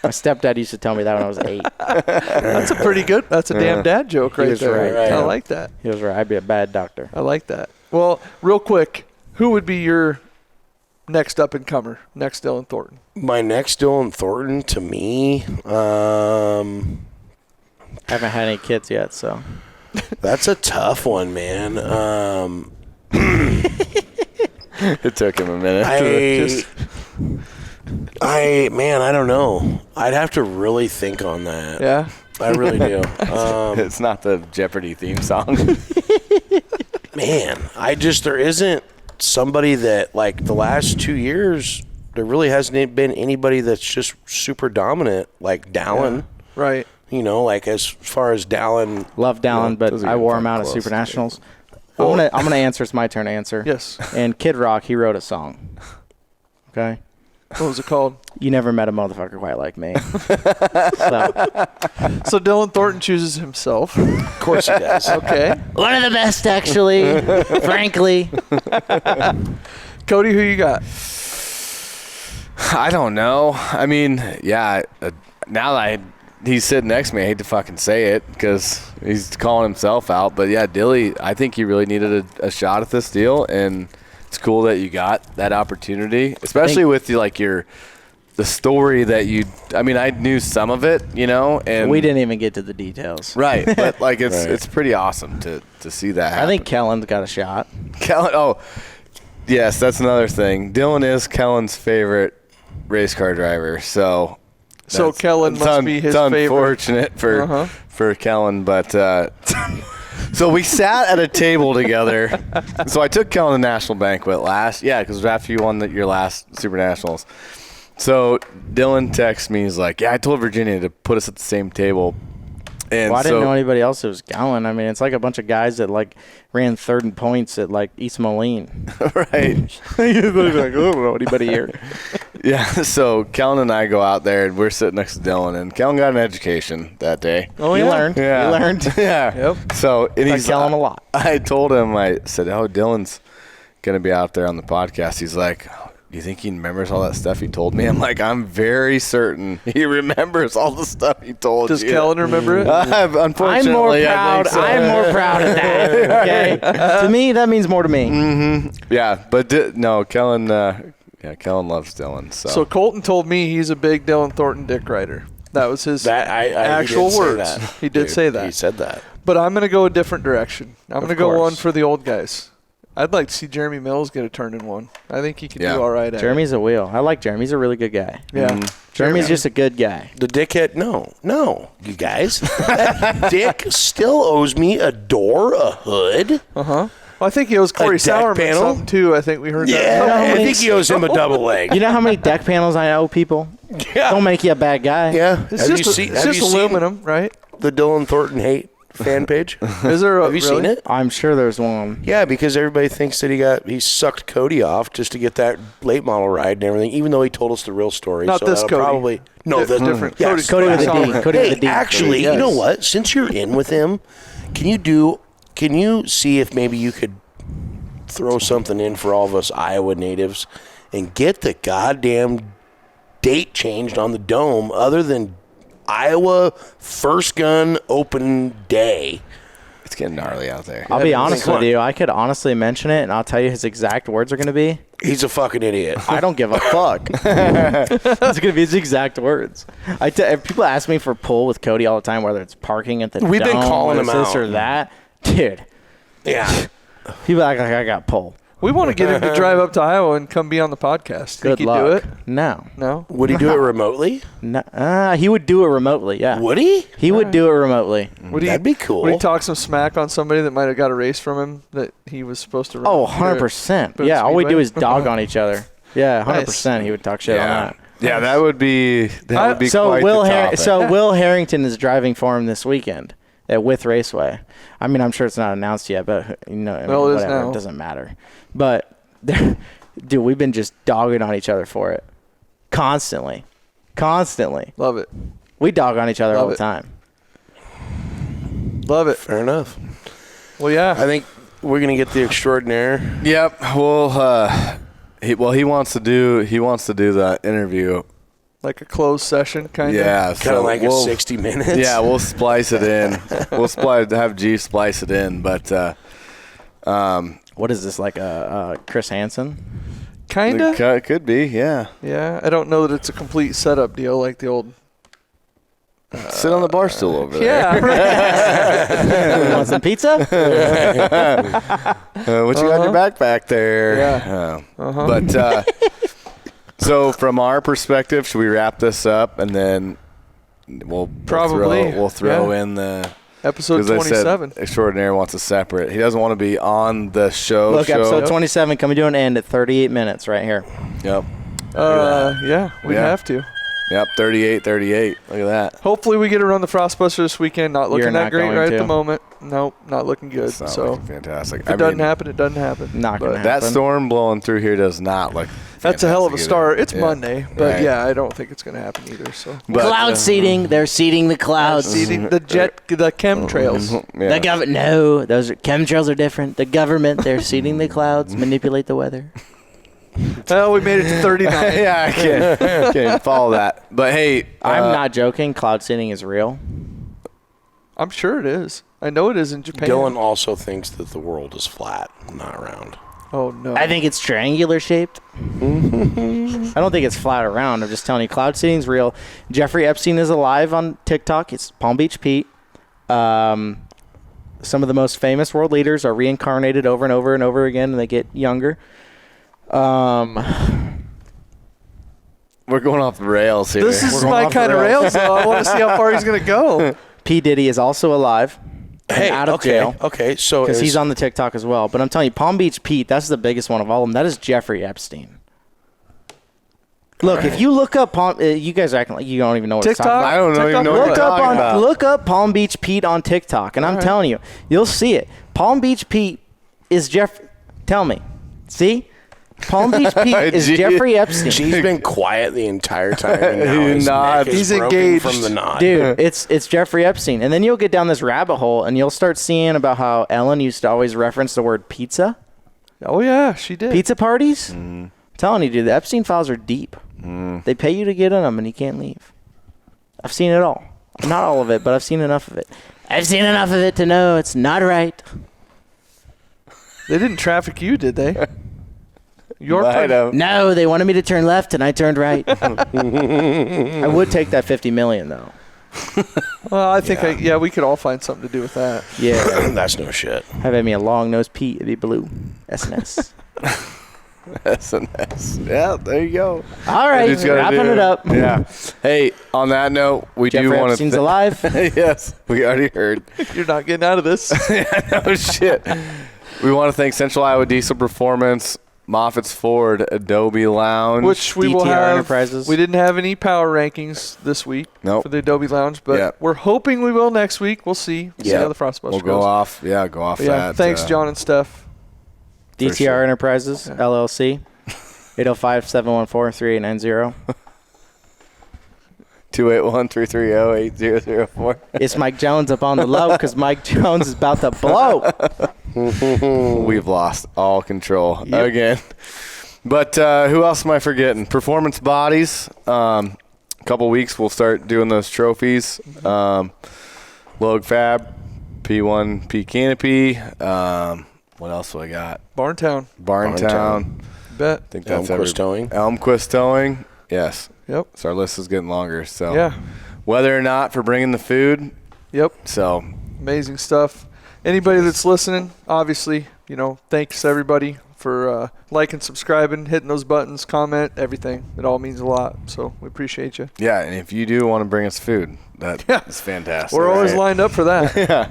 My stepdad used to tell me that when I was 8. That's a pretty good. That's a damn dad joke He right was there. right, I yeah. like that. He was right. I'd be a bad doctor. I like that. Well, real quick, who would be your next up and comer? Next Dylan Thornton. My next Dylan Thornton to me, Haven't had any kids yet, so. that's a tough one, man. It took him a minute. I don't know. I'd have to really think on that. Yeah. I really do. It's not the Jeopardy theme song. man, there isn't somebody that, like, the last 2 years, there really hasn't been anybody that's just super dominant like Dallin. Yeah. Right. You know, like as far as Dallin. Love Dallin, but I wore him out at Super Nationals. I'm gonna answer. It's my turn to answer. Yes. And Kid Rock, he wrote a song. Okay. What was it called? You never met a motherfucker quite like me. So Dylan Thornton chooses himself. Of course he does. Okay. One of the best, actually. Frankly. Cody, who you got? I don't know. I mean, yeah. Now that he's sitting next to me, I hate to fucking say it because he's calling himself out. But yeah, Dilly, I think he really needed a shot at this deal, and it's cool that you got that opportunity, especially with the story that you. I mean, I knew some of it, you know, and we didn't even get to the details. Right, but like it's pretty awesome to see that happen. I think Kellen's got a shot. Kellen, oh, yes, that's another thing. Dylan is Kellen's favorite race car driver, so Kellen must be his favorite. It's unfortunate for Kellen, but so we sat at a table together. So I took Kellen to the national banquet because after you won your last Super Nationals. So Dylan texts me, he's like, yeah, I told Virginia to put us at the same table. And I didn't know anybody else that was going. I mean, it's like a bunch of guys that like ran third in points at like East Moline. Right. You're like, I don't know anybody here. Yeah, so Kellen and I go out there, and we're sitting next to Dylan, and Kellen got an education that day. Oh, you learned. Yeah. You learned. Yeah. Yep. So, and he's Kellen a lot. I told him, I said, oh, Dylan's going to be out there on the podcast. He's like, do you think he remembers all that stuff he told me? I'm like, I'm very certain he remembers all the stuff he told Does you. Does Kellen remember it? Unfortunately, I'm more proud of that. Okay. To me, that means more to me. Mm-hmm. Yeah, but no, Kellen. Kellen loves Dylan. So Colton told me he's a big Dylan Thornton dick rider. That was his actual words. He did say that. He said that. But I'm going to go a different direction. I'm going to go one for the old guys. I'd like to see Jeremy Mills get a turn in one. I think he can do all right at Jeremy's a wheel. I like Jeremy. He's a really good guy. Yeah. Jeremy's just a good guy. The dickhead, no, you guys. That dick still owes me a door, a hood. Uh-huh. Well, I think he owes Corey Sauerman something, too. I think we heard that. Yeah, I think he owes him a double leg. You know how many deck panels I owe people? Yeah. Don't make you a bad guy. Yeah. It's just aluminum, right? The Dylan Thornton hate fan page? Is there Have you seen it? I'm sure there's one. Yeah, because everybody thinks that he sucked Cody off just to get that late model ride and everything, even though he told us the real story. Not so this Cody. Probably, no, that's different. Yes. Cody with a D. Cody with a D. Actually, you know what? Since you're in with him, can you see if maybe you could throw something in for all of us Iowa natives and get the goddamn date changed on the dome other than Iowa First Gun Open Day? it's getting gnarly out there. I'll be honest with you. I could honestly mention it, and I'll tell you his exact words are going to be. He's a fucking idiot. I don't give a fuck. That's going to be his exact words. People ask me for pull with Cody all the time, whether it's parking at the We've been dome, calling him this out. or that. Dude. Yeah. People act like I got pull. We want to get him to drive up to Iowa and come be on the podcast. Good Think he'd luck. do it? No. No? Would he do it remotely? No. He would do it remotely, yeah. Would he? He would do it remotely. That'd be cool. Would he talk some smack on somebody that might have got a race from him that he was supposed to run? Oh, 100%. Yeah, all we do is dog on each other. Yeah, 100%. Nice. He would talk shit on that. Yeah, that would be So quite Will the topic. Will Harrington is driving for him this weekend at With Raceway. I mean, I'm sure it's not announced yet, but Well, it is whatever, now. it doesn't matter. But dude, we've been just dogging on each other for it constantly. Love it. We dog on each other Love all the it. time. Love it. Fair enough. Well, yeah. I think we're gonna get the extraordinaire. Yep. Well, he wants to do the interview. Like a closed session, kind of. Yeah, Kind of like a 60 minutes. Yeah, we'll splice it in. Have G splice it in, but What is this, like a Chris Hansen? Kind of. it could be. Yeah. Yeah. I don't know that it's a complete setup deal like the old. Sit on the bar stool over there. Yeah. You want some pizza? What you got in your backpack there? Yeah. But so from our perspective, should we wrap this up and then we'll Probably. throw in the Episode 27. Extraordinary wants a separate. He doesn't want to be on the show. Look, episode 27 coming to an end at 38 minutes right here. Yep. Yeah, we'd have to. Yep, 38. Look at that. Hopefully we get to run the Frostbuster this weekend. Not looking that great right to. at the moment. Nope, not looking good. It's not looking fantastic. If it doesn't happen, it doesn't happen. Not going to happen. That storm blowing through here does not look That's a hell of a start. either. It's Monday, but I don't think it's going to happen either. So cloud seeding. They're seeding the clouds. seeding the chemtrails. The government. No, those chemtrails are different. The government. They're seeding the clouds. Manipulate the weather. Well, we made it to 39. Yeah, I can't follow that. But hey, I'm not joking. Cloud seeding is real. I'm sure it is. I know it is in Japan. Dylan also thinks that the world is flat, not round. Oh, no. I think it's triangular shaped. I don't think it's flat around. I'm just telling you, cloud seeding is real. Jeffrey Epstein is alive on TikTok. It's Palm Beach Pete. Some of the most famous world leaders are reincarnated over and over and over again, and they get younger. we're going off the rails here. This is my kind of rails, though. I want to see how far he's going to go. P. Diddy is also alive. Hey, out of jail. Okay, so because he's on the TikTok as well. But I'm telling you, Palm Beach Pete, that's the biggest one of all of them. That is Jeffrey Epstein. Look, if you look up you guys are acting like you don't even know what TikTok? it's talking about. I don't know. Even know what you're talking about. Look up Palm Beach Pete on TikTok, and I'm telling you, you'll see it. Palm Beach Pete is Jeff. Tell me, see. Palm Beach Pete is Jeffrey Epstein. She's been quiet the entire time. And now his neck is He's broken engaged from the nod. Dude, it's Jeffrey Epstein. And then you'll get down this rabbit hole, and you'll start seeing about how Ellen used to always reference the word pizza. Oh, yeah, she did. Pizza parties? I'm telling you, dude, the Epstein files are deep. They pay you to get in them, and you can't leave. I've seen it all. Not all of it, but I've seen enough of it. I've seen enough of it to know it's not right. They didn't traffic you, did they? No, they wanted me to turn left, and I turned right. I would take that $50 million, though. Well, I think we could all find something to do with that. Yeah. That's no shit. Have me a long-nosed Pete. It'd be blue. SNS. SNS. Yeah, there you go. All right, wrapping it up. Yeah. Hey, on that note, we Jeffrey do want to. Epstein's alive. Yes, we already heard. You're not getting out of this. No shit. We want to thank Central Iowa Diesel Performance, Moffitt's Ford, Adobe Lounge, which we DTR will have. Enterprises. We didn't have any power rankings this week for the Adobe Lounge, but we're hoping we will next week. We'll see. See how the Frostbuster goes. We'll go off. Yeah, go off that. Thanks, John and Steph. DTR Enterprises, LLC, 805-714-3890. 281-330-8004. It's Mike Jones up on the low because Mike Jones is about to blow. We've lost all control again. But who else am I forgetting? Performance Bodies. A couple weeks we'll start doing those trophies. Log Fab, P1P Canopy. What else do I got? Barntown. Bet. I think that's Elmquist Towing. Elmquist Towing. Yes. Yep. So our list is getting longer. So whether or not for bringing the food. Yep. So amazing stuff. Anybody that's listening, obviously, thanks everybody for liking, subscribing, hitting those buttons, comment, everything. It all means a lot. So we appreciate you. Yeah, and if you do want to bring us food, that is fantastic. We're always lined up for that.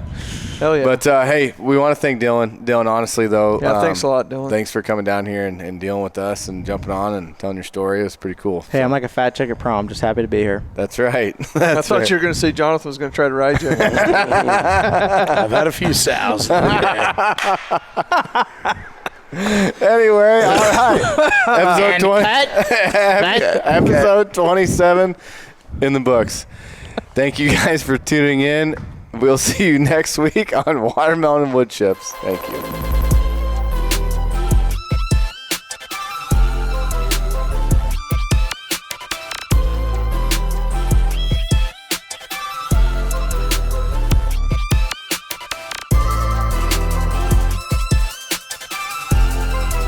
Hell yeah. But, hey, we want to thank Dylan. Dylan, honestly, though. Yeah, thanks a lot, Dylan. Thanks for coming down here and dealing with us and jumping on and telling your story. It was pretty cool. Hey, I'm like a fat chick at prom. Just happy to be here. That's right. I thought you were going to say Jonathan was going to try to ride you. I've had a few sows. Anyway, all right. Episode 27 in the books. Thank you guys for tuning in. We'll see you next week on Watermelon and Woodchips. Thank you.